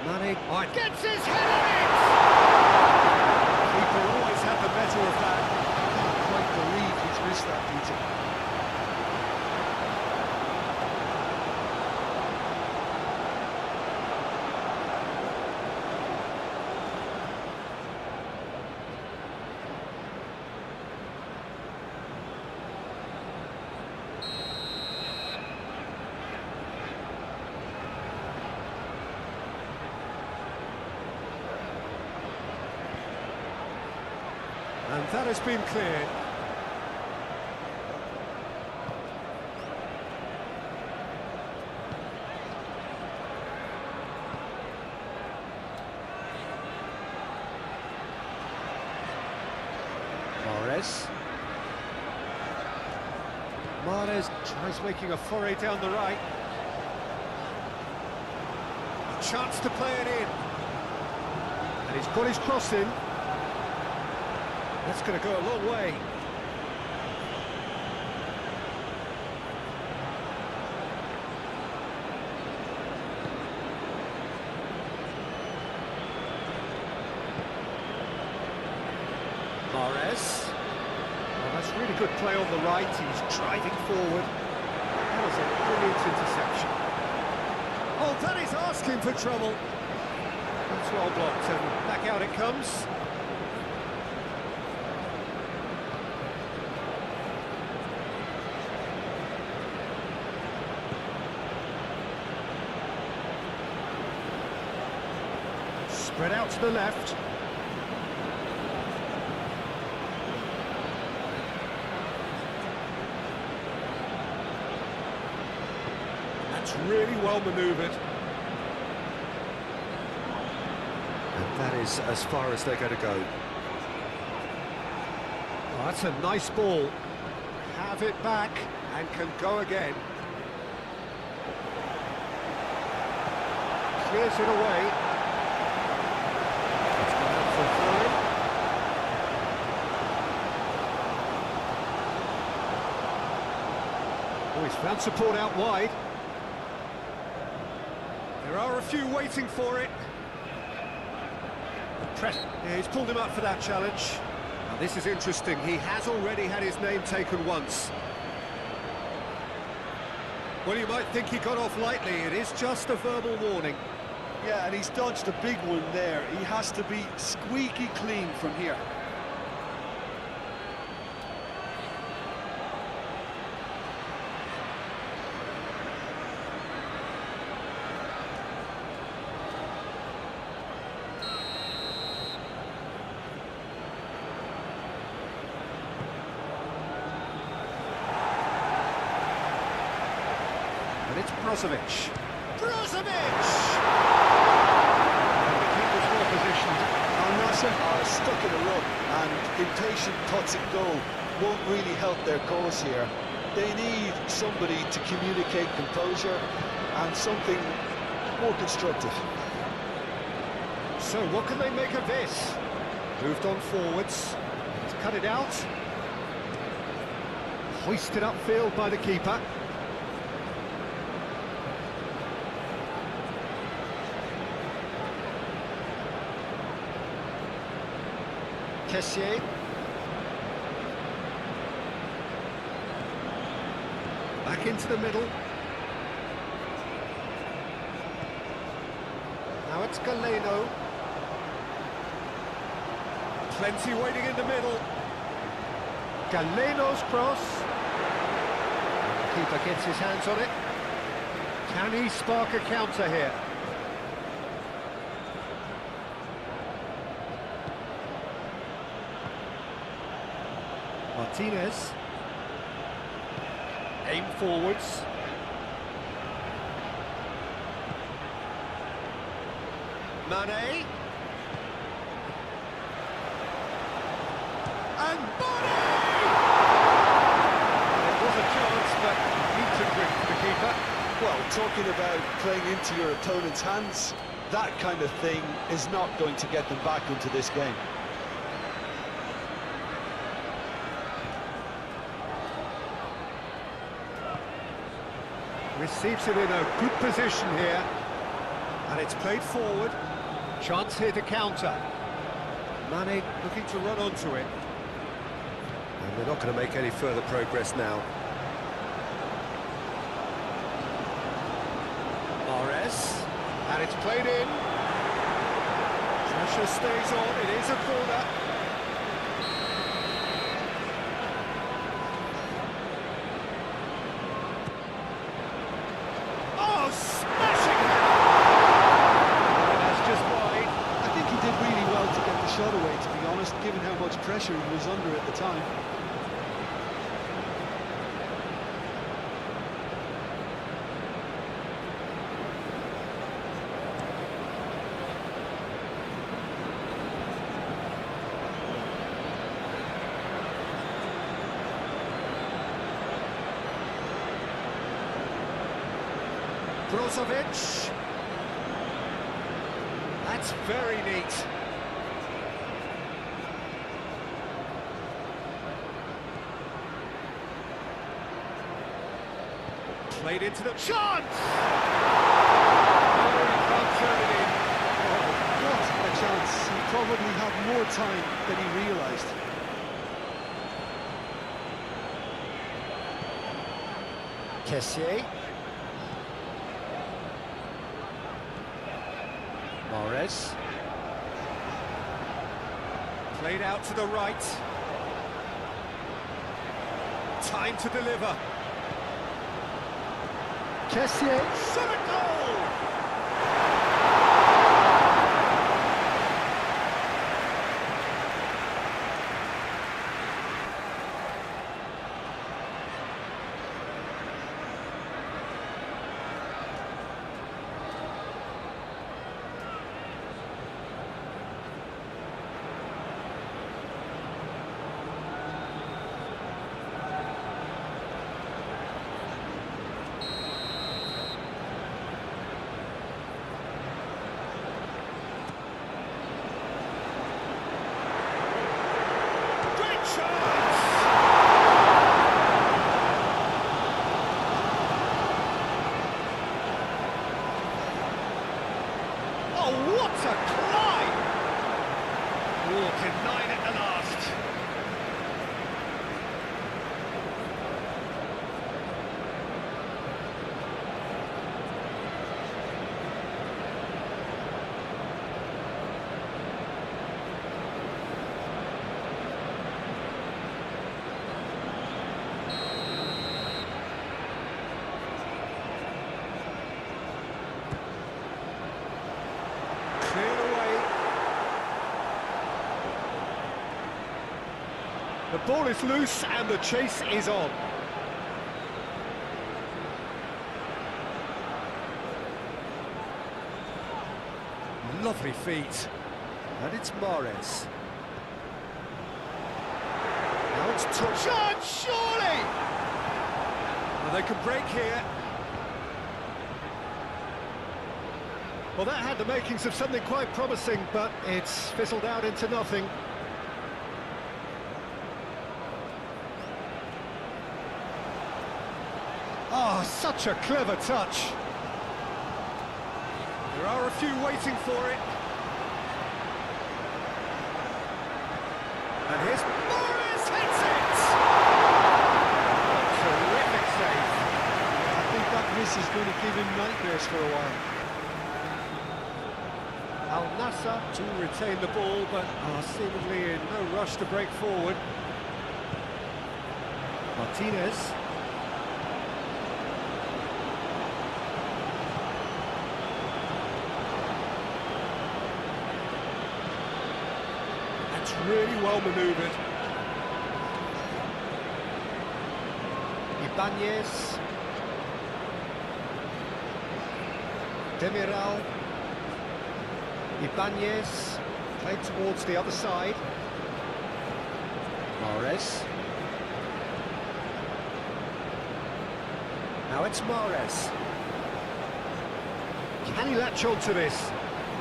Mane gets his head on it! Keeper always had the better of that. I can't quite believe he's missed that, Peter. And that has been cleared. Mahrez tries making a foray down the right. A chance to play it in. And he's got his cross in. That's going to go a long way. Mahrez. Well, that's really good play on the right. He's driving forward. That was a brilliant interception. Oh, that is asking for trouble. That's well blocked, and back out it comes. Spread out to the left. That's really well manoeuvred. And that is as far as they're going to go. Oh, that's a nice ball. Have it back and can go again. Clears it away. Oh, he's found support out wide. There are a few waiting for it. Press. Yeah, he's pulled him up for that challenge. Now, this is interesting. He has already had his name taken once. Well, you might think he got off lightly. It is just a verbal warning. Yeah, and he's dodged a big one there. He has to be squeaky clean from here. And it's Brozovic. Brozovic! And the keeper's well positioned. Al Nassr are stuck in a rut, and impatient touch and goal won't really help their cause here. They need somebody to communicate composure and something more constructive. So what can they make of this? Moved on forwards. He's cut it out. Hoisted upfield by the keeper. Kessié. Back into the middle. Now it's Galeno. Plenty waiting in the middle. Galeno's cross. Keeper gets his hands on it. Can he spark a counter here? Martinez. Aim forwards. Mane. And Mane! It was a chance, but neat and quick for the keeper. Well, talking about playing into your opponent's hands, that kind of thing is not going to get them back into this game. Receives it in a good position here. And it's played forward. Chance here to counter. Mane looking to run onto it. And they're not going to make any further progress now. Mahrez. And it's played in. Pressure stays on. It is a corner. Oh, smashing it! That's just wide. I think he did really well to get the shot away, to be honest, given how much pressure he was under at the time. Brozovic. That's very neat. Played into the chance! Oh, he can't turn it in. What a chance. He probably had more time than he realised. Kessié. Mahrez. Played out to the right. Time to deliver. Kessié. Shot a goal! Oh, what a climb! Oh, denied at the last. Cleared away. The ball is loose and the chase is on. lovely feet. And it's Mahrez. Now it's Chance, surely! Well, they can break here. Well, that had the makings of something quite promising, but it's fizzled out into nothing. Oh, such a clever touch. There are a few waiting for it. And here's Mahrez, hits it! Terrific save. I think that miss is going to give him nightmares for a while. Al Nassr to retain the ball, but are seemingly in no rush to break forward. Martinez. That's really well manoeuvred. Ibanez. Demiral. Ibanez, played towards the other side. Mahrez. Now it's Mahrez. Can he latch on to this?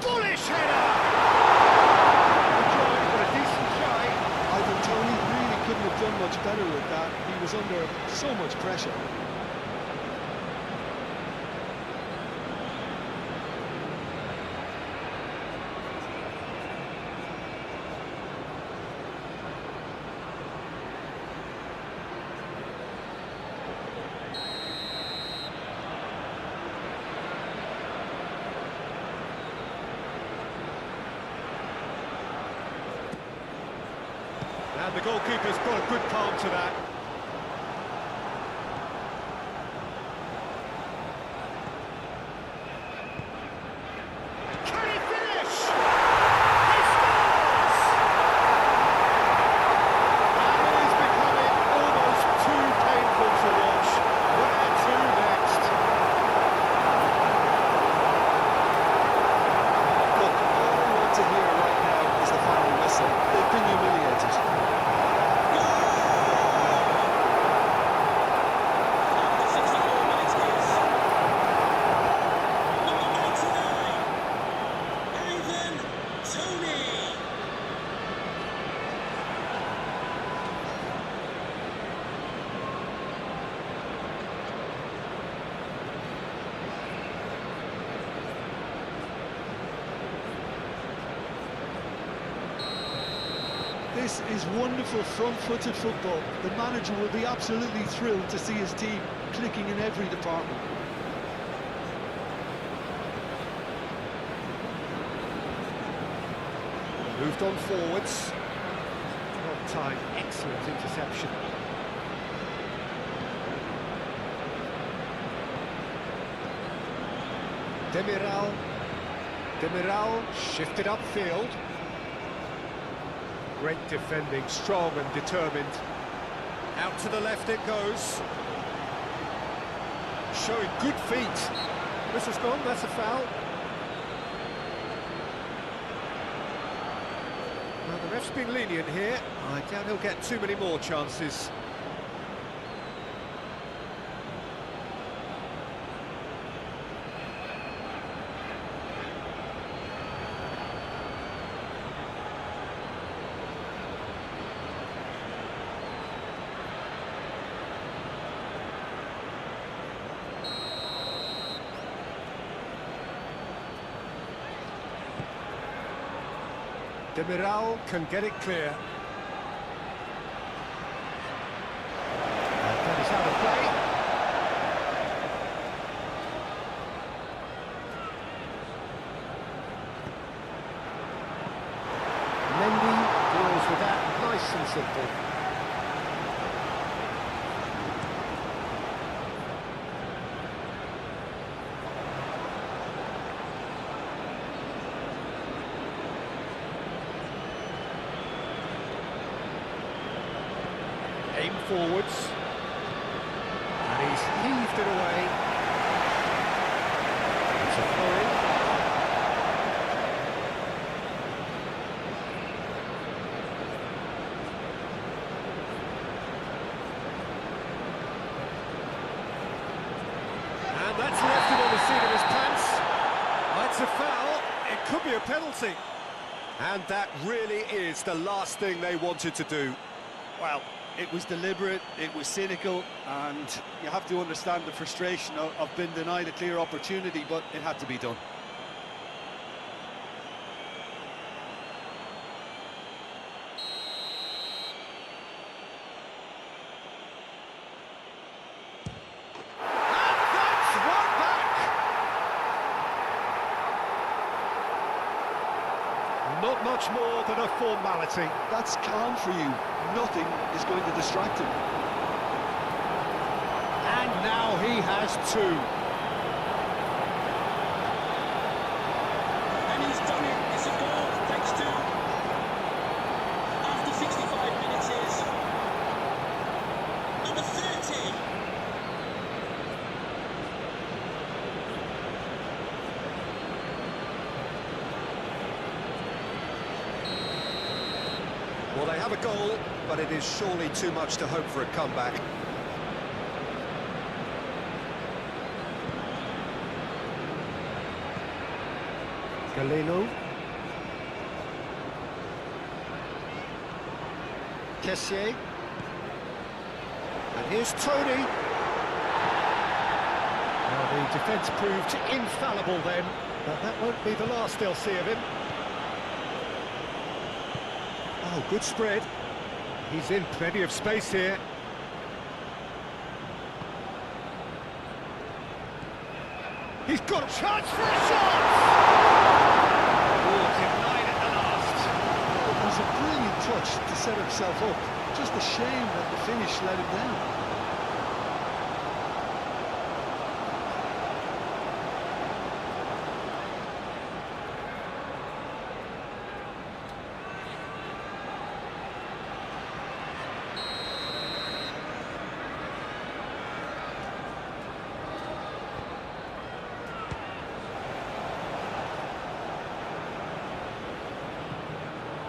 Bullish header! Enjoyed, but a decent try. I think Tony really couldn't have done much better with that. He was under so much pressure. And the goalkeeper's put a good palm to that. Can he finish? He scores! And it is becoming almost too painful to watch. Where to next? Look, all I want to hear right now is the final whistle. They've been humiliated. This is wonderful front-footed football. The manager will be absolutely thrilled to see his team clicking in every department. Moved on forwards. Well timed, excellent interception. Demiral. Demiral shifted upfield. Great defending, strong and determined. Out to the left it goes. Showing good feet. This has gone, that's a foul. Well, the ref's been lenient here. I doubt he'll get too many more chances. Demiral can get it clear. And that is out of play. Mendy deals with that nice and simple. Aim forwards, and he's heaved it away. It's a throw-in. That's left him on the seat of his pants. That's a foul. It could be a penalty. And that really is the last thing they wanted to do. Well, it was deliberate, it was cynical, and you have to understand the frustration of being denied a clear opportunity, but it had to be done. Not much more than a formality. That's calm for you. Nothing is going to distract him. And now he has two. And he's done it. It's a goal, thanks to... After 65 minutes is... number 30. Well, they have a goal, but it is surely too much to hope for a comeback. Galeno. Kessié. And here's Tony. Well, the defence proved infallible then, but that won't be the last they'll see of him. Oh, good spread. He's in plenty of space here. He's got a chance for a shot! Oh, denied at the last. It was a brilliant touch to set himself up. Just a shame that the finish let him down.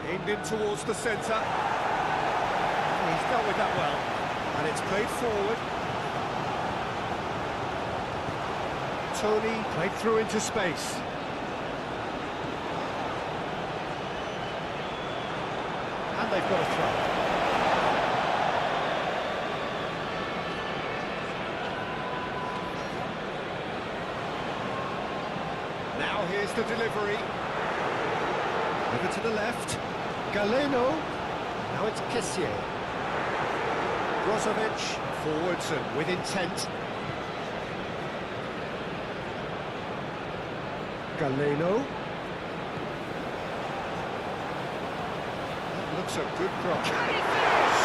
Aimed in towards the centre. He's dealt with that well. And it's played forward. Tony played through into space. And they've got a throw. Now here's the delivery. Over to the left. Galeno. Now it's Kessié. Brozovic forwards and with intent. Galeno. That looks a good cross. Can he finish?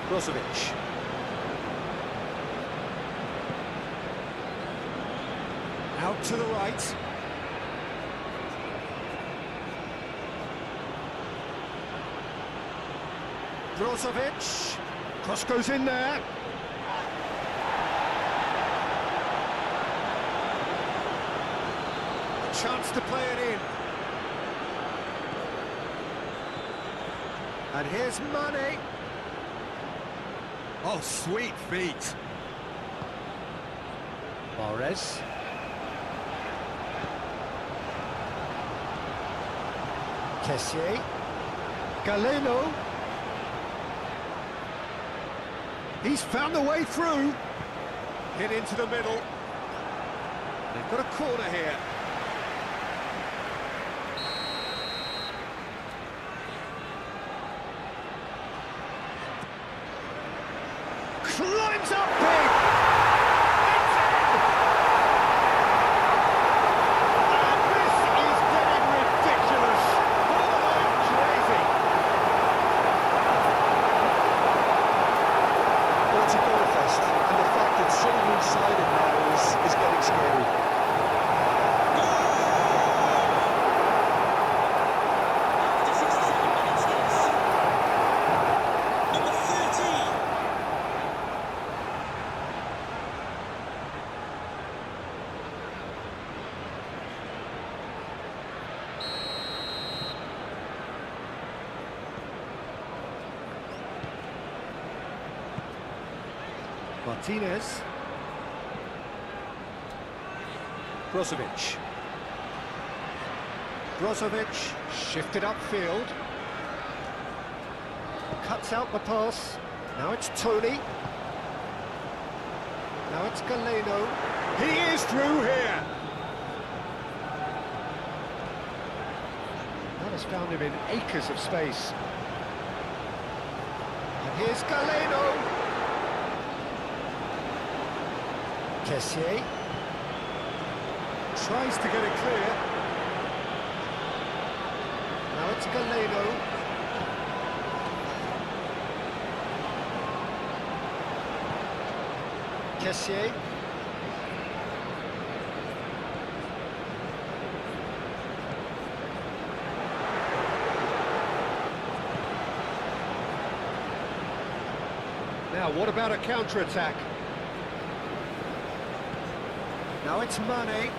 Brozovic. Out to the right. Brozovic. Cross goes in there. A chance to play it in. And here's Mane. Oh, sweet feet. Mahrez. Kessié. Galeno. He's found a way through. Hit into the middle. They've got a corner here. Climbs up big. Martinez. Brozovic. Brozovic shifted upfield. Cuts out the pass. Now it's Tony. Now it's Galeno. He is through here. That has found him in acres of space. And here's Galeno. Kessié tries to get it clear. Now it's Galeno. Kessié. Now, what about a counter-attack? Now it's Mane.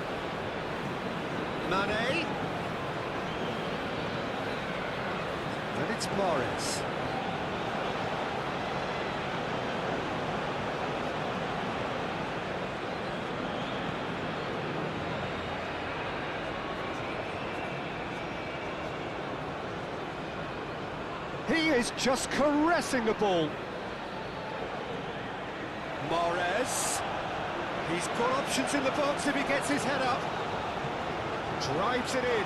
Mane. And it's Morris. He is just caressing the ball. Morris. He's got options in the box if he gets his head up. Drives it in.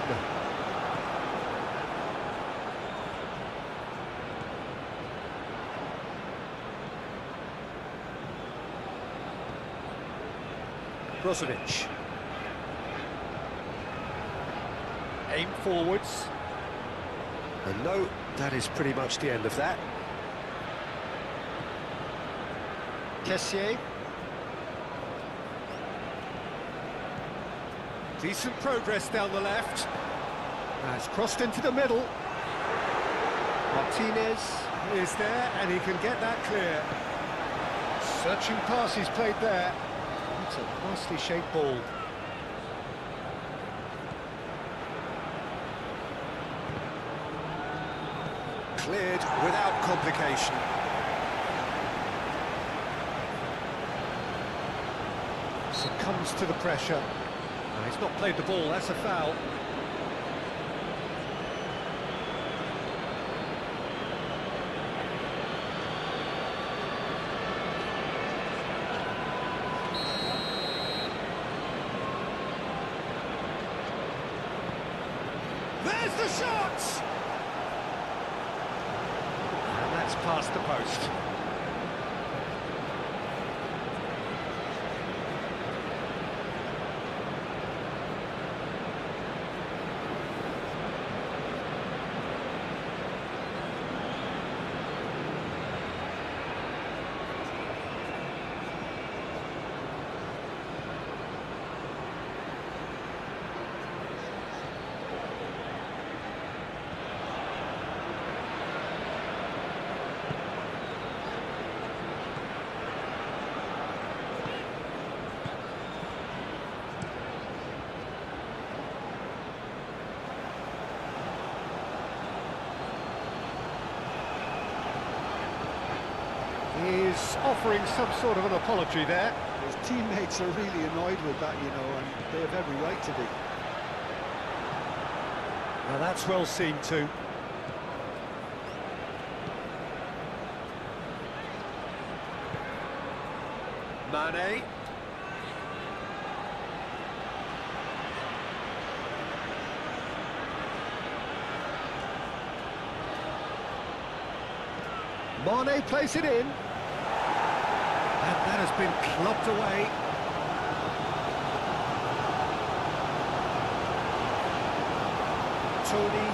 Brozovic. Aim forwards. And no, that is pretty much the end of that. Kessié. Decent progress down the left. Has crossed into the middle. Martinez is there and he can get that clear. Searching pass he's played there. It's a nicely shaped ball. Cleared without complication. Succumbs to the pressure. No, he's not played the ball, that's a foul. There's the shot! And that's past the post. He's offering some sort of an apology there. His teammates are really annoyed with that, you know, and they have every right to be. Now that's well seen too. Mane. Mane plays it in. And that has been clubbed away. Tony.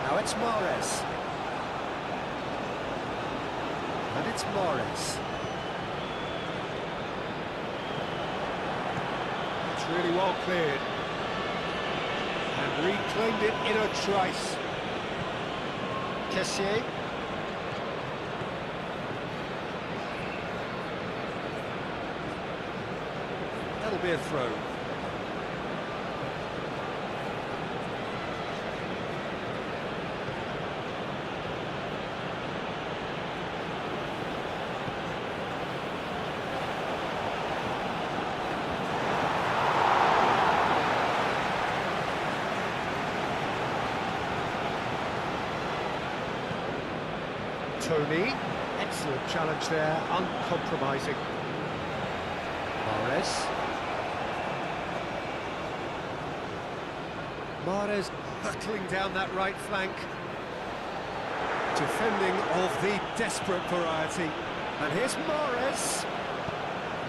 Now it's Morris. And it's Morris. It's really well cleared. And reclaimed it in a trice. Kessié. That'll be a throw. Tony, excellent challenge there, uncompromising. Mahrez hurtling down that right flank. Defending of the desperate variety. And here's Mahrez.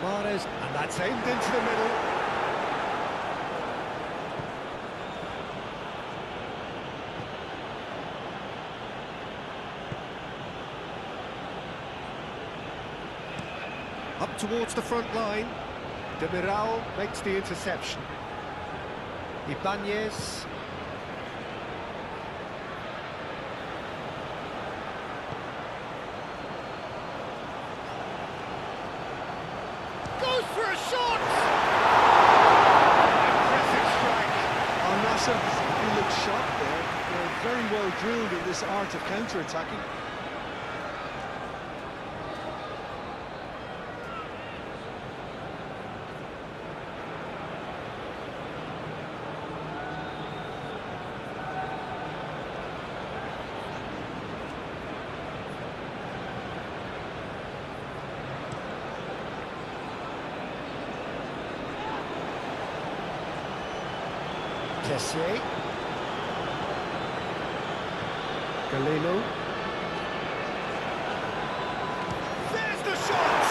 And that's aimed into the middle. Up towards the front line. Demiral makes the interception. Ibanez. Goes for a shot! Impressive strike. Oh, Nassr, he looked shocked there. They're very well drilled in this art of counter-attacking. Kessié. Galeno. There's the shot!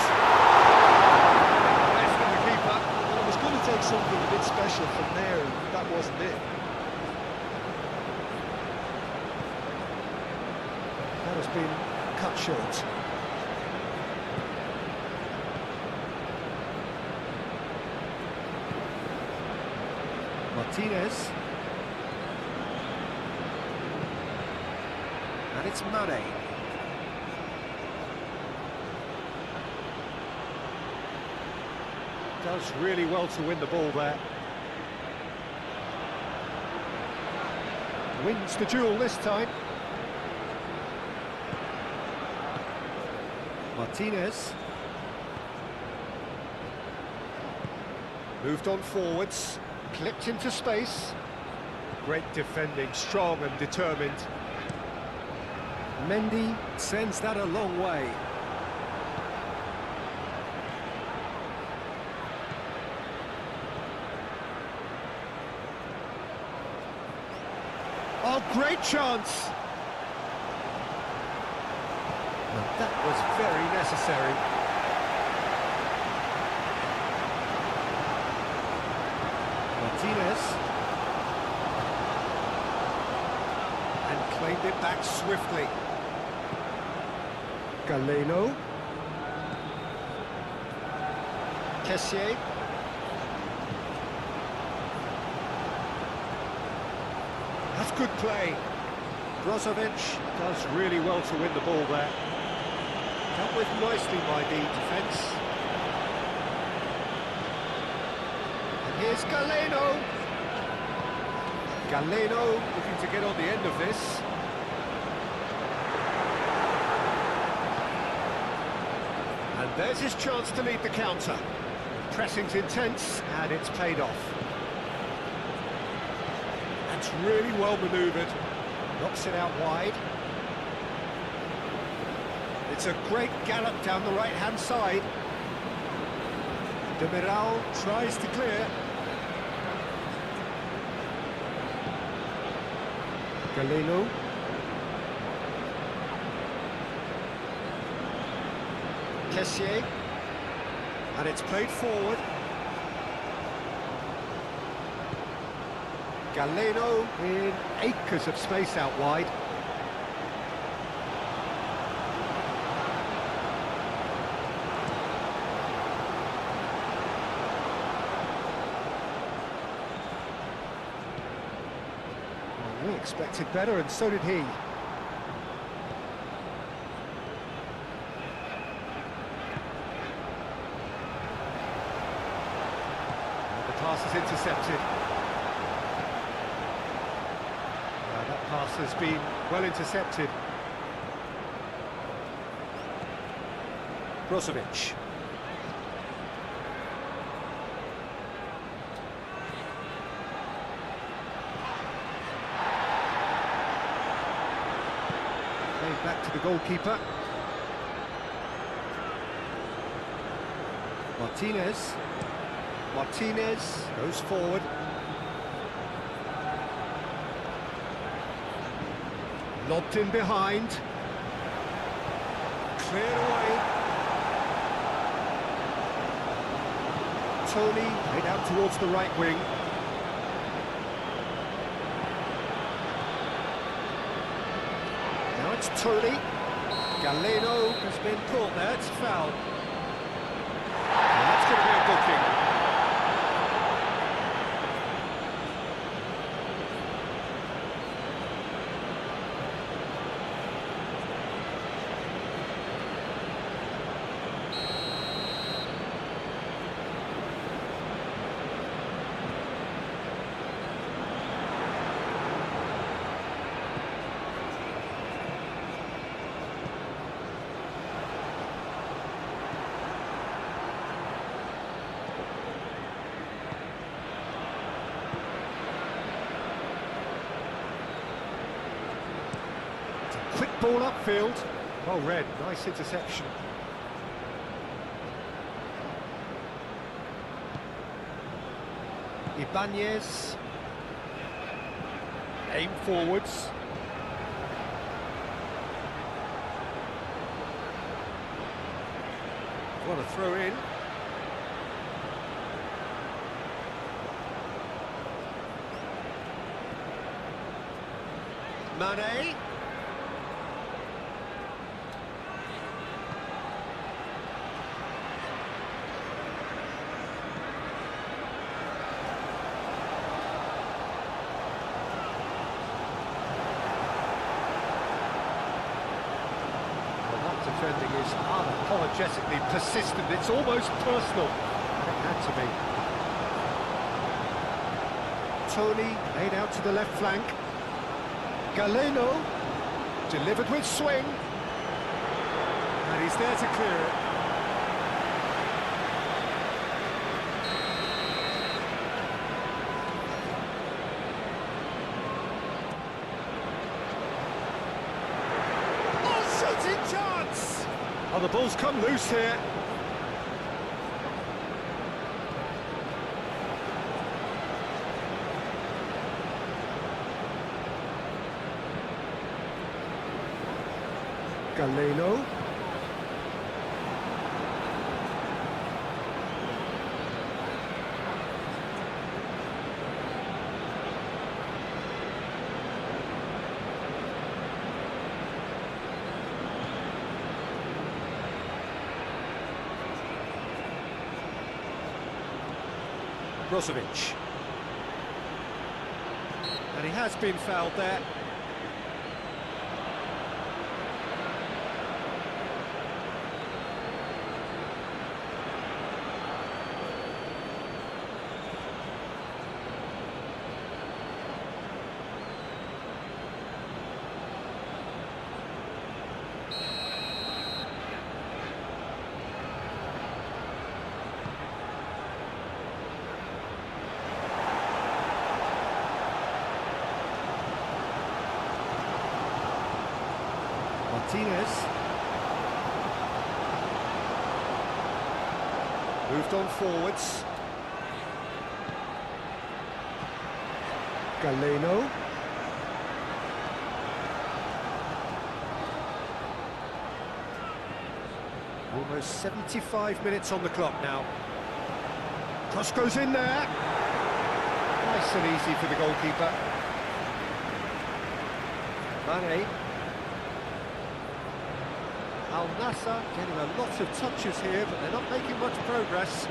Less than the keeper. Well, it was going to take something a bit special from there, and that wasn't it. That has been cut short. Martinez. And it's Mane. Does really well to win the ball there. Wins the duel this time. Martinez. Moved on forwards. Clipped into space. Great defending, strong and determined. Mendy sends that a long way. Oh, great chance! Well, that was very necessary. Martinez. And claimed it back swiftly. Galeno. Kessié. That's good play. Brozovic does really well to win the ball there. Dealt with nicely by the defence. Here's Galeno. Galeno looking to get on the end of this. And there's his chance to lead the counter. Pressing's intense, and it's paid off. That's really well manoeuvred. Knocks it out wide. It's a great gallop down the right-hand side. Demiral tries to clear. Galeno. Kessié. And it's played forward. Galeno in acres of space out wide. Well, we expected better, and so did he. And the pass is intercepted. That pass has been well intercepted. Brozovic. Played back to the goalkeeper. Martinez goes forward. Lobbed in behind. Cleared away. Tony played out towards the right wing. Now it's Tony. Galeno has been caught there, it's a foul. And that's going to be a booking. Quick ball upfield. Well read, nice interception. Ibanez. Aim forwards. Want to throw in. Mane. Defending is unapologetically persistent, it's almost personal. It had to be. Tony laid out to the left flank. Galeno delivered with swing. And he's there to clear it. Chance! Oh, the ball's come loose here. Galeno. Brozovic. And he has been fouled there. Martinez. Moved on forwards. Galeno. Almost 75 minutes on the clock now. Cross goes in there. Nice and easy for the goalkeeper. Mane. Al Nassr getting a lot of touches here, but they're not making much progress.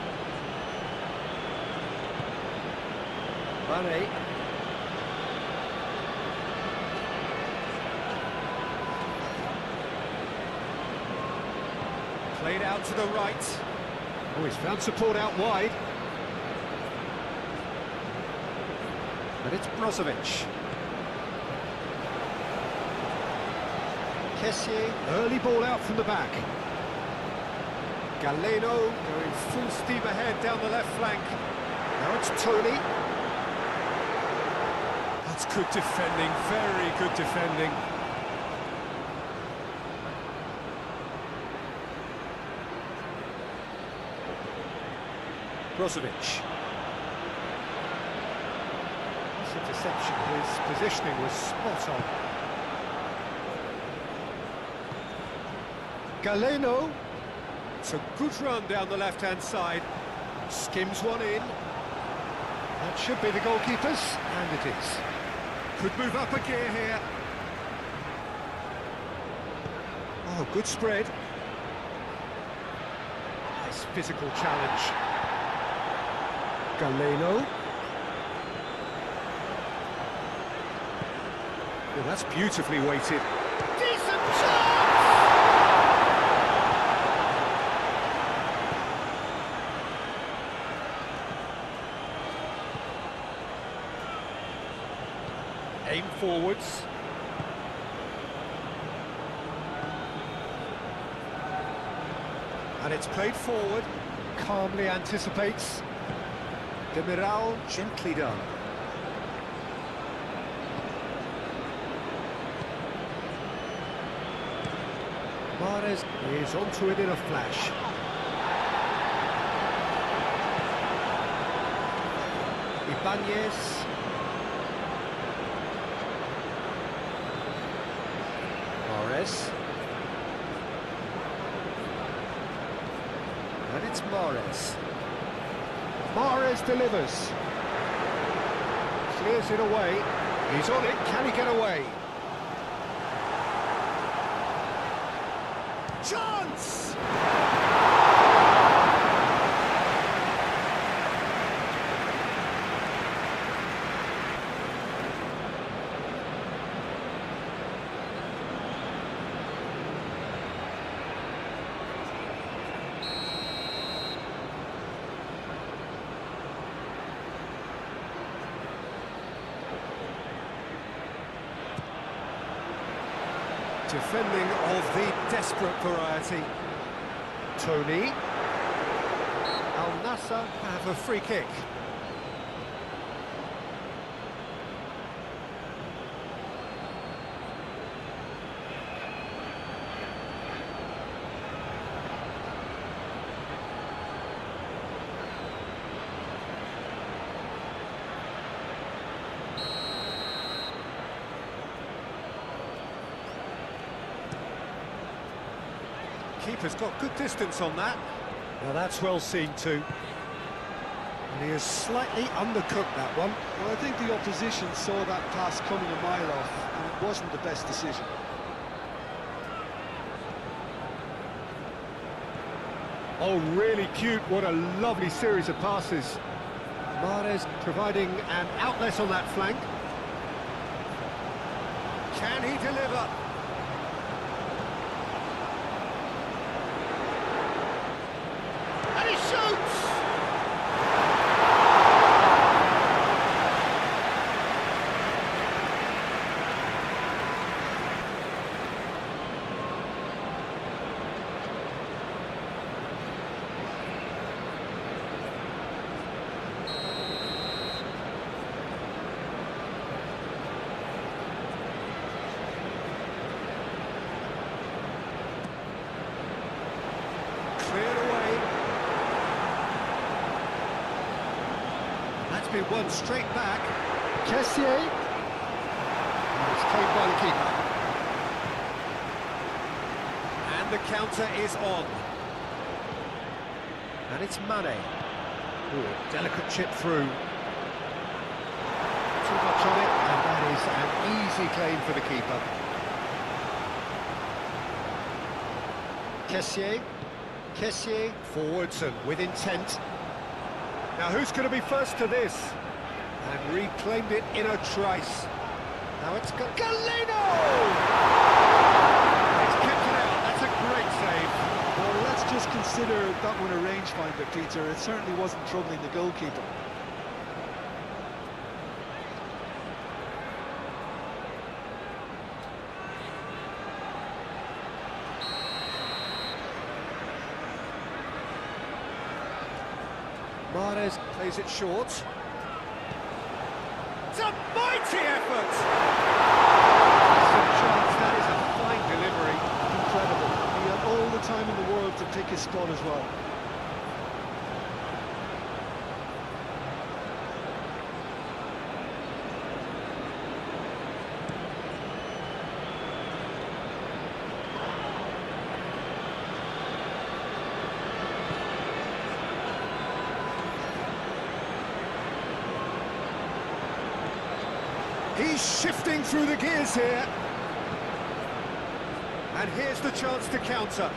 Mane. Played out to the right. Oh, he's found support out wide. But it's Brozovic. Kessié, early ball out from the back. Galeno going full steam ahead down the left flank. Now it's Tony. That's good defending, very good defending. Brozovic. This interception, his positioning was spot on. Galeno. It's a good run down the left-hand side. Skims one in. That should be the goalkeeper's, and it is. Could move up a gear here. Oh, good spread. Nice physical challenge. Galeno. Well, that's beautifully weighted. Decent chance! Aim forwards. And it's played forward. Calmly anticipates. Demiral, gently done. Mahrez is onto it in a flash. Ibanez. Mahrez. And it's Mahrez. Mahrez delivers. Clears it away. He's on it. Can he get away? Chance! Defending of the desperate variety. Tony. Al Nassr have a free kick. Keeper's got good distance on that. Now that's well seen too. And he has slightly undercooked that one. Well, I think the opposition saw that pass coming a mile off, and it wasn't the best decision. Oh, really cute. What a lovely series of passes. Mahrez providing an outlet on that flank. Can he deliver? And he shoots! Cleared away. That's been won straight back. Kessié. And it's claimed by the keeper. And the counter is on. And it's Mane. Ooh, delicate chip through. Too much on it, and that is an easy claim for the keeper. Kessié forwards and with intent. Now who's going to be first to this? And reclaimed it in a trice. Now it's Galeno! He's kept it out. That's a great save. Well, let's just consider that one a rangefinder, Peter. It certainly wasn't troubling the goalkeeper. Mahrez plays it short. It's a mighty effort! Some chance, that is a fine delivery. Incredible. He had all the time in the world to pick his spot as well. He's shifting through the gears here. And here's the chance to counter.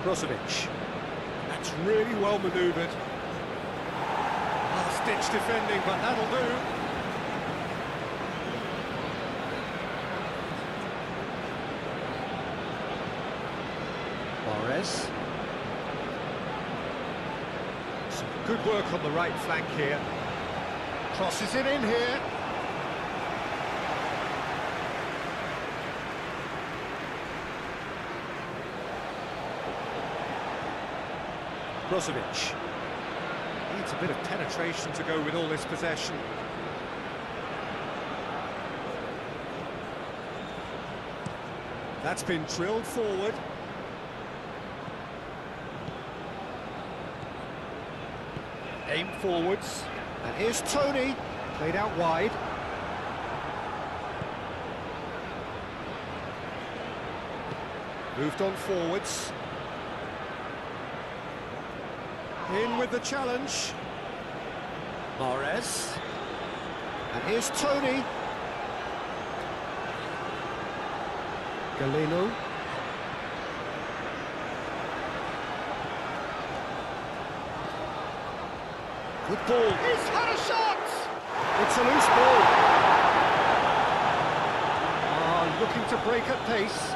Brozovic. That's really well manoeuvred. Last-ditch defending, but that'll do. Mahrez. Some good work on the right flank here. Crosses it in here. Brozovic. Needs a bit of penetration to go with all this possession. That's been drilled forward. Aim forwards. And here's Tony, played out wide. Moved on forwards. In with the challenge. Mahrez. And here's Tony. Galeno. Good ball. He's had a shot! It's a loose ball. Looking to break at pace.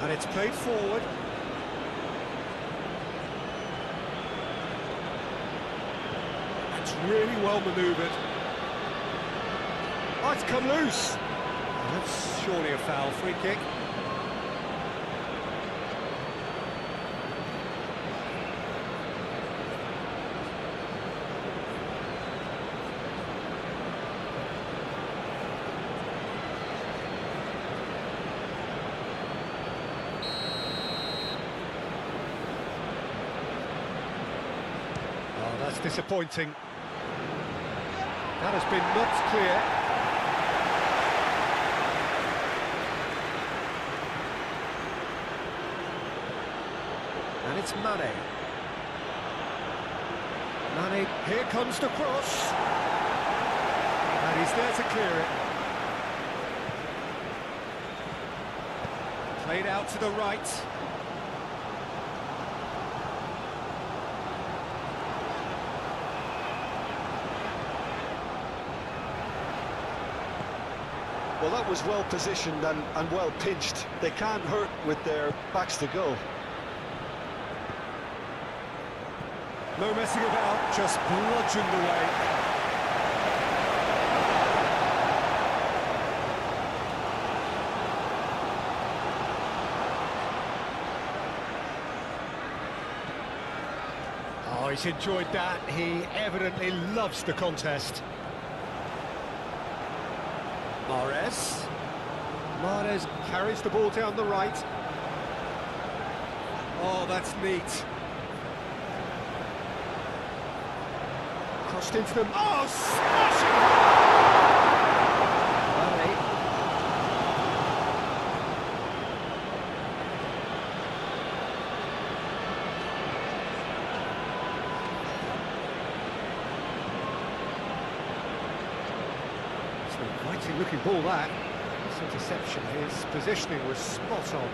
And it's played forward. That's really well manoeuvred. Oh, it's come loose. That's surely a foul. Free kick. Oh, that's disappointing. That has been knocked clear. And it's Mane. Mane, here comes the cross. And he's there to clear it. Played out to the right. Well, that was well positioned and well pinched. They can't hurt with their backs to goal. No messing about, just bludgeoned away. Oh, he's enjoyed that. He evidently loves the contest. Mahrez. Mahrez carries the ball down the right. Oh, that's neat. Crossed into them. Oh, smashing! Ahli. It's an inviting looking ball, that. This interception, his positioning was spot on.